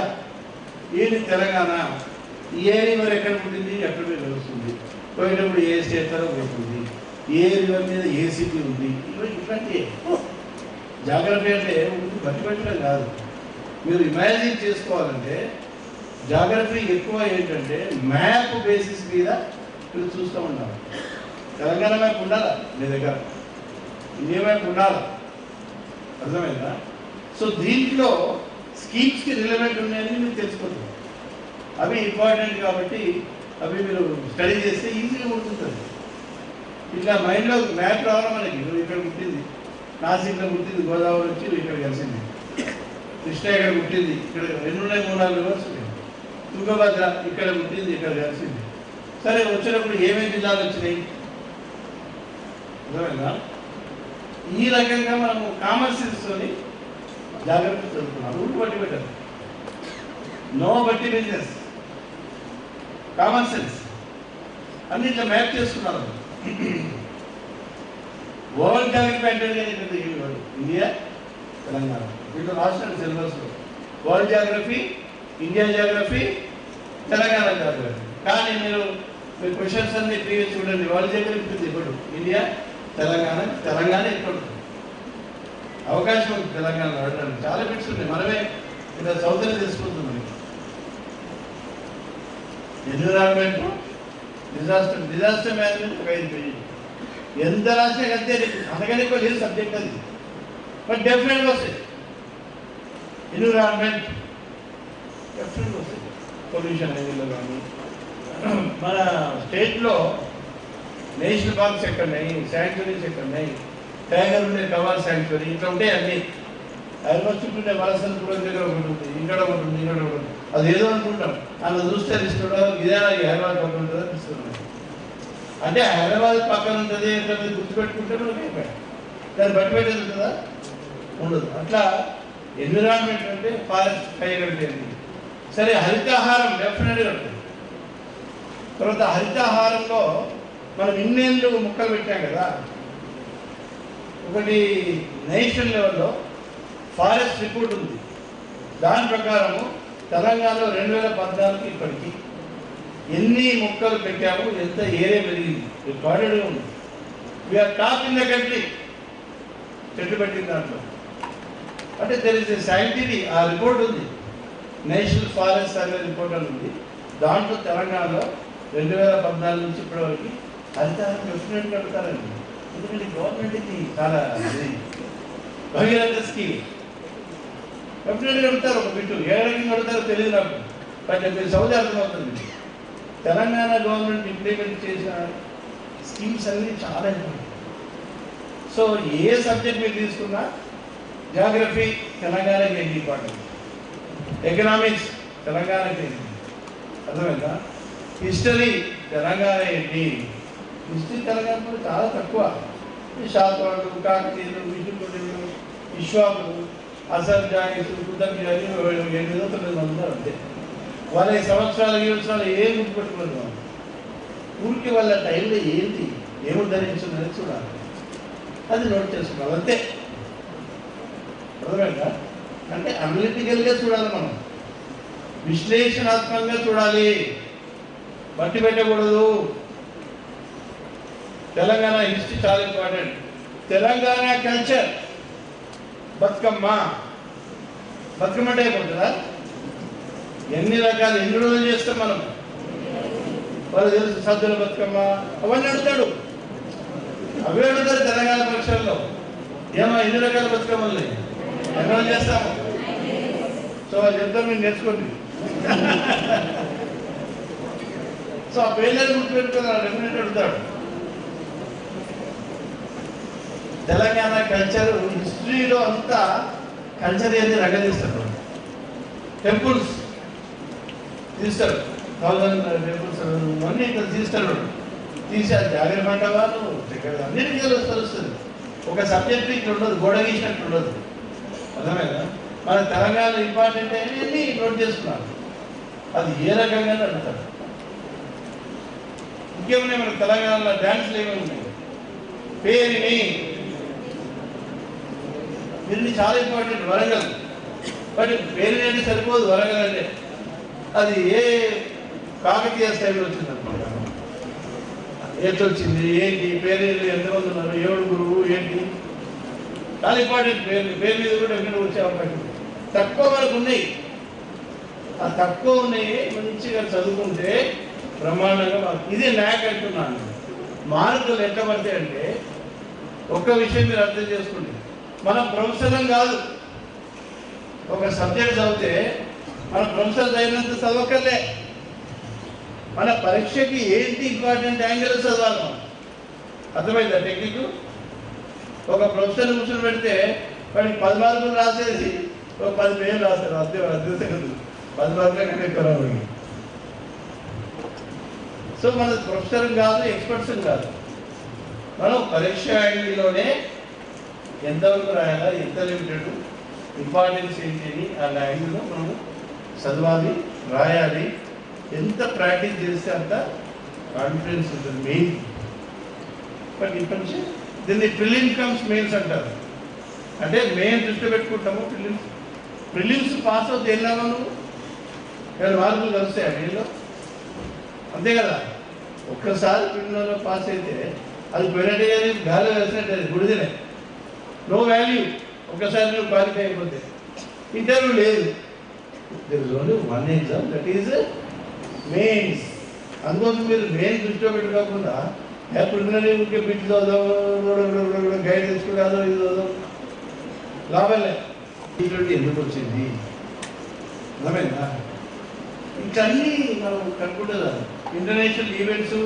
ఏంటి, తెలంగాణ ఏ రివర్ ఎక్కడ పుట్టింది, ఎక్కడ మీద వస్తుంది, పోయేటప్పుడు ఏ స్టేట్లో పోతుంది, ఏ రివర్ మీద ఏ సిటీ ఉంది, ఇట్లాంటి జాగ్రఫీ అంటే బట్టి పెట్టడం కాదు. మీరు ఇమాజిన్ చేసుకోవాలంటే జాగ్రఫీ ఎక్కువ ఏంటంటే మ్యాప్ బేసిస్ మీద మీరు చూస్తూ ఉంటారు. తెలంగాణ మ్యాప్ ఉండాలా మీ దగ్గర, ఇండియా మ్యాప్ ఉండాలా, అర్థమైందా? సో దీంట్లో స్కీమ్స్కి రిలవెంట్ ఉన్నాయని మీరు తెలుసుకుంటారు. అవి ఇంపార్టెంట్ కాబట్టి అవి మీరు స్టడీ చేస్తే ఈజీగా ఉంటుంది. ఇట్లా మైండ్లో మ్యాప్ రావడం మనకి, ఇక్కడ పుట్టింది, నాసిక్లో పుట్టింది, గోదావరి వచ్చి ఇక్కడ కలిసింది, కృష్ణ ఇక్కడ పుట్టింది, ఇక్కడ 2-3-4 రివర్స్ ఉన్నాయి, తుంగభద్ర ఇక్కడ పుట్టింది, ఇక్కడ కలిసింది. సరే, వచ్చినప్పుడు ఏమేమి జిల్లాలు వచ్చినాయి, అర్థమైందా? ఈ రకంగా మనము కామన్ సెన్స్తోని జాగ్రత్త చదువుతున్నాం. రూట్ బట్టి పెట్టారు, నో బట్టి బిజినెస్, కామన్ సెన్స్ అన్ని ఇట్లా మ్యాప్ చేసుకున్నారు. వరల్డ్ జాగ్రఫీ అంటే ఇండియా, తెలంగాణ, వీళ్ళు రాష్ట్రాల సిలబస్లో world geography, India geography, Telangana geography. కానీ మీరు క్వశ్చన్స్ అన్ని ప్రీవియస్ చూడండి. వరల్డ్ జాగ్రఫీ ఇప్పుడు ఇండియా, తెలంగాణ ఎక్కడ అవకాశం ఉంది తెలంగాణలో అడగడానికి. చాలా బిట్స్ ఉన్నాయి, మనమే ఇలా సౌదర్యం తెలుసుకుంటున్నాం. ఎన్విరాన్మెంట్, డిజాస్టర్ మేనేజ్మెంట్ ఒక 5 పేజీలు. ఎంత రాసినా అంతే, అంతకని ఎక్కువ లేదు సబ్జెక్ట్ అది. బట్ డెఫినెట్గా వస్తాయి. ఎన్విరాన్మెంట్ డెఫినెట్గా వస్తాయి. పొల్యూషన్ ఏరియాలో కానీ మన స్టేట్లో నేషనల్ పార్క్స్ ఎక్కడున్నాయి, శాంక్చురీస్ ఎక్కడున్నాయి, టైగర్ ఉండే కవాల్ శాంక్చురీ, ఇట్లా ఉంటాయి అన్నీ. ఆల్మోస్ట్ ఉంటుండే వలసలపురం దగ్గర ఒకటి ఉంటుంది, ఇక్కడ ఒకటి ఉంది, ఇక్కడ ఒకటి ఉంది. అది ఏదో అనుకుంటాం, అందులో చూస్తే ఇస్తుండో ఇదే హైదరాబాద్ పక్కన ఉంటుందో ఇస్తున్నాం. అంటే హైదరాబాద్ పక్కన ఉంటుంది ఎట్లా గుర్తుపెట్టుకుంటే మనకి దాన్ని బట్టి పెట్టేది ఉంటుందా? ఉండదు. అట్లా ఎన్విరాన్మెంట్ అంటే ఫారెస్ట్ ఫైర్ అంటే సరే. హరితాహారం డెఫినెట్గా ఉంటుంది. తర్వాత హరితాహారంలో మనం ఇన్నేళ్ళు మొక్కలు పెట్టాం కదా. ఒకటి నేషనల్ లెవెల్లో ఫారెస్ట్ రిపోర్ట్ ఉంది. దాని ప్రకారము తెలంగాణలో 2014 ఇప్పటికీ ఎన్ని మొక్కలు పెట్టాము, ఎంత ఏరియా పెరిగింది, రికార్డెడ్గా ఉంది. We are top in the country చెట్టు పెట్టిన దాంట్లో. అంటే there is a scientific uh report ఉంది, నేషనల్ ఫారెస్ట్ సర్వే రిపోర్ట్ అని ఉంది. దాంట్లో తెలంగాణలో 2014 నుంచి ఇప్పటివరకు హరితహారం డెఫినెట్గా అడుగుతారండి. ఎందుకంటే గవర్నమెంట్కి చాలా భగీరథ స్కీమ్ డెఫినెట్గా అడుగుతారు. ఒక బిట్టు ఏ రకంగా అడుగుతారో తెలియదు నాకు, బట్ మీరు సౌది అర్థమవుతుంది. తెలంగాణ గవర్నమెంట్ ఇంప్లిమెంట్ చేసిన స్కీమ్స్ అన్నీ చాలా ఇంపార్టెంట్. సో ఏ సబ్జెక్ట్ మీరు తీసుకున్నా జాగ్రఫీ తెలంగాణకి ఏంటి ఇంపార్టెంట్, ఎకనామిక్స్ తెలంగాణకి ఏంటి అర్థమైందా, హిస్టరీ తెలంగాణ ఏంటి, హిస్టరీ తెలంగాణ కూడా చాలా తక్కువ. శాతవాళ్ళు, కాకతీయులు, విష్ణుకుడులు, విశ్వాకులు, అసలు జాగీసులు, కుద్దబ్జాలు 800 మంది అంతే. వాళ్ళ సంవత్సరాలు ఏం గుర్తుపెట్టుకోలేదు మనం. ఊరికి వాళ్ళ టైంలో ఏంటి ఏమి ధరించున్నది చూడాలి, అది నోట్ చేసుకోవాలి అంతే. అర్థమైందా? అంటే అనలిటికల్గా చూడాలి మనం, విశ్లేషణాత్మకంగా చూడాలి, బట్టి పెట్టకూడదు. తెలంగాణ హిస్టరీ చాలా ఇంపార్టెంట్. తెలంగాణ కల్చర్ బతుకమ్మ అంటే అయిపోతుందా? ఎన్ని రకాలు ఎన్ని రోజులు చేస్తాం మనం, వాళ్ళు తెలుసు. సద్దుల బతుకమ్మ అవన్నీ అడుగుతాడు, అవే అడుగుతారు తెలంగాణ పరీక్షల్లో. ఏమో ఎన్ని రకాల బతుకమ్మలు ఎన్ని రోజులు చేస్తాము. సో వాళ్ళు చెప్తారు, మీరు నేర్చుకోండి. సో ఆ పేర్లను గుర్తుపెట్టుకున్నారు, డెఫినెట్ అడుగుతాడు. తెలంగాణ కల్చర్ హిస్టరీలో అంతా కల్చర్ ఏది రగదీస్తాడు. టెంపుల్స్ తీస్తాడు, 1000 టెంపుల్స్ అన్నీ ఇక్కడ తీస్తాడు. తీసి అది జాగ్రత్త మండపాలు అన్నిటికీ తెలుస్తుంది. ఒక సబ్జెక్ట్ ఇక్కడ ఉండదు, గోడ గీసినట్టు ఉండదు. అర్థమైందా? మన తెలంగాణ ఇంపార్టెంట్ అన్నీ నోట్ చేసుకున్నాను, అది ఏ రకంగా అడుగుతాడు. ఇంకేమున్నాయి మన తెలంగాణలో డ్యాన్స్లు ఏమేమి ఉన్నాయి, పేరుని దీన్ని చాలా ఇంపార్టెంట్. వరంగల్, బట్ పేరుని అంటే సరిపోదు. వరంగల్ అంటే అది ఏ కాకతీయ స్థాయిలో వచ్చిందనమాట. ఎట్లా వచ్చింది ఏంటి, పేరు ఎంతమంది ఉన్నారు, ఎవడు గురువు ఏంటి, చాలా ఇంపార్టెంట్. పేరు మీద కూడా ఎక్కడ వచ్చే అవకాశం తక్కువ మనకు ఉన్నాయి. ఆ తక్కువ ఉన్నాయి మంచిగా చదువుకుంటే బ్రహ్మాండంగా. ఇదే న్యాక్ అంటున్నాను. మార్కులు ఎట్లా పడతాయి అంటే ఒక్క విషయం మీరు అర్థం చేసుకోండి, మనం ప్రొఫెసరం కాదు. ఒక సబ్జెక్ట్ చదివితే మన ప్రొఫెసర్ అయినంత చదవకలే, మన పరీక్షకి ఏంటి ఇంపార్టెంట్ యాంగిల్ చదవాలి మనం. అర్థమైందా టెక్నిక్? ఒక ప్రొఫెసర్ కూర్చొని పెడితే వాడికి 10 మార్కులు రాసేది ఒక 10 పేర్లు రాస్తారు. అద్భుతంగా 10 మార్కుల కంటే ఎక్కువ రావాలి. సో మన ప్రొఫెసర్ కాదు, ఎక్స్పర్ట్స్ కాదు. మనం పరీక్ష యాంగిల్లోనే ఎంతవరకు రాయాలా, ఎంత లిమిటెడ్, ఇంపార్టెన్స్ ఏంటి అని ఆ యాంగిల్లో మనం చదవాలి, రాయాలి. ఎంత ప్రాక్టీస్ చేస్తే అంత కాన్ఫిడెన్స్ ఉంటుంది మెయిన్. బట్ ఇప్పటి నుంచి దీన్ని ప్రిలిమ్ కమ్స్ మెయిన్స్ అంటారు. అంటే మెయిన్ దృష్టి పెట్టుకుంటాము. ప్రిలిమ్స్ పాస్ అవుతే వెళ్ళామా నువ్వు, 7 మార్కులు కలుస్తాయి మెయిన్లో, అంతే కదా. ఒక్కసారి ప్రిలిమ్లో పాస్ అయితే అది పోయినట్టే, గాలి కలిసినట్టు, అది గుడిదినే, నో వాల్యూ. ఒక్కసారి నువ్వు క్వాలిఫై అయిపోతే ఇంటర్వ్యూ లేదు. There is only one exam, that is mains. అందుకోసం మీరు మెయిన్ దృష్టిలో పెట్టుకోకుండా ప్రిలిమినరీ ఊరికే బిట్ చదువు, గైడ్ తెచ్చుకుంటాదో ఇది చదువు, లాభం లేదు. ఇటువంటి ఎందుకు వచ్చింది అర్థమైందా? ఇవన్నీ మనం కనుక్కుంటుందా. ఇంటర్నేషనల్ ఈవెంట్స్,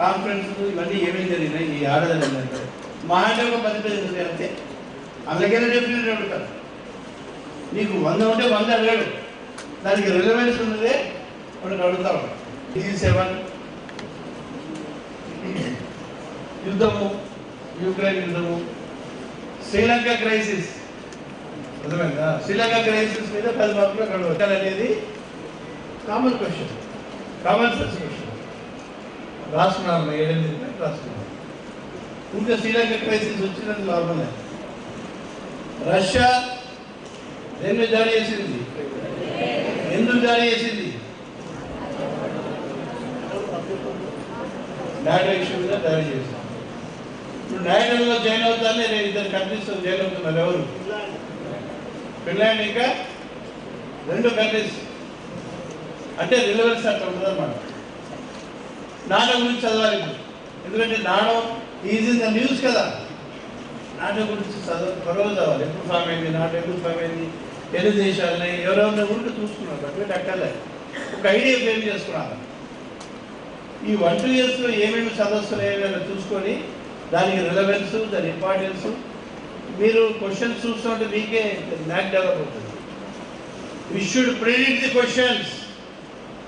కాన్ఫరెన్స్ ఇవన్నీ ఏమేమి జరిగినాయి ఈ ఆడదాని అంటే మా అంటే ఒక 10 పేజీలు అంతే. అందుకనే డెఫినెట్ అడుగుతారు. నీకు 100 ఉంటే 100 అడగాడు, దానికి రిలవెన్స్ ఉన్నదే మనకు అడుగుతాం. G7 యుద్ధము, యుక్రెయిన్ యుద్ధము, శ్రీలంక క్రైసిస్, అర్థమైందా? శ్రీలంక క్రైసిస్ మీద 10 మార్కులు అక్కడ అనేది common question, common sense question. రాసుకున్నాను 7-8 రాసుకున్నాను. ఇంకా శ్రీలంక క్రైసిస్ వచ్చినది లాభం లేదు. రష్యా దేన్ని జారీ చేసింది, ఎందుకు జారీ చేసింది? నాటో ఇష్యూ మీద జారీ చేసింది. ఇప్పుడు నాటోలో జాయిన్ అవుతానే 2 కంట్రీస్ జాయిన్ అవుతున్నారు. ఎవరు? ఫిన్లాండ్ ఇంకా 2 కంట్రీస్. అంటే రిలవెన్స్ అట్లా ఉంటుంది అన్నమాట. నాటో గురించి చదవాలి ఇప్పుడు, ఎందుకంటే NATO is in the news కదా. నాటో గురించి త్వరగా చదవాలి. ఎప్పుడు ఫామ్ అయింది నాటో, ఎప్పుడు ఫామ్ అయింది, ఎన్ని దేశాలని ఎవరెవరిని ఊరికి చూసుకున్నారు. అటువంటి అక్కర్లే, ఒక ఐడియా ఫ్రేమ్ చేసుకున్నారు. ఈ 1-2 ఇయర్స్లో ఏమేమి సదస్సులు ఏమైనా చూసుకొని దానికి రిలవెన్స్, దాని ఇంపార్టెన్స్, మీరు క్వశ్చన్స్ చూస్తుంటే మీకే మ్యాక్ డెవలప్ అవుతుంది. We should predict the questions,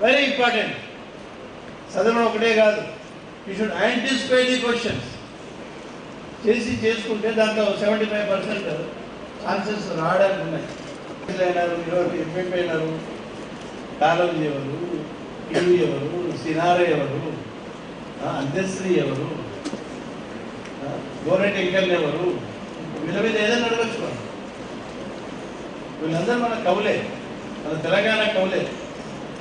very important. చదవడం ఒకటే కాదు, we should anticipate the questions. చేసుకుంటే దాంట్లో 75% ఛాన్సెస్ రావడానికి ఉన్నాయి. అయినారు, ఈరోజు ఎంపీ అయినారు, కాలేజీ ఎవరు, ఇల్లు ఎవరు, సినార ఎవరు, అంత్యశ్రీ ఎవరు, గోరెట్ ఎంకల్ ఎవరు, వీళ్ళ మీద ఏదైనా అడగచ్చు మనం. వీళ్ళందరూ మన కవులే, మన తెలంగాణ కవులే.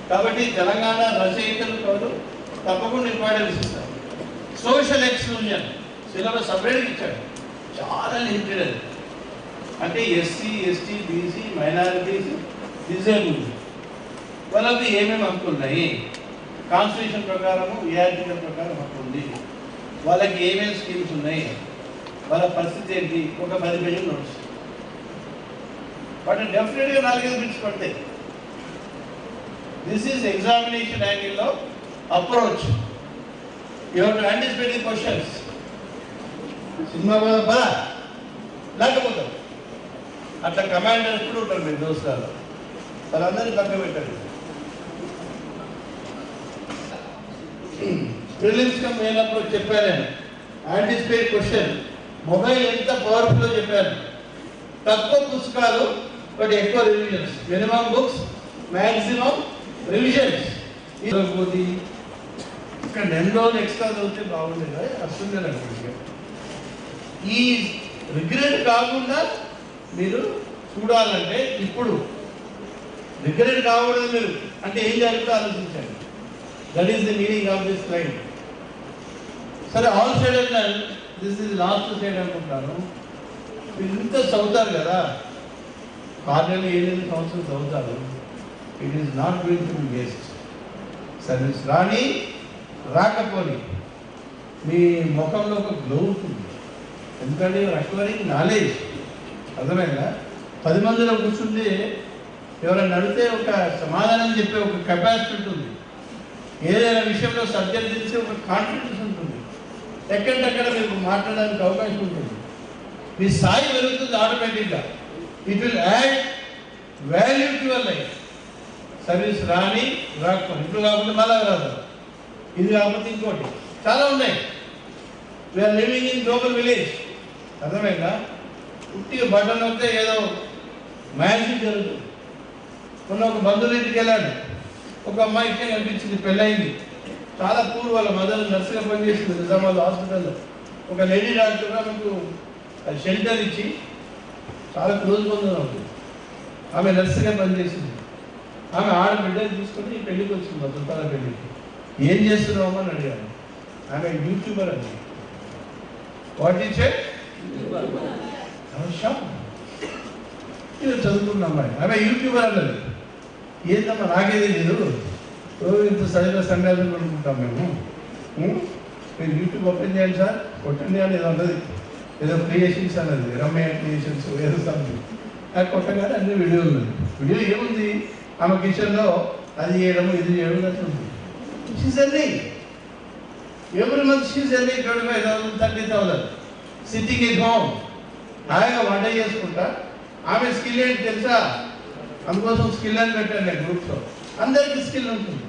కాబట్టి తెలంగాణ రచయితలు కవులు తప్పకుండా ఇంపార్టెన్స్ ఇస్తారు. సోషల్ ఎక్స్క్లూజన్ సిలబస్ సపరేట్గా ఇచ్చాడు, చాలా లిమిటెడ్ అది. అంటే SC, ST, BC, minorities, disabled వాళ్ళకి ఏమేమి హక్కు ఉన్నాయి, కాన్స్టిట్యూషన్ ప్రకారము, ఏఆర్టీల ప్రకారం హక్కు ఉంది, వాళ్ళకి ఏమేమి స్కీమ్స్ ఉన్నాయి, వాళ్ళ పరిస్థితి ఏంటి, ఒక 10 పేజీలు నోట్స్. వాటిని డెఫినెట్గా 4-5 బిట్స్ పడతాయి. దిస్ ఈజ్ ఎగ్జామినేషన్ యాంగిల్లో approach. You have to anticipate the questions. Cinema బదా లేకపోతే అట్లా కమాండర్ ఎప్పుడు ఉంటారు మీరు దోస్తులలో, వాళ్ళందరినీ పక్క పెట్టండి. ప్రిలిమ్స్ కమ్ అయినప్పుడు చెప్పాను నేను, యాంటిసిపేట్ క్వశ్చన్. మొబైల్ ఎంత పవర్ఫుల్లో చెప్పాను. తక్కువ పుస్తకాలు బట్ ఎక్కువ revisions, minimum books, maximum revisions. పోతే ఇక్కడ 2 రోజులు ఎక్స్ట్రా చదివితే బాగుండేది, వస్తుంది అనుకుంటే. ఈ రిగ్రెట్ కాకుండా మీరు చూడాలంటే ఇప్పుడు రిగ్రెట్ కాకూడదు మీరు అంటే ఏం జరుగుతుందో ఆలోచించండి. That is the meaning of this slide. సరే, all slide and this is last slide అనుకుంటాను. మీరు ఇంత చదువుతారు కదా, 6 నెలలు 7 సంవత్సరాలు చదువుతారు. It is not going to be waste. Service రాని రాకపోని మీ ముఖంలో ఒక గ్లో ఉంటుంది. ఎందుకంటే అక్వైరింగ్ నాలెడ్జ్, అర్థమైందా? 10 మందిలో కూర్చుంటే ఎవరైనా అడిగితే ఒక సమాధానం చెప్పే ఒక కెపాసిటీ ఉంటుంది. ఏదైనా విషయంలో సబ్జెక్ట్ తెలిసే ఒక కాన్ఫిడెన్స్ ఉంటుంది. ఎక్కడంటక్కడ మీకు మాట్లాడడానికి అవకాశం ఉంటుంది. మీ స్థాయి పెరుగుతుంది ఆటోమేటిక్గా. It will add value to your life. Service రాని రాకపోతే, ఇప్పుడు కాకపోతే మళ్ళా రాదు, ఇది కాకపోతే ఇంకోటి, చాలా ఉన్నాయి. We are living in global village, అర్థమైందా? పుట్టిగా బట్టలు వస్తే ఏదో మ్యాజిక్ జరుగుతుంది. మొన్న ఒక బంధువుల ఇంటికి వెళ్ళాడు, ఒక అమ్మాయి ఇట్లా కనిపించింది, పెళ్ళయింది, చాలా పూర్, వాళ్ళ మదర్ నర్సుగా పనిచేసింది నిజామాబాద్ హాస్పిటల్లో. ఒక లేడీ డాక్టర్గా మీకు షెల్టర్ ఇచ్చి చాలా క్లోజ్ బంధువులు అవుతుంది. ఆమె నర్సుగా పనిచేసింది. ఆమె ఆడబిడ్డని తీసుకొని పెళ్ళికి వచ్చింది, మా చుట్టాల పెళ్ళికి. ఏం చేస్తున్నావు అని అడిగాను. ఆమె యూట్యూబర్ అండి. What is it? చదువుకున్న అమ్మాయి, ఆమె యూట్యూబర్ అన్నది. ఏంటమ్మా నాకే తెలియదు, ఇంత చదివిన సంఘాలను కొనుక్కుంటాం మేము. మీరు యూట్యూబ్ ఓపెన్ చేయండి సార్, కొట్టండి అని ఏదో ఉన్నది, ఏదో క్రియేషన్స్ అన్నది, రమ్య క్రియేషన్స్ ఏదో సంథింగ్. అది కొట్టగానే అన్ని వీడియో ఉన్నది. వీడియో ఏముంది, ఆమె కిచెన్లో అది చేయడం ఇది చేయడం అట్లుంది. She's earning every month, she's earning 25,000 30,000 sitting at home. హాయిగా వంట చేసుకుంటా. ఆమె స్కిల్ ఏంటి తెలుసా? అందుకోసం స్కిల్ అని పెట్టాను నేను గ్రూప్స్లో. అందరికీ స్కిల్ ఉంటుంది,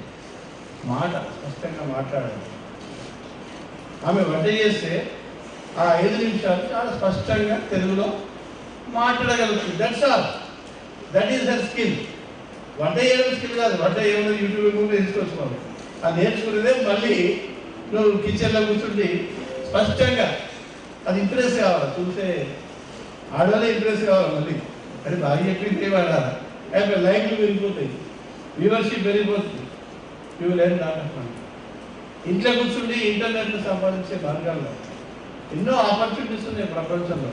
మాట స్పష్టంగా మాట్లాడాలి. ఆమె వంట చేస్తే ఆ 5 నిమిషాలు చాలా స్పష్టంగా తెలుగులో మాట్లాడగలుగుతుంది. That's all, that is their skill. వంట చేయడం స్కిల్ కాదు, వంట ఏమైనా యూట్యూబ్ నేర్చుకోవచ్చు మనం. ఆ నేర్చుకునేదే మళ్ళీ నువ్వు కిచెన్లో కూర్చుండి స్పష్టంగా అది ఇంప్రెస్ కావాలి, చూసే ఆడవాళ్ళే ఇంప్రెస్ కావాలి. మళ్ళీ అది బాగా చెప్పింది వాడాలి. అయిపోయి లైక్లు పెరిగిపోతాయి, వ్యూవర్షిప్ పెరిగిపోతుంది. You learn lot of money. ఇంట్లో కూర్చుండి ఇంటర్నెట్లో సంపాదించే మార్గాల్లో ఎన్నో ఆపర్చునిటీస్ ఉన్నాయి ప్రపంచంలో.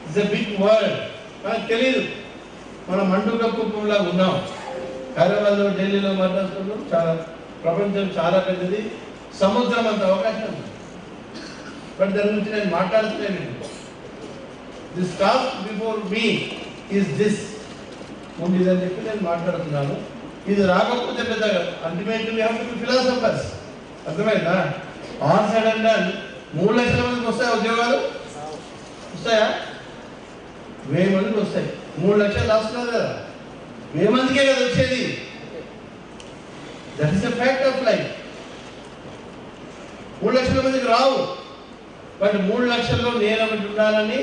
ఇట్స్ ఎ బిగ్ వరల్డ్, మనకు తెలియదు. మనం మండుగ కుప్పంలా ఉన్నాం. హైదరాబాద్లో, ఢిల్లీలో, మద్రాసులో చాలా ప్రపంచం చాలా పెద్దది, సముద్రం అంత అవకాశం ఉంది. బట్ దాని గురించి నేను మాట్లాడుతున్నాను. This task before me is this ఉండిదని చెప్పి నేను మాట్లాడుతున్నాను. ఇది రాకపోతే పెద్ద అల్టిమేట్లీ ఫిలాసఫర్స్. అర్థమైందా? ఆన్ సైడ్ అండ్ 3 లక్షల మందికి వస్తాయా ఉద్యోగాలు? వస్తాయా? 1000 మందికి వస్తాయి. 3 లక్షలు రాస్తున్నారు కదా, 1000 మందికే కదా వచ్చేది. That is the fact of life. 3 లక్షల మందికి రావు. బట్ 3 లక్షల్లో నేను ఒకటి ఉండాలని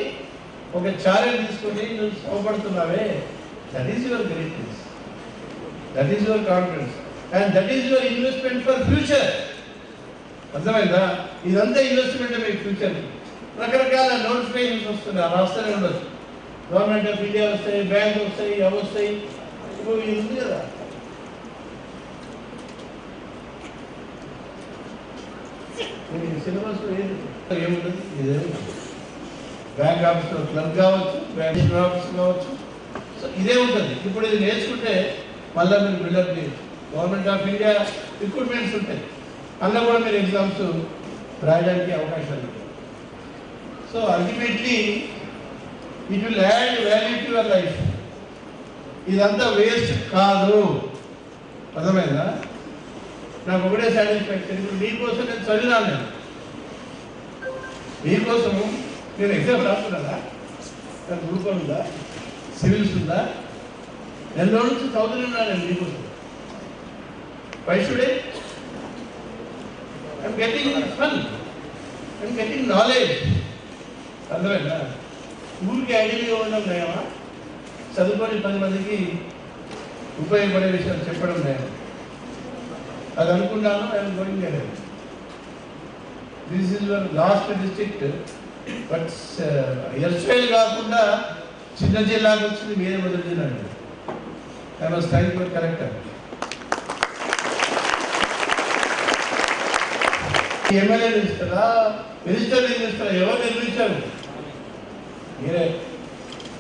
ఒక ఛాలెంజ్ తీసుకొని నువ్వు శ్రమపడుతున్నావే, that is your greatness, that is your confidence and that is your investment for future. అర్థమైందా? ఇదంతా ఇన్వెస్ట్మెంట్ మీ ఫ్యూచర్. రకరకాల నోటిఫికేషన్స్ వస్తున్నాయి, రాస్తూనే ఉండొచ్చు. గవర్నమెంట్ ఆఫ్ ఇండియా వస్తాయి, బ్యాంక్ వస్తాయి, అవి వస్తాయి. ఇప్పుడు ఇది ఉంది కదా, సిలబస్ ఏముంటుంది? ఇదే బ్యాంక్ ఆఫీస్లో క్లర్క్ కావచ్చు, బ్యాంక్ ఆఫీస్ కావచ్చు, సో ఇదే ఉంటుంది. ఇప్పుడు ఇది నేర్చుకుంటే మళ్ళీ మీరు బిల్డప్ చేయొచ్చు. గవర్నమెంట్ ఆఫ్ ఇండియా రిక్రూట్మెంట్స్ ఉంటాయి, అందులో కూడా మీరు ఎగ్జామ్స్ రాయడానికి అవకాశాలు ఉంటాయి. So ultimately it will add value to your life. ఇదంతా వేస్ట్ కాదు. అర్థమైందా? నాకు ఒకటే సాటిస్ఫాక్షన్, ఇప్పుడు మీకోసం నేను చదివినాను. నేను మీకోసము నేను ఎగ్జామ్ రాస్తున్నానా? నాకు గ్రూప్ ఉందా, సివిల్స్ ఉందా? నెల రోజుల నుంచి చదువుతున్నాను నేను మీకోసం. Why should I'm getting fun, I'm getting knowledge. అర్థమైందా? ఊరికి ఐడియాగా ఉండడం నయమా, చదువుకొని 10 మందికి ఉపయోగపడే విషయాలు చెప్పడం నయం. అది అనుకున్నాను. I'm going ahead. This is your last district. But erstwhile కాకుండా చిన్న జిల్లాకు వచ్చింది మీరే మొదటి జిల్లా. I was thank for collector. MLA నిలుస్తారా, మినిస్టర్ నిలుస్తారా? ఎవరు నిర్మించారు? మీరే.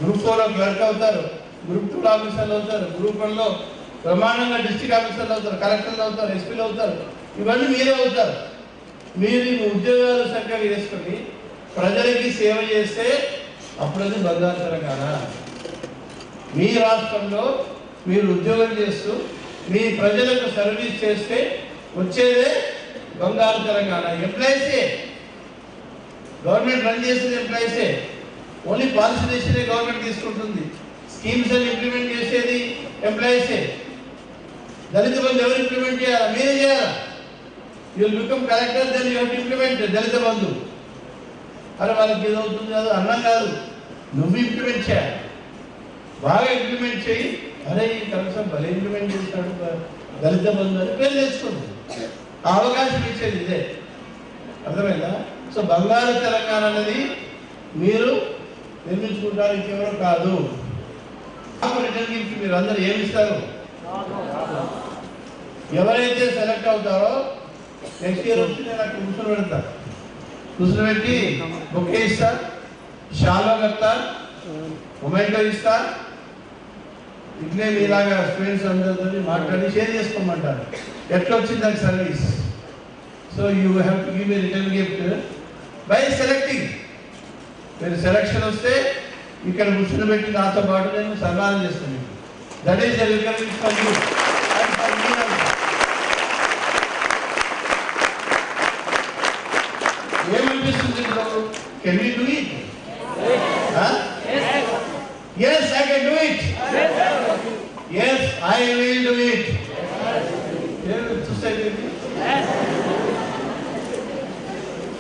గ్రూప్ 4లో క్లర్క్ అవుతారు, గ్రూప్ 2 ఆఫీసర్లు అవుతారు, గ్రూప్ 1లో ప్రమాణంగా డిస్ట్రిక్ట్ ఆఫీసర్లు అవుతారు, కలెక్టర్లు అవుతారు, ఎస్పీలు అవుతారు. ఇవన్నీ మీరే అవుతారు. మీరు ఈ ఉద్యోగాలు చక్కగా చేసుకొని ప్రజలకి సేవ చేస్తే అప్పుడు అది బంగారు తెలంగాణ. మీ రాష్ట్రంలో మీరు ఉద్యోగం చేస్తూ మీ ప్రజలకు సర్వీస్ చేస్తే వచ్చేదే బంగారు తెలంగాణ. ఎంప్లాయీసే, గవర్నమెంట్ రన్ చేసేది ఎంప్లాయీసే. ఓన్లీ పాలసీ చేసేదే గవర్నమెంట్ తీసుకుంటుంది, స్కీమ్స్ అని ఇంప్లిమెంట్ చేసేది ఎంప్లాయీసే. దళిత బంధు ఎవరు ఇంప్లిమెంట్ చేయాలా? మీరే చేయాలా. You will become collector, then you have to implement Dalit Bandhu. అరే వాళ్ళకి ఏదవుతుంది కాదు అన్నం కాదు, నువ్వు ఇంప్లిమెంట్ చేయాలి, బాగా ఇంప్లిమెంట్ చేయి. అరే ఈ కనీసం భలే ఇంప్లిమెంట్ చేసినాడు దళిత బంధు అని పేరు తెచ్చుకుంది. ఆ అవకాశం ఇచ్చేది ఇదే. అర్థమైందా? సో బంగారు తెలంగాణ అనేది మీరు నిర్మించుకుంటానికి ఎవరో కాదు. రిటర్న్ గిఫ్ట్ మీరు అందరూ ఏమిస్తారు? ఎవరైతే సెలెక్ట్ అవుతారో నెక్స్ట్ ఇయర్ వచ్చి నేను అక్కడ కూర్చొని పెడతా. కూర్చొని పెట్టి బొకే ఇస్తా, షాలో కడతా, మొమెంటో ఇస్తా. ఇట్లే మీలాగా స్టూడెంట్స్ అందరితో మాట్లాడి షేర్ చేసుకోమంటారు ఎట్లా వచ్చింది నాకు service. So you have to give a return gift by selecting. మీరు సెలెక్షన్ వస్తే ఇక్కడ కూర్చొని పెట్టి నాతో పాటు నేను సన్మానం చేస్తాను. That is the recovery for you. ఏమనిపిస్తుంది? Can we do it? Yes, I can do it. Yes, I will do it.